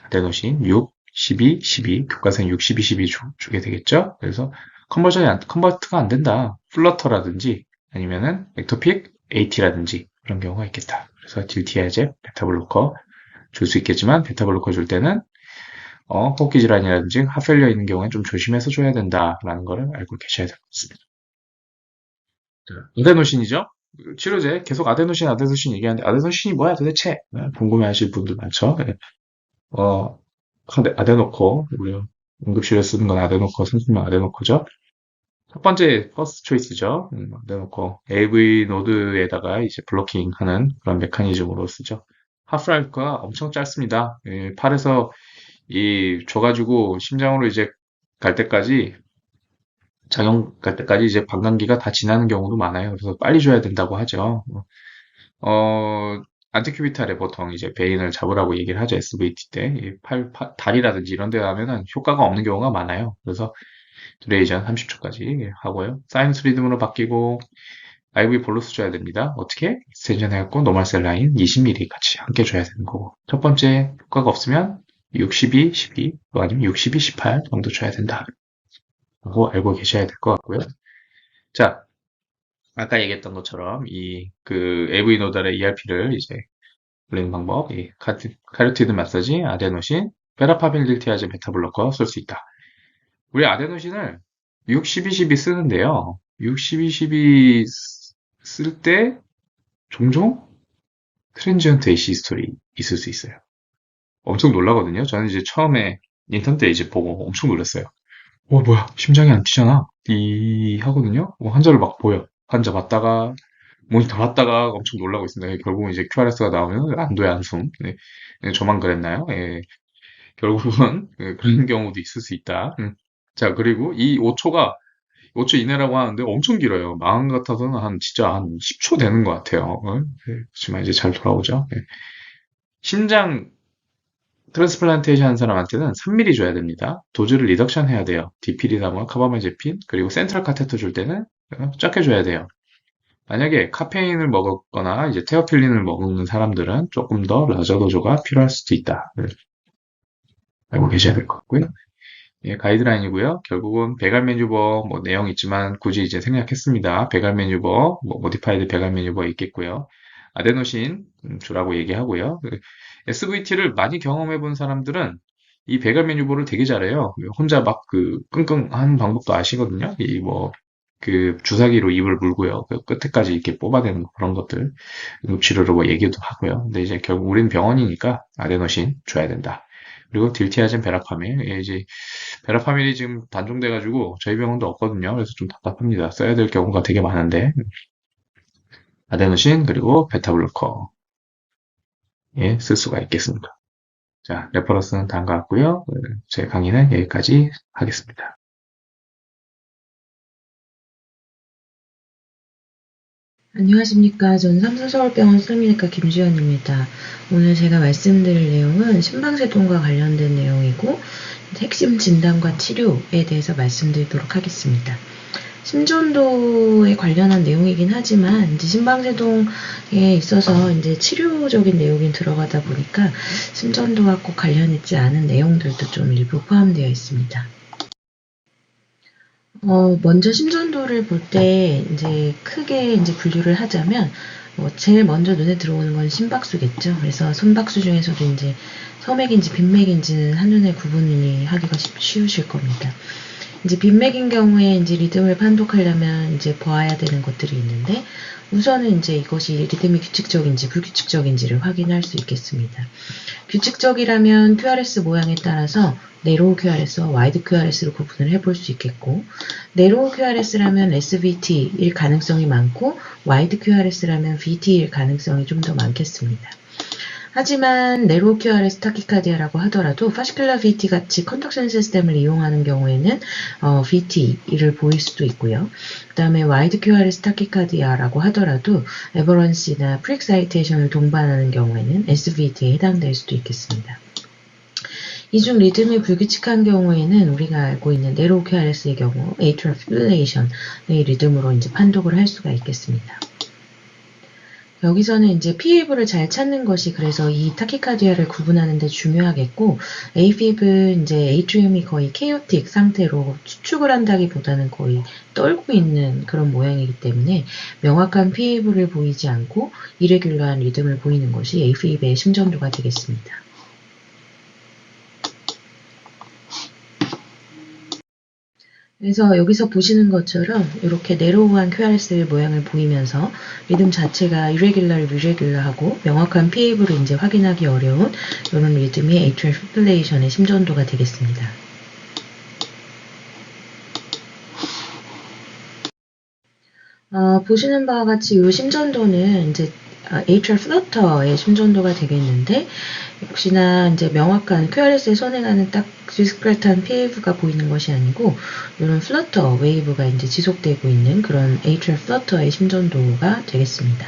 아데노신 6, 12, 12, 교과서는 6, 12, 12 주게 되겠죠? 그래서 컨버트가 안 된다. 플러터라든지 아니면은 엑토픽 AT라든지 그런 경우가 있겠다. 그래서 딜티아제, 베타블로커 줄 수 있겠지만 베타블로커 줄 때는 호흡기 질환이라든지 하펠려 있는 경우에 좀 조심해서 줘야 된다라는 거를 알고 계셔야 될 것 같습니다. 아데노신이죠? 치료제 계속 아데노신 얘기하는데 아데노신이 뭐야 도대체? 궁금해하실 분들 많죠. 어, 아데노코 우리 응급실에 쓰는 건 아데노코, 선생님 아데노코죠. 첫 번째 퍼스트 초이스죠. 아데노코 AV 노드에다가 이제 블로킹 하는 그런 메커니즘으로 쓰죠. 하프라이프가 엄청 짧습니다. 팔에서 줘가지고 심장으로 이제 갈 때까지 작용 갈 때까지 이제 방광기가 다 지나는 경우도 많아요. 그래서 빨리 줘야 된다고 하죠. 안티큐비탈에 보통 이제 베인을 잡으라고 얘기를 하죠. SVT 때. 다리라든지 이런 데 가면은 효과가 없는 경우가 많아요. 그래서 듀레이션 30초까지 하고요. 사이너스 리듬으로 바뀌고 IV 볼로스 줘야 됩니다. 어떻게? 익스텐션 해갖고 노멀 셀 라인 20mm 같이 함께 줘야 되는 거고. 첫 번째 효과가 없으면 62, 12, 아니면 62, 18 정도 줘야 된다. 라고 알고 계셔야 될 것 같고요. 자, 아까 얘기했던 것처럼 AV 노달의 ERP를 이제 올리는 방법, 카로티드 마사지, 아데노신, 베라파빌리티아제 베타블로커 쓸 수 있다. 우리 아데노신을 6, 12, 12 쓰는데요. 6, 12, 12 쓸 때 종종 트랜지언트 AC 스토리 있을 수 있어요. 엄청 놀라거든요. 저는 이제 처음에 인턴 때 이제 보고 엄청 놀랐어요. 뭐야, 심장이 안 뛰잖아. 하거든요. 환자를 막 보여. 환자 봤다가 모니터 봤다가 엄청 놀라고 있습니다. 결국은 이제 QRS가 나오면 안도의 한숨. 네. 네, 저만 그랬나요? 예. 결국은 그런 경우도 있을 수 있다. 자, 그리고 이 5초 이내라고 하는데 엄청 길어요. 마음 같아서는 진짜 한 10초 되는 것 같아요. 네, 그렇지만 이제 잘 돌아오죠. 네. 심장 트랜스플란테이션 한 사람한테는 3mm 줘야 됩니다. 도즈를 리덕션 해야 돼요. 디필이나 카바마제핀, 그리고 센트럴 카테터 줄 때는 적게 줘야 돼요. 만약에 카페인을 먹었거나 이제 테오필린을 먹는 사람들은 조금 더 라저 도조가 필요할 수도 있다. 알고 계셔야 될 것 같고요. 예, 가이드라인이고요. 결국은 배갈 매뉴버 내용 있지만 굳이 이제 생략했습니다. 배갈 매뉴버, 모디파이드 배갈 매뉴버 있겠고요. 아데노신 주라고 얘기하고요. SVT를 많이 경험해 본 사람들은 이 배갈 매뉴버를 되게 잘해요. 혼자 막 끙끙하는 방법도 아시거든요. 주사기로 입을 물고요. 끝에까지 이렇게 뽑아내는 그런 것들 응급치료로 얘기도 하고요. 근데 이제 결국 우리는 병원이니까 아데노신 줘야 된다. 그리고 딜티아젠 베라파밀. 이제 베라파밀이 지금 단종돼가지고 저희 병원도 없거든요. 그래서 좀 답답합니다. 써야 될 경우가 되게 많은데 아데노신 그리고 베타블로커 쓸 수가 있겠습니다. 자, 레퍼런스는 다 한 것 같고요. 제 강의는 여기까지 하겠습니다. 안녕하십니까. 저는 삼성서울병원 수미내과 김주연입니다. 오늘 제가 말씀드릴 내용은 심방세동과 관련된 내용이고 핵심 진단과 치료에 대해서 말씀드리도록 하겠습니다. 심전도에 관련한 내용이긴 하지만 이제 심방세동에 있어서 이제 치료적인 내용이 들어가다 보니까 심전도와 꼭 관련있지 않은 내용들도 좀 일부 포함되어 있습니다. 먼저 심전도를 볼 때 이제 크게 이제 분류를 하자면 제일 먼저 눈에 들어오는 건 심박수겠죠. 그래서 심박수 중에서도 이제 서맥인지 빈맥인지는 한눈에 구분이 하기가 쉬우실 겁니다. 이제 빈맥인 경우에 이제 리듬을 판독하려면 이제 보아야 되는 것들이 있는데 우선은 이제 이것이 리듬이 규칙적인지 불규칙적인지를 확인할 수 있겠습니다. 규칙적이라면 QRS 모양에 따라서 네로우 QRS와 와이드 QRS로 구분을 해볼 수 있겠고 네로우 QRS라면 SVT일 가능성이 많고 와이드 QRS라면 VT일 가능성이 좀 더 많겠습니다. 하지만 네로우 QRS 타키카디아라고 하더라도 파시큘러 VT 같이 컨덕션 시스템을 이용하는 경우에는 VT를 보일 수도 있고요. 그 다음에 와이드 QRS 타키카디아라고 하더라도 에버런시나 프리엑사이테이션을 동반하는 경우에는 SVT에 해당될 수도 있겠습니다. 이 중 리듬이 불규칙한 경우에는 우리가 알고 있는 네로우 QRS의 경우 atrial fibrillation의 리듬으로 이제 판독을 할 수가 있겠습니다. 여기서는 이제 PF를 잘 찾는 것이 그래서 이 타키카디아를 구분하는 데 중요하겠고 AFib은 이제 에이트리움이 거의 케오틱 상태로 수축을 한다기보다는 거의 떨고 있는 그런 모양이기 때문에 명확한 PF를 보이지 않고 이레귤러한 리듬을 보이는 것이 AFib의 심전도가 되겠습니다. 그래서 여기서 보시는 것처럼 이렇게 네로우한 QRS 모양을 보이면서 리듬 자체가 irregular하고 명확한 PAV로 이제 확인하기 어려운 이런 리듬이 atrial fibrillation의 심전도가 되겠습니다. 보시는 바와 같이 이 심전도는 이제 atrial flutter의 심전도가 되겠는데 역시나 이제 명확한 QRS에 선행하는 딱 디스크레트한 PAV가 보이는 것이 아니고 이런 플러터 웨이브가 이제 지속되고 있는 그런 atrial flutter의 심전도가 되겠습니다.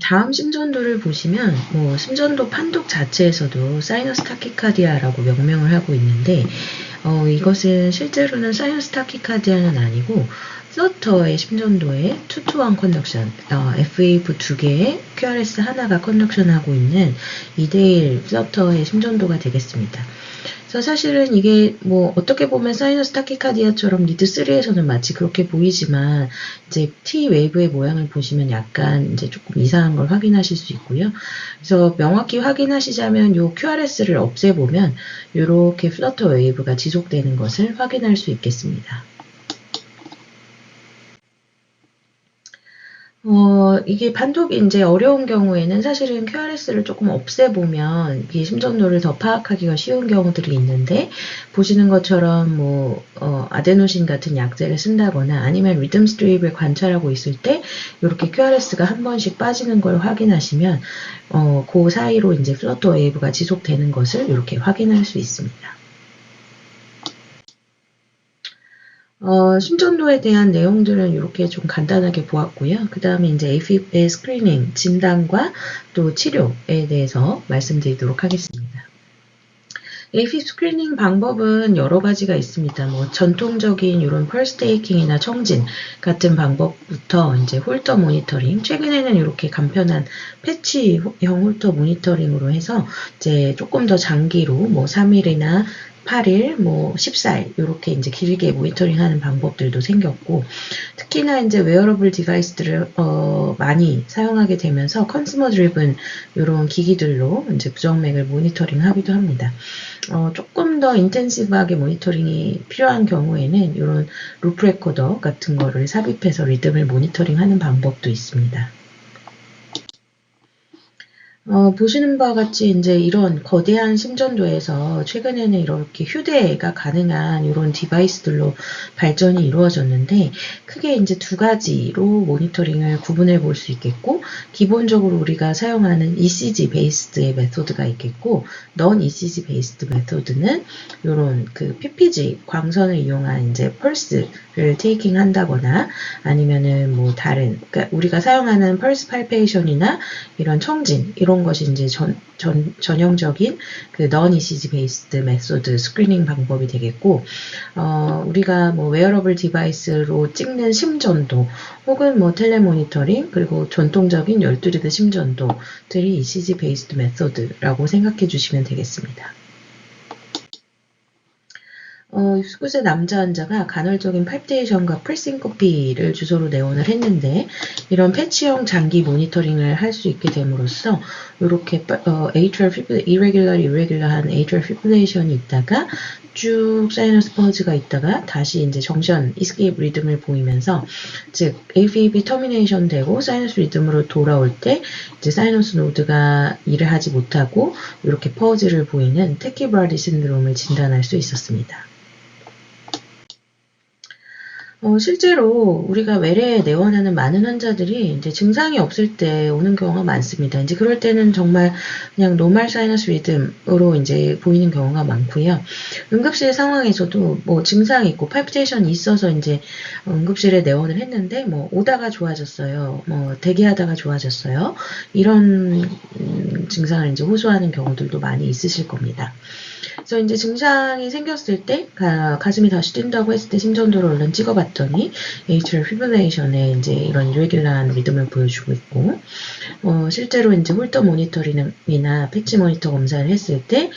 다음 심전도를 보시면 심전도 판독 자체에서도 사이너스 타키카디아라고 명명을 하고 있는데 이것은 실제로는 사이너스 타키카디아는 아니고 플러터의 심전도에 2-to-1 컨덕션, FAV 2개에 QRS 하나가 컨덕션하고 있는 2대1 플러터의 심전도가 되겠습니다. 그래서 사실은 이게 어떻게 보면 사이너스 타키카디아처럼 리드 3에서는 마치 그렇게 보이지만 이제 T 웨이브의 모양을 보시면 약간 이제 조금 이상한 걸 확인하실 수 있고요. 그래서 명확히 확인하시자면 요 QRS를 없애보면 이렇게 플러터 웨이브가 지속되는 것을 확인할 수 있겠습니다. 이게 판독이 이제 어려운 경우에는 사실은 QRS를 조금 없애보면 이게 심전도를 더 파악하기가 쉬운 경우들이 있는데, 보시는 것처럼 아데노신 같은 약제를 쓴다거나 아니면 리듬 스트립을 관찰하고 있을 때 이렇게 QRS가 한 번씩 빠지는 걸 확인하시면 그 사이로 이제 플러터 웨이브가 지속되는 것을 이렇게 확인할 수 있습니다. 심전도에 대한 내용들은 이렇게 좀 간단하게 보았고요. 그 다음에 이제 AFib의 스크리닝, 진단과 또 치료에 대해서 말씀드리도록 하겠습니다. AFib 스크리닝 방법은 여러 가지가 있습니다. 전통적인 이런 펄스 테이킹이나 청진 같은 방법부터 이제 홀터 모니터링, 최근에는 이렇게 간편한 패치형 홀터 모니터링으로 해서 이제 조금 더 장기로 3일이나 8일, 14일 이렇게 이제 길게 모니터링하는 방법들도 생겼고, 특히나 이제 웨어러블 디바이스들을 많이 사용하게 되면서 컨슈머 드리븐 이런 기기들로 이제 부정맥을 모니터링하기도 합니다. 조금 더 인텐시브하게 모니터링이 필요한 경우에는 이런 루프 레코더 같은 거를 삽입해서 리듬을 모니터링하는 방법도 있습니다. 보시는 바와 같이 이제 이런 거대한 심전도에서 최근에는 이렇게 휴대가 가능한 이런 디바이스들로 발전이 이루어졌는데, 크게 이제 두 가지로 모니터링을 구분해 볼 수 있겠고, 기본적으로 우리가 사용하는 ECG 베이스드의 메소드가 있겠고, 넌 ECG 베이스드 메소드는 이런 그 PPG 광선을 이용한 이제 펄스를 테이킹 한다거나 아니면은 다른, 그러니까 우리가 사용하는 펄스 팔페이션이나 이런 청진 이런 것이 이제 전형적인 그 non ECG based 메소드 스크리닝 방법이 되겠고, 우리가 웨어러블 디바이스로 찍는 심전도 혹은 텔레모니터링 그리고 전통적인 12리드 심전도들이 ECG based 메소드라고 생각해 주시면 되겠습니다. 69세 남자 환자가 간헐적인 팔피테이션과 프리싱코피를 주소로 내원을 했는데, 이런 패치형 장기 모니터링을 할 수 있게 됨으로써 이렇게 irregular한 atrial fibrillation이 있다가 쭉 사이너스 퍼즈가 있다가 다시 이제 정션 이스케이프 리듬을 보이면서, 즉 AFib 터미네이션 되고 사이너스 리듬으로 돌아올 때 이제 사이너스 노드가 일을 하지 못하고 이렇게 퍼즈를 보이는 태키브라디 신드롬을 진단할 수 있었습니다. 실제로 우리가 외래에 내원하는 많은 환자들이 이제 증상이 없을 때 오는 경우가 많습니다. 이제 그럴 때는 정말 그냥 노멀 사이너스 리듬으로 이제 보이는 경우가 많고요. 응급실 상황에서도 증상이 있고 팔피테이션이 있어서 이제 응급실에 내원을 했는데 오다가 좋아졌어요. 대기하다가 좋아졌어요. 이런 증상을 이제 호소하는 경우들도 많이 있으실 겁니다. 그래서 이제 증상이 생겼을 때 가슴이 다시 뛴다고 했을 때 심전도를 얼른 찍어봤더니 atrial fibrillation에 이제 이런 irregular한 리듬을 보여주고 있고, 실제로 이제 홀터 모니터링이나 패치 모니터 검사를 했을 때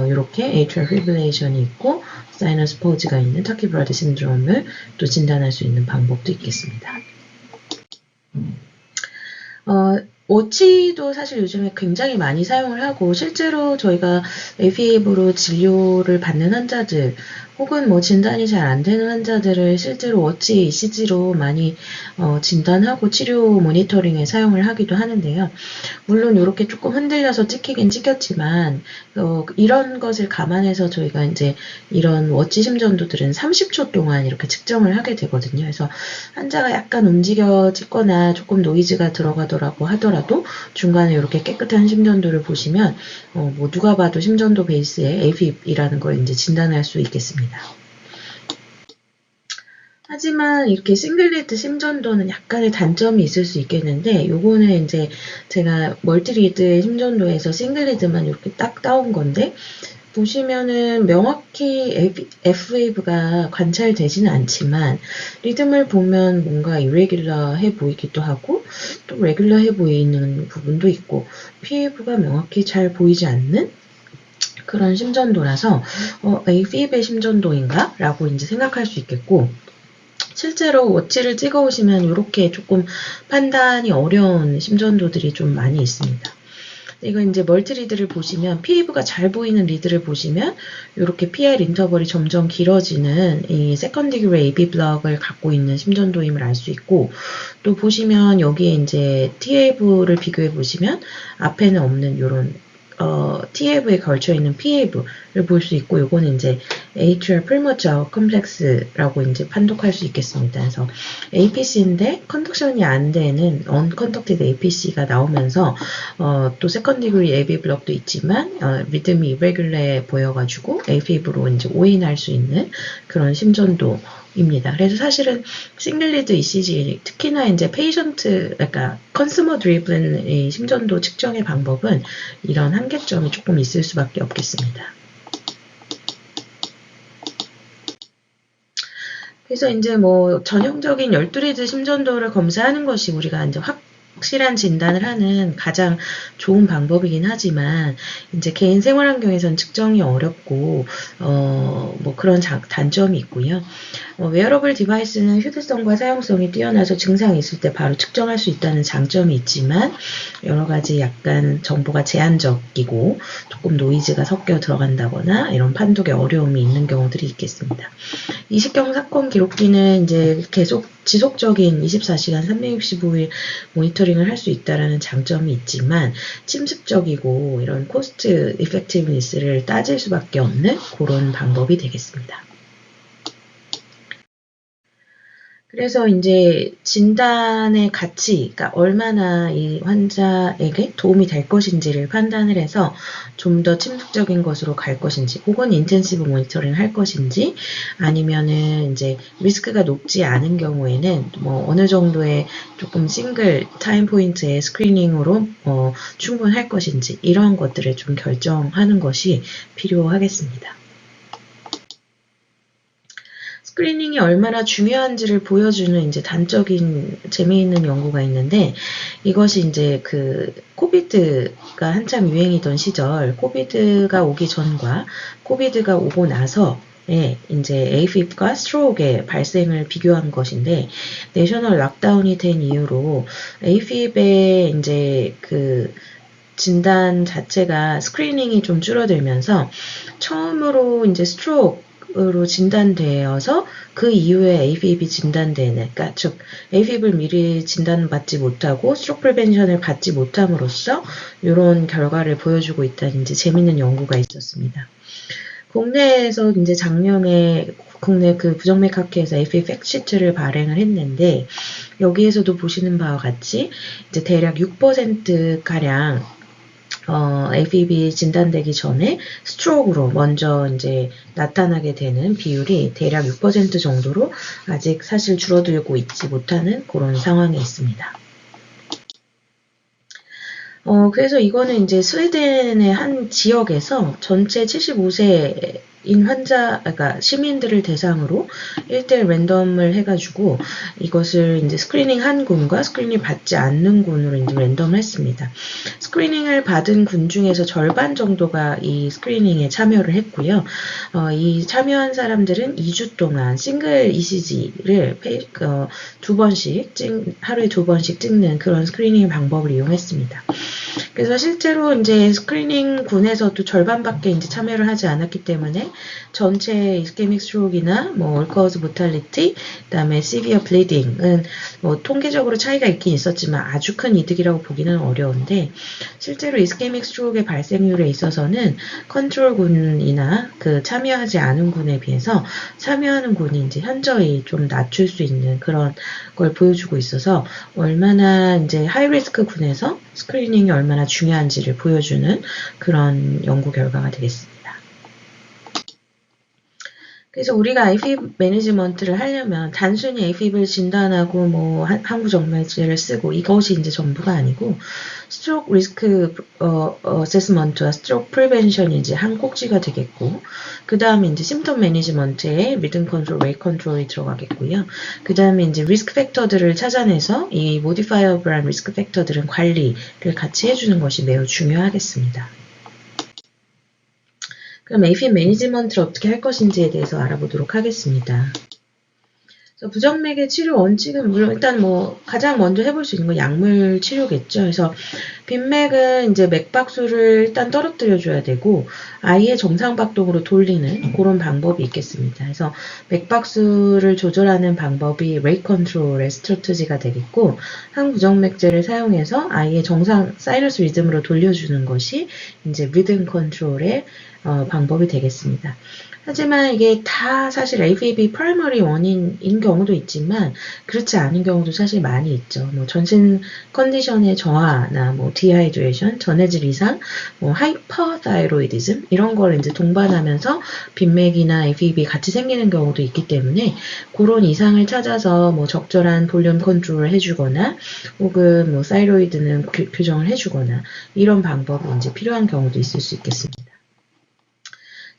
이렇게 atrial fibrillation이 있고 사이너스 퍼즈가 있는 타키브라디 신드롬을 또 진단할 수 있는 방법도 있겠습니다. 워치도 사실 요즘에 굉장히 많이 사용을 하고, 실제로 저희가 AFib으로 진료를 받는 환자들 혹은 진단이 잘 안 되는 환자들을 실제로 워치 ECG로 많이 진단하고 치료 모니터링에 사용을 하기도 하는데요. 물론 이렇게 조금 흔들려서 찍히긴 찍혔지만 이런 것을 감안해서 저희가 이제 이런 워치 심전도들은 30초 동안 이렇게 측정을 하게 되거든요. 그래서 환자가 약간 움직여지거나 조금 노이즈가 들어가더라고 하더라도 중간에 이렇게 깨끗한 심전도를 보시면 누가 봐도 심전도 베이스의 AFib이라는 걸 이제 진단할 수 있겠습니다. 하지만 이렇게 싱글리드 심전도는 약간의 단점이 있을 수 있겠는데, 요거는 이제 제가 멀티리드 심전도에서 싱글리드만 이렇게 딱 따온 건데, 보시면은 명확히 F웨이브가 관찰되지는 않지만 리듬을 보면 뭔가 irregular해 보이기도 하고 또 regular해 보이는 부분도 있고 P웨이브가 명확히 잘 보이지 않는 그런 심전도라서 F웨이브의 심전도인가? 라고 이제 생각할 수 있겠고, 실제로 워치를 찍어 오시면 이렇게 조금 판단이 어려운 심전도들이 좀 많이 있습니다. 이거 이제 멀티 리드를 보시면 P웨이브가 잘 보이는 리드를 보시면 이렇게 PL 인터벌이 점점 길어지는 이 세컨 디그리 AB 블럭을 갖고 있는 심전도임을 알 수 있고, 또 보시면 여기에 이제 T웨이브를 비교해 보시면 앞에는 없는 이런 T웨이브에 걸쳐 있는 P웨이브를 볼 수 있고, 요거는 이제 atrial premature complex라고 이제 판독할 수 있겠습니다. 그래서 APC인데 컨덕션이 안 되는 unconducted APC가 나오면서 또 second degree AV 블럭도 있지만 리듬이 irregular해 보여가지고 AFib로 이제 오인할 수 있는 그런 심전도입니다. 그래서 사실은 싱글리드 ECG, 특히나 이제 페이션트, 그러니까 컨슈머 드리븐 이 심전도 측정의 방법은 이런 한계점이 조금 있을 수밖에 없겠습니다. 그래서 이제 뭐 전형적인 12리드 심전도를 검사하는 것이 우리가 이제 확실한 진단을 하는 가장 좋은 방법이긴 하지만 이제 개인 생활 환경에선 측정이 어렵고 뭐 그런 단점이 있고요. 웨어러블 디바이스는 휴대성과 사용성이 뛰어나서 증상이 있을 때 바로 측정할 수 있다는 장점이 있지만 여러 가지 약간 정보가 제한적이고 조금 노이즈가 섞여 들어간다거나 이런 판독에 어려움이 있는 경우들이 있겠습니다. 이식경 사건 기록기는 이제 계속 지속적인 24시간 365일 모니터링을 할 수 있다는 장점이 있지만 침습적이고 이런 코스트 이펙티브니스를 따질 수밖에 없는 그런 방법이 되겠습니다. 그래서 이제 진단의 가치, 그러니까 얼마나 이 환자에게 도움이 될 것인지를 판단을 해서 좀 더 침묵적인 것으로 갈 것인지, 혹은 인텐시브 모니터링을 할 것인지, 아니면은 이제 리스크가 높지 않은 경우에는 뭐 어느 정도의 조금 싱글 타임 포인트의 스크리닝으로 충분할 것인지, 이런 것들을 좀 결정하는 것이 필요하겠습니다. 스크리닝이 얼마나 중요한지를 보여주는 이제 단적인 재미있는 연구가 있는데, 이것이 이제 그 코비드가 한참 유행이던 시절, 코비드가 오기 전과 코비드가 오고 나서 이제 AFib과 스트로크의 발생을 비교한 것인데, 내셔널 락다운이 된 이후로 AFib의 이제 그 진단 자체가 스크리닝이 좀 줄어들면서 처음으로 이제 스트로크로 진단되어서 그 이후에 AFib이 진단되는, 그러니까 즉 AFib을 미리 진단받지 못하고 스트로크 프리벤션을 받지 못함으로써 이런 결과를 보여주고 있다는 이제 재밌는 연구가 있었습니다. 국내에서 이제 작년에 국내 그 부정맥학회에서 AFib 팩트시트를 발행을 했는데, 여기에서도 보시는 바와 같이 이제 대략 6% 가량 AFib이 진단되기 전에 스트로크로 먼저 이제 나타나게 되는 비율이 대략 6% 정도로 아직 사실 줄어들고 있지 못하는 그런 상황에 있습니다. 그래서 이거는 이제 스웨덴의 한 지역에서 전체 75세인 환자, 그러니까 시민들을 대상으로 1대1 랜덤을 해가지고 이것을 이제 스크리닝 한 군과 스크리닝 받지 않는 군으로 이제 랜덤을 했습니다. 스크리닝을 받은 군 중에서 절반 정도가 이 스크리닝에 참여를 했고요. 이 참여한 사람들은 2주 동안 싱글 ECG를 하루에 2번씩 찍는 그런 스크리닝 방법을 이용했습니다. 그래서 실제로 이제 스크리닝 군에서도 절반밖에 이제 참여를 하지 않았기 때문에 전체 이스케믹 스트로크나 뭐 올커즈 모탈리티, 그다음에 시비어 블리딩은 뭐 통계적으로 차이가 있긴 있었지만 아주 큰 이득이라고 보기는 어려운데, 실제로 이스케믹 스트로크의 발생률에 있어서는 컨트롤 군이나 그 참여하지 않은 군에 비해서 참여하는 군이 이제 현저히 좀 낮출 수 있는 그런 걸 보여주고 있어서 얼마나 이제 하이리스크 군에서 스크리닝이 얼마나 중요한지를 보여주는 그런 연구 결과가 되겠습니다. 그래서 우리가 AFib 매니지먼트를 하려면 단순히 AFib을 진단하고 뭐 항구정맥제를 쓰고 이것이 이제 전부가 아니고 스트로크 리스크 어세스먼트와 스트로크 프리벤션이 이제 한 꼭지가 되겠고 그 다음에 이제 심텀 매니지먼트에 리듬 컨트롤, 웨이 컨트롤이 들어가겠고요. 그 다음에 이제 리스크 팩터들을 찾아내서 이 모디파이어블한 리스크 팩터들은 관리를 같이 해주는 것이 매우 중요하겠습니다. 그럼 AFib 매니지먼트를 어떻게 할 것인지에 대해서 알아보도록 하겠습니다. 그래서 부정맥의 치료 원칙은 물론 일단 뭐 가장 먼저 해볼 수 있는 건 약물 치료겠죠. 그래서 빈맥은 이제 맥박수를 일단 떨어뜨려 줘야 되고 아예 정상 박동으로 돌리는 그런 방법이 있겠습니다. 그래서 맥박수를 조절하는 방법이 레이트 컨트롤의 스트래티지가 되겠고 항부정맥제를 사용해서 아예 정상 사이너스 리듬으로 돌려주는 것이 이제 리듬 컨트롤의 방법이 되겠습니다. 하지만 이게 다 사실 AFib 프라이머리 원인인 경우도 있지만 그렇지 않은 경우도 사실 많이 있죠. 뭐 전신 컨디션의 저하나 뭐 디하이드레이션, 전해질 이상, 뭐 하이퍼타이로이디즘 이런 걸 이제 동반하면서 빈맥이나 AFib이 같이 생기는 경우도 있기 때문에 그런 이상을 찾아서 뭐 적절한 볼륨 컨트롤을 해주거나 혹은 뭐 사이로이드는 교정을 해주거나 이런 방법이 이제 필요한 경우도 있을 수 있겠습니다.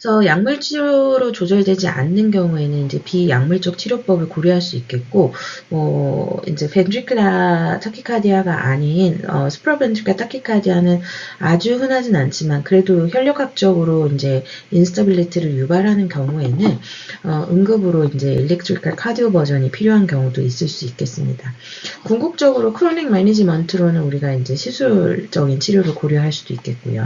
그래서 약물 치료로 조절되지 않는 경우에는 이제 비약물적 치료법을 고려할 수 있겠고, 뭐 이제 벤트리클라 타키카디아가 아닌 수프라벤트리클라 타키카디아는 아주 흔하진 않지만 그래도 혈력학적으로 이제 인스타빌리티를 유발하는 경우에는 응급으로 이제 일렉트리컬 카디오 버전이 필요한 경우도 있을 수 있겠습니다. 궁극적으로 크로닉 매니지먼트로는 우리가 이제 시술적인 치료를 고려할 수도 있겠고요.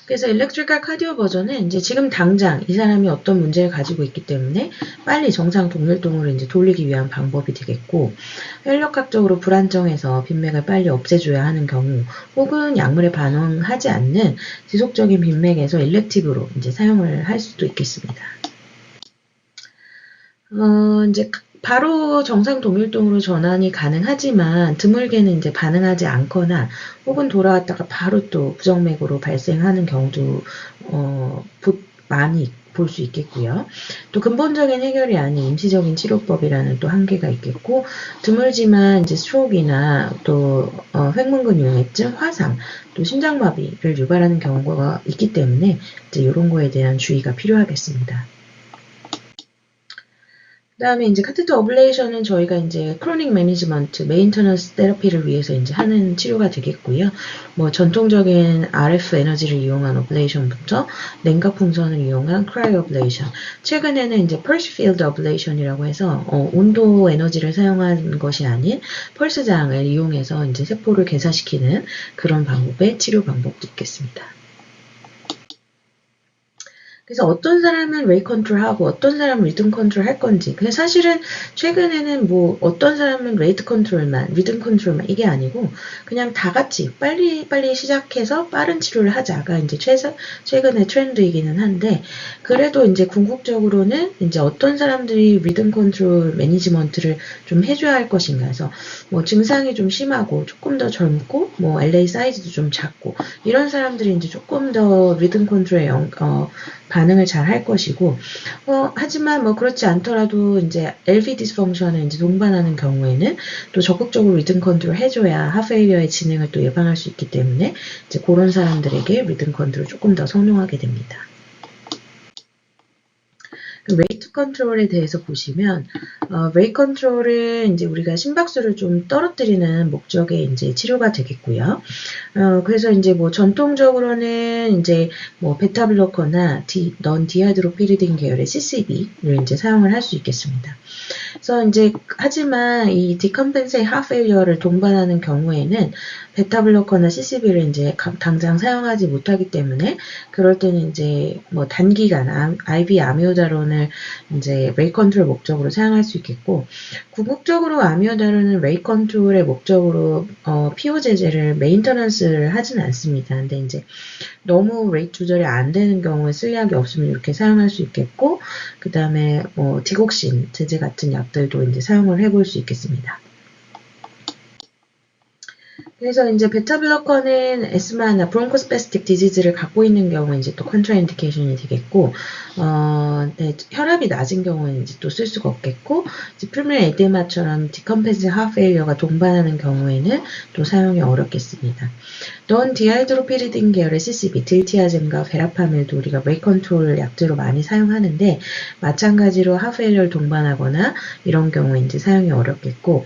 그래서 일렉트리컬 카디오 버전은 이제 지금 당장 이 사람이 어떤 문제를 가지고 있기 때문에 빨리 정상 동脈동으로 이제 돌리기 위한 방법이 되겠고, 혈력학적으로 불안정해서 빈맥을 빨리 없애줘야 하는 경우, 혹은 약물에 반응하지 않는 지속적인 빈맥에서 일렉티브로 이제 사용을 할 수도 있겠습니다. 이제 바로 정상 동밀동으로 전환이 가능하지만 드물게는 이제 반응하지 않거나 혹은 돌아왔다가 바로 또 부정맥으로 발생하는 경우도 많이 볼 수 있겠고요. 또 근본적인 해결이 아닌 임시적인 치료법이라는 또 한계가 있겠고, 드물지만 이제 스트로크나 또 횡문근 융해증, 화상, 또 심장마비를 유발하는 경우가 있기 때문에 이제 이런 거에 대한 주의가 필요하겠습니다. 그 다음에 이제 카테터 어블레이션은 저희가 이제 크로닉 매니지먼트, 메인터넌스 테라피를 위해서 이제 하는 치료가 되겠고요. 뭐 전통적인 RF 에너지를 이용한 어블레이션부터 냉각 풍선을 이용한 크라이오 어블레이션, 최근에는 이제 펄스 필드 어블레이션이라고 해서 온도 에너지를 사용한 것이 아닌 펄스장을 이용해서 이제 세포를 개사시키는 그런 방법의 치료 방법도 있겠습니다. 그래서 어떤 사람은 웨이 컨트롤하고 어떤 사람은 리듬 컨트롤 할 건지, 근데 사실은 최근에는 뭐 어떤 사람은 레이트 컨트롤만, 리듬 컨트롤만 이게 아니고 그냥 다 같이 빨리 시작해서 빠른 치료를 하자가 이제 최근의 트렌드이기는 한데, 그래도 이제 궁극적으로는 이제 어떤 사람들이 리듬 컨트롤 매니지먼트를 좀 해줘야 할 것인가 해서 뭐 증상이 좀 심하고 조금 더 젊고 뭐 LA 사이즈도 좀 작고 이런 사람들이 이제 조금 더 리듬 컨트롤에 반응을 잘 할 것이고, 하지만 뭐 그렇지 않더라도 이제 LV 디스펑션을 이제 동반하는 경우에는 또 적극적으로 리듬 컨트롤 해줘야 하페일리어의 진행을 또 예방할 수 있기 때문에 이제 그런 사람들에게 리듬 컨트롤 조금 더 선호하게 됩니다. 웨이트 컨트롤에 대해서 보시면, 웨이트 컨트롤은 이제 우리가 심박수를 좀 떨어뜨리는 목적의 이제 치료가 되겠고요. 그래서 이제 뭐 전통적으로는 이제 뭐 베타 블로커나 넌 디하이드로피리딘 계열의 CCB를 이제 사용을 할 수 있겠습니다. 그래서 이제 하지만 이 디컴펜세이 하페일리어를 동반하는 경우에는 베타 블로커나 CCB를 이제 당장 사용하지 못하기 때문에 그럴 때는 이제 뭐 단기간 IV 아미오다론을 이제 레이 컨트롤 목적으로 사용할 수 있겠고, 궁극적으로 아미오다론은 레이 컨트롤의 목적으로 피오 제제를 메인터넌스를 하진 않습니다. 근데 이제 너무 레이트 조절이 안 되는 경우에 쓸 약이 없으면 이렇게 사용할 수 있겠고, 그 다음에 뭐 디곡신 제제 같은 약들도 이제 사용을 해볼 수 있겠습니다. 그래서 이제 베타 블로커는 에스마나 브론코스페스틱 디지즈를 갖고 있는 경우에 이제 또 컨트라인디케이션이 되겠고, 네, 혈압이 낮은 경우에는 이제 또 쓸 수가 없겠고, 이제 프리미엄 에데마처럼 디컴펜스 하페일러가 동반하는 경우에는 또 사용이 어렵겠습니다. 넌 디하이드로피리딘 계열의 CCB, 딜티아zem과 베라파밀도 우리가 웨이 컨트롤 약제로 많이 사용하는데, 마찬가지로 하페일러를 동반하거나 이런 경우에 이제 사용이 어렵겠고,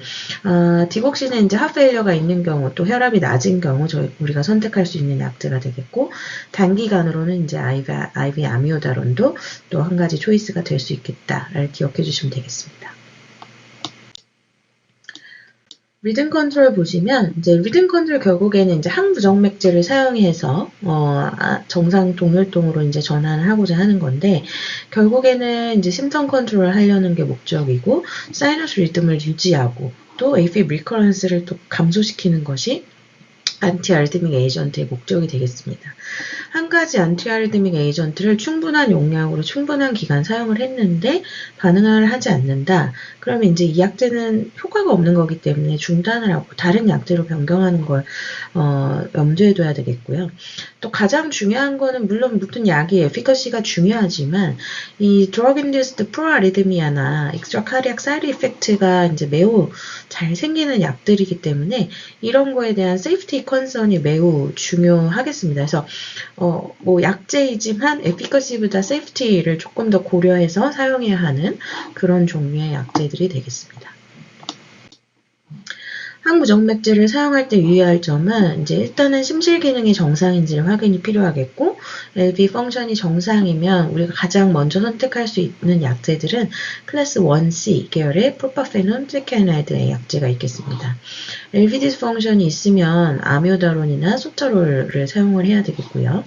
디곡시는 이제 하페일러가 있는 경우, 또 혈압이 낮은 경우 우리가 선택할 수 있는 약제가 되겠고, 단기간으로는 이제 IV 아미오다론도 또 한 가지 초이스가 될 수 있겠다를 기억해 주시면 되겠습니다. 리듬 컨트롤 보시면 이제 리듬 컨트롤 결국에는 이제 항부정맥제를 사용해서 정상 동혈동으로 이제 전환을 하고자 하는 건데, 결국에는 이제 심턴 컨트롤을 하려는 게 목적이고, 사이너스 리듬을 유지하고 또 AFib 리커런스를 또 감소시키는 것이 안티아리드믹 에이전트의 목적이 되겠습니다. 한 가지 안티아리드믹 에이전트를 충분한 용량으로 충분한 기간 사용을 했는데 반응을 하지 않는다. 그러면 이제 이 약제는 효과가 없는 거기 때문에 중단을 하고 다른 약제로 변경하는 걸 염두에 둬야 되겠고요. 또 가장 중요한 거는 물론 모든 약이 에피커시가 중요하지만 이 drug induced proarrhythmia나 extra cardiac side effect가 이제 매우 잘 생기는 약들이기 때문에 이런 거에 대한 세이프티 컨선이 매우 중요하겠습니다. 그래서 뭐 약제이지만 에피커시보다 세이프티를 조금 더 고려해서 사용해야 하는 그런 종류의 약제들이 되겠습니다. 항부정맥제를 사용할 때 유의할 점은 이제 일단은 심실 기능이 정상인지를 확인이 필요하겠고, LV 펑션이 정상이면 우리가 가장 먼저 선택할 수 있는 약제들은 클래스 1C 계열의 프로파페논, 트리케나이드의 약제가 있겠습니다. LV 디스펑션이 있으면 아미오다론이나 소타롤을 사용을 해야 되겠고요.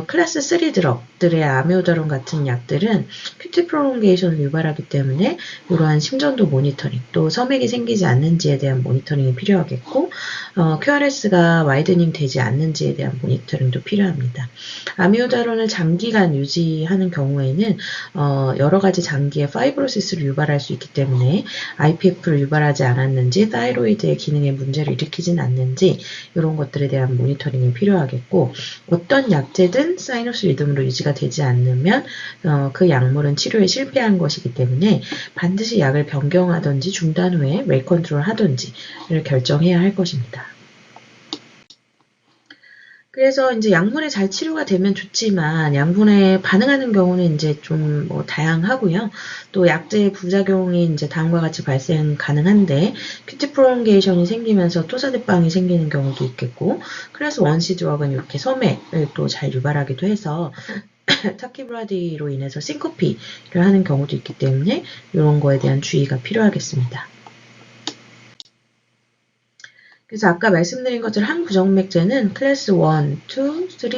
클래스 3 드럭들의 아미오다론 같은 약들은 큐티 프롤롱게이션을 유발하기 때문에 이러한 심전도 모니터링, 또 섬액이 생기지 않는지에 대한 모니터링이 필요하겠고, QRS가 와이드닝 되지 않는지에 대한 모니터링도 필요합니다. 아미오다론을 장기간 유지하는 경우에는 여러 가지 장기의 파이브로시스를 유발할 수 있기 때문에 IPF를 유발하지 않았는지, 타이로이드의 기능에 문제를 일으키진 않는지 이런 것들에 대한 모니터링이 필요하겠고, 어떤 약제든 사이너스 리듬으로 유지가 되지 않으면 그 약물은 치료에 실패한 것이기 때문에 반드시 약을 변경하든지 중단 후에 웨이 컨트롤 하든지를 결정해야 할 것입니다. 그래서 이제 약물에 잘 치료가 되면 좋지만 약물에 반응하는 경우는 이제 좀 뭐 다양하고요. 또 약제의 부작용이 이제 다음과 같이 발생 가능한데, 큐티 프롤롱게이션이 생기면서 토사대빵이 생기는 경우도 있겠고, 클래스 1C 드럭은 이렇게 섬액을 또 잘 유발하기도 해서 타키브라디로 인해서 싱코피를 하는 경우도 있기 때문에 이런 거에 대한 주의가 필요하겠습니다. 그래서 아까 말씀드린 것처럼 항부정맥제는 클래스 1, 2, 3,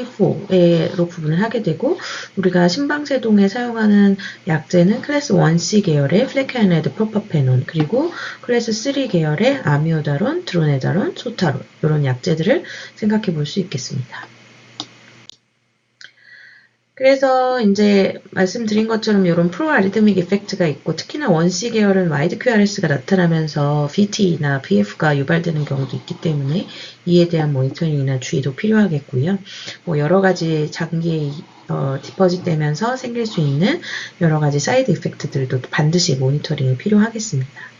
4로 구분을 하게 되고, 우리가 심방세동에 사용하는 약제는 클래스 1C 계열의 플레카이네드 프로파페논, 그리고 클래스 3 계열의 아미오다론, 드로네다론, 소타론 이런 약제들을 생각해 볼 수 있겠습니다. 그래서 이제 말씀드린 것처럼 이런 프로아리드믹 이펙트가 있고, 특히나 1C 계열은 와이드 QRS가 나타나면서 VT나 PF가 유발되는 경우도 있기 때문에 이에 대한 모니터링이나 주의도 필요하겠고요. 뭐 여러 가지 장기에 디퍼짓되면서 생길 수 있는 여러 가지 사이드 이펙트들도 반드시 모니터링이 필요하겠습니다.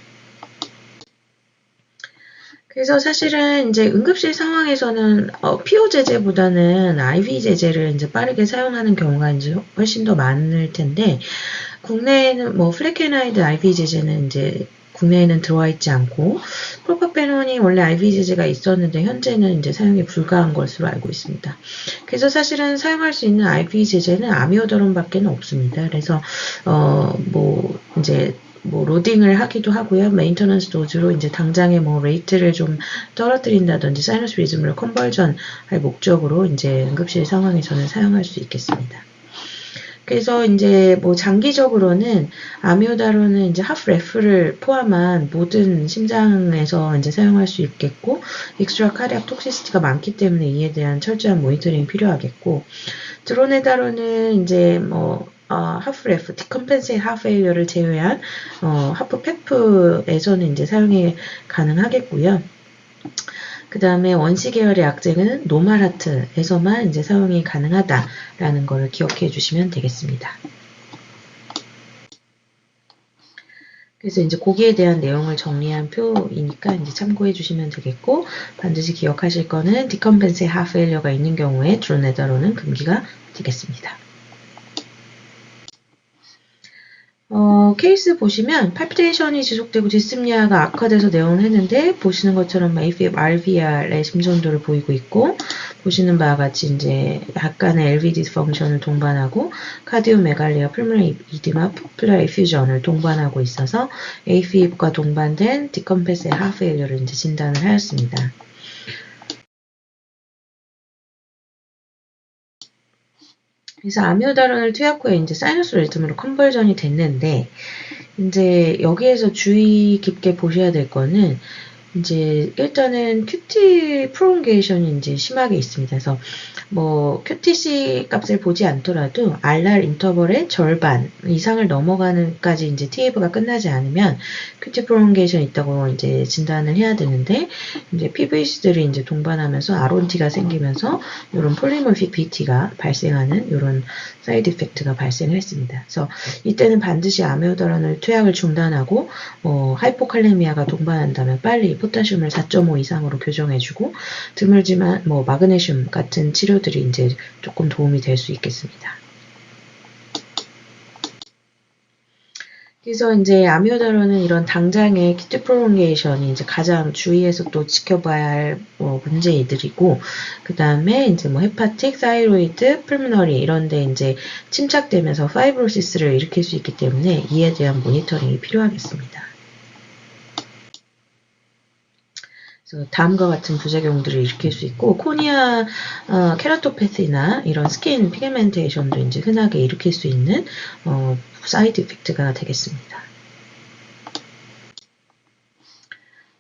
그래서 사실은 이제 응급실 상황에서는 PO 제제보다는 IV 제제를 이제 빠르게 사용하는 경우가 이제 훨씬 더 많을 텐데, 국내에는 뭐 플레케나이드 IV 제제는 이제 국내에는 들어와 있지 않고, 프로파페논이 원래 IV 제제가 있었는데 현재는 이제 사용이 불가한 것으로 알고 있습니다. 그래서 사실은 사용할 수 있는 IV 제제는 아미오다론밖에 없습니다. 그래서 뭐 이제 뭐 로딩을 하기도 하고요. 메인터넌스 도즈로 이제 당장의 뭐 레이트를 좀 떨어뜨린다든지 사이너스 리즘을 컨버전 할 목적으로 이제 응급실 상황에서는 사용할 수 있겠습니다. 그래서 이제 뭐 장기적으로는 아미오다론은 이제 하프레프를 포함한 모든 심장에서 이제 사용할 수 있겠고, 익스트라 카디악 톡시시티가 많기 때문에 이에 대한 철저한 모니터링이 필요하겠고, 드로네다론은 이제 뭐 하프레프, 디컴펜세이트 하프레이어를 제외한 하프페프에서는 이제 사용이 가능하겠고요. 그 다음에 원시 계열의 약제는 노멀 하트에서만 이제 사용이 가능하다라는 걸 기억해 주시면 되겠습니다. 그래서 이제 거기에 대한 내용을 정리한 표이니까 이제 참고해 주시면 되겠고, 반드시 기억하실 거는 디컴펜스의 하프 페일리어가 있는 경우에 드론에다로는 금기가 되겠습니다. 케이스 보시면 팔피테이션이 지속되고 디스미아가 악화돼서 내원을 했는데, 보시는 것처럼 AFib RVR의 심전도를 보이고 있고, 보시는 바와 같이 이제 약간의 LV 디스펑션을 동반하고 카디오메갈리아, 풀모널 이디마, 포퓰러 에퓨전을 동반하고 있어서 AFib과 동반된 디컴펜스의 하프 페일리어를 이제 진단을 하였습니다. 그래서 아미오다론을 투약 후에 이제 사이너스 리듬으로 컨버전이 됐는데, 이제 여기에서 주의 깊게 보셔야 될 거는, 이제 일단은 QT 프롤ongé션이 이제 심하게 있습니다. 그래서 뭐 QTC 값을 보지 않더라도 RR 인터벌의 절반 이상을 넘어가는까지 이제 TAV가 끝나지 않으면 QT 프롤ongé션이 있다고 이제 진단을 해야 되는데, 이제 PVC들이 이제 동반하면서 RONT가 생기면서 이런 폴리모픽 BT가 발생하는 이런 사이드 이펙트가 발생했습니다. 그래서 이때는 반드시 아미오다론을 투약을 중단하고 하이포칼레미아가 동반한다면 빨리 포타슘을 4.5 이상으로 교정해주고, 드물지만 뭐 마그네슘 같은 치료들이 이제 조금 도움이 될 수 있겠습니다. 그래서 이제 아미오다론은 이런 당장의 QT 프롤ongé션이 이제 가장 주의해서 또 지켜봐야 할 문제이들이고, 그 다음에 이제 뭐 헤파틱, 사이로이드, 풀미너리 이런데 이제 침착되면서 파이브로시스를 일으킬 수 있기 때문에 이에 대한 모니터링이 필요하겠습니다. 그래서 다음과 같은 부작용들을 일으킬 수 있고, 코니아 케라토패시나 이런 스킨 피그멘테이션도 이제 흔하게 일으킬 수 있는 사이드 이펙트가 되겠습니다.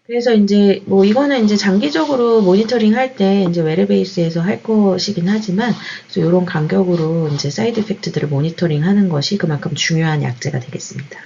그래서 이제 뭐 이거는 이제 장기적으로 모니터링 할 때 이제 웨어 베이스에서 할 것이긴 하지만, 그래서 이런 간격으로 이제 사이드 이펙트들을 모니터링 하는 것이 그만큼 중요한 약제가 되겠습니다.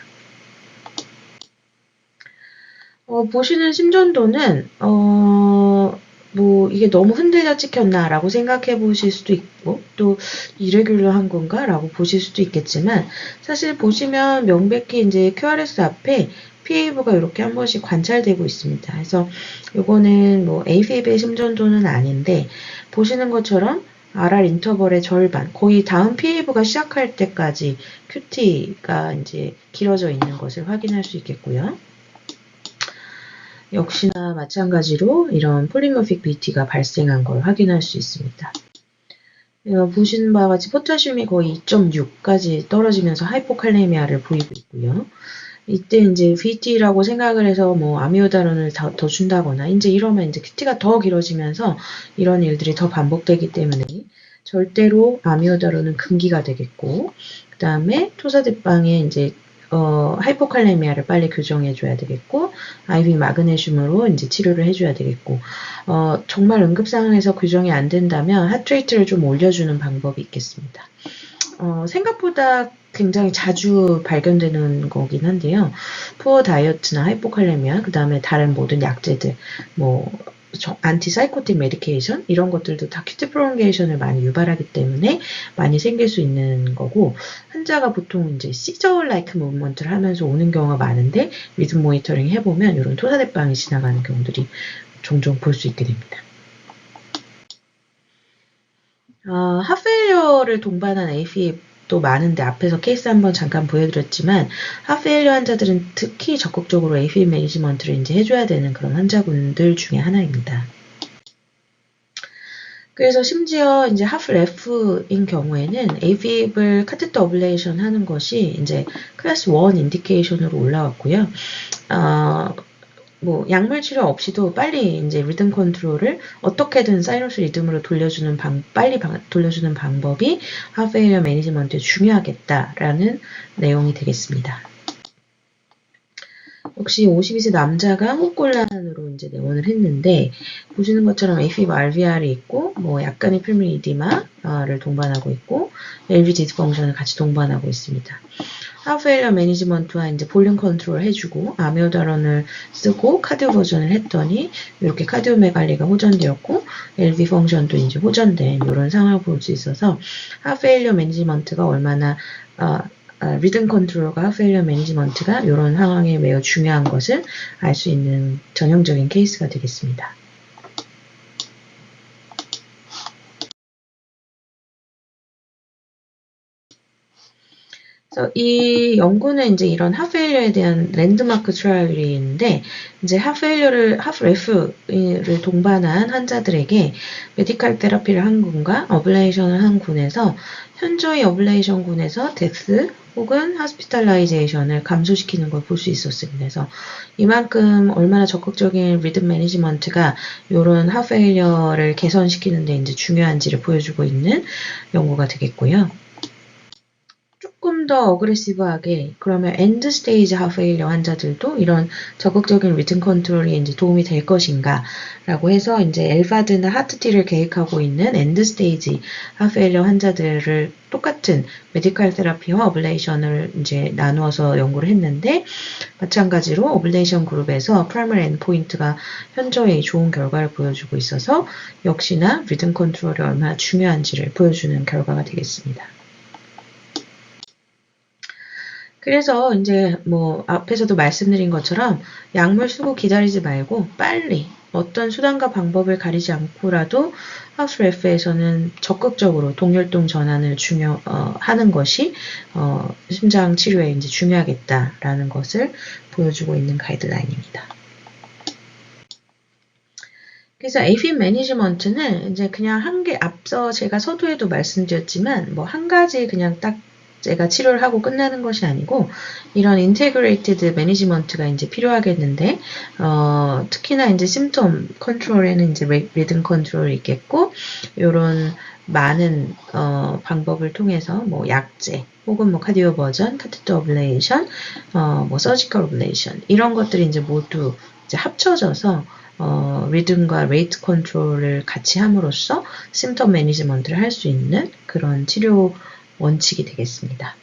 보시는 심전도는 뭐 이게 너무 흔들려 찍혔나 라고 생각해 보실 수도 있고, 또 이레귤러한 건가 라고 보실 수도 있겠지만, 사실 보시면 명백히 이제 QRS 앞에 PAV가 이렇게 한 번씩 관찰되고 있습니다. 그래서 요거는 뭐 AFib의 심전도는 아닌데, 보시는 것처럼 RR 인터벌의 절반, 거의 다음 PAV가 시작할 때까지 QT가 이제 길어져 있는 것을 확인할 수 있겠고요. 역시나 마찬가지로 이런 폴리모픽 BT가 발생한 걸 확인할 수 있습니다. 보시는 바와 같이 포타슘이 거의 2.6까지 떨어지면서 하이포칼레미아를 보이고 있고요. 이때 이제 VT라고 생각을 해서 뭐 아미오다론을 더 준다거나 이제 이러면 이제 QT가 더 길어지면서 이런 일들이 더 반복되기 때문에 절대로 아미오다론은 금기가 되겠고, 그 다음에 토사대빵에 이제 하이포칼레미아를 빨리 교정해줘야 되겠고, IV 마그네슘으로 이제 치료를 해줘야 되겠고, 정말 응급 상황에서 교정이 안 된다면 하트레이트를 좀 올려주는 방법이 있겠습니다. 생각보다 굉장히 자주 발견되는 거긴 한데요. 푸어 다이어트나 하이포칼레미아, 그 다음에 다른 모든 약제들, 뭐 안티사이코틱 메디케이션 이런 것들도 다 QT 프롤ongé션을 많이 유발하기 때문에 많이 생길 수 있는 거고, 환자가 보통 이제 시저 라이크 무브먼트를 하면서 오는 경우가 많은데, 리듬 모니터링 해보면 이런 토사대빵이 지나가는 경우들이 종종 볼 수 있게 됩니다. 하프페일리어를 동반한 AFib도 많은데, 앞에서 케이스 한번 잠깐 보여드렸지만 하프페일리어 환자들은 특히 적극적으로 AFib 매니지먼트를 이제 해줘야 되는 그런 환자분들 중에 하나입니다. 그래서 심지어 이제 하프레프인 경우에는 AFib을 카테터 어블레이션 하는 것이 이제 클래스 1 인디케이션으로 올라왔고요. 뭐 약물 치료 없이도 빨리 이제 리듬 컨트롤을 어떻게든 사이너스 리듬으로 돌려주는 빨리 돌려주는 방법이 하프페일리어 매니지먼트에 중요하겠다라는 내용이 되겠습니다. 역시 52세 남자가 호흡곤란으로 이제 내원을 했는데, 보시는 것처럼 AFib RVR이 있고, 뭐 약간의 풀모널 이디마를 동반하고 있고, LV 디스펑션을 같이 동반하고 있습니다. 하프웨일러 매니지먼트와 이제 볼륨 컨트롤 해주고 아미오다론을 쓰고 카디오 버전을 했더니 이렇게 카디오메갈리가 호전되었고 LV 펑션도 이제 호전된 이런 상황을 볼 수 있어서 하프웨일러 매니지먼트가 얼마나 리듬 컨트롤과 하프웨일러 매니지먼트가 이런 상황에 매우 중요한 것을 알 수 있는 전형적인 케이스가 되겠습니다. 그래서 이 연구는 이제 이런 하프웨일러에 대한 랜드마크 트라이얼인데 이제 하프레프를 동반한 환자들에게 메디칼 테라피를 한 군과 어블레이션을 한 군에서 현저히 어블레이션 군에서 데스 혹은 하스피탈라이제이션을 감소시키는 걸 볼 수 있었습니다. 그래서 이만큼 얼마나 적극적인 리듬 매니지먼트가 이런 하프웨일러를 개선시키는 데 이제 중요한지를 보여주고 있는 연구가 되겠고요. 조금 더 어그레시브하게 그러면 엔드 스테이지 하프웨일러 환자들도 이런 적극적인 리듬 컨트롤이 이제 도움이 될 것인가 라고 해서 이제 엘바드나 하트티를 계획하고 있는 엔드 스테이지 하프웨일러 환자들을 똑같은 메디칼 테라피와 어블레이션을 이제 나누어서 연구를 했는데 마찬가지로 어블레이션 그룹에서 프라이머리 엔드포인트가 현저히 좋은 결과를 보여주고 있어서 역시나 리듬 컨트롤이 얼마나 중요한지를 보여주는 결과가 되겠습니다. 그래서 이제 뭐 앞에서도 말씀드린 것처럼 약물 쓰고 기다리지 말고 빨리 어떤 수단과 방법을 가리지 않고라도 하프레프에서는 적극적으로 동혈동 전환을 하는 것이 심장 치료에 이제 중요하겠다라는 것을 보여주고 있는 가이드라인입니다. 그래서 AFib 매니지먼트는 이제 그냥 앞서 제가 서두에도 말씀드렸지만 뭐 한 가지 그냥 딱 제가 치료를 하고 끝나는 것이 아니고 이런 인테그레이티드 매니지먼트가 이제 필요하겠는데 특히나 이제 심톰 컨트롤에는 이제 리듬 컨트롤이 있겠고 이런 많은 방법을 통해서 뭐 약제 혹은 뭐 카디오 버전, 카테터 어블레이션, 뭐 서지컬 어블레이션 이런 것들이 이제 모두 이제 합쳐져서 리듬과 레이트 컨트롤을 같이 함으로써 심톰 매니지먼트를 할 수 있는 그런 치료 원칙이 되겠습니다.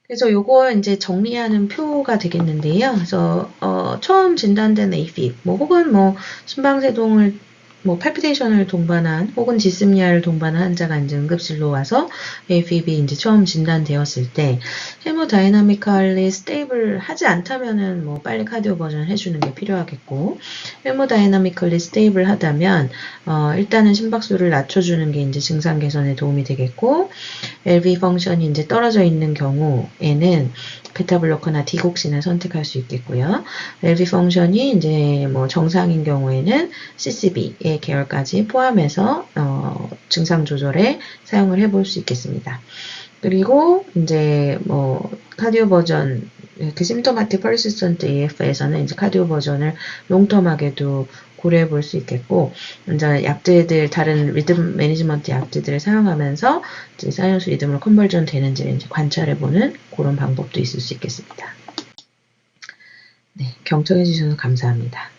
그래서 요거 이제 정리하는 표가 되겠는데요. 그래서 처음 진단된 AFib, 뭐 혹은 뭐 심방세동을 뭐 팔피테이션을 동반한 혹은 디스미아를 동반한 환자가 이제 응급실로 와서 AFib이 이제 처음 진단되었을 때 헤모다이나미컬리 스테이블 하지 않다면은 뭐 빨리 카디오 버전을 해주는 게 필요하겠고 헤모다이나미컬리 스테이블 하다면 일단은 심박수를 낮춰주는 게 이제 증상 개선에 도움이 되겠고 LV 펑션이 이제 떨어져 있는 경우에는 베타블로커나 디곡신을 선택할 수 있겠고요. LV 펑션이 이제 뭐 정상인 경우에는 CCB의 계열까지 포함해서 증상 조절에 사용을 해볼 수 있겠습니다. 그리고 이제 뭐 카디오 버전 그 심토마틱 퍼시스턴트 AF에서는 이제 카디오 버전을 롱텀하게도 고려해 볼 수 있겠고, 이제 약제들, 다른 리듬 매니지먼트 약제들을 사용하면서 이제 사이언스 리듬으로 컨버전 되는지를 이제 관찰해 보는 그런 방법도 있을 수 있겠습니다. 네, 경청해 주셔서 감사합니다.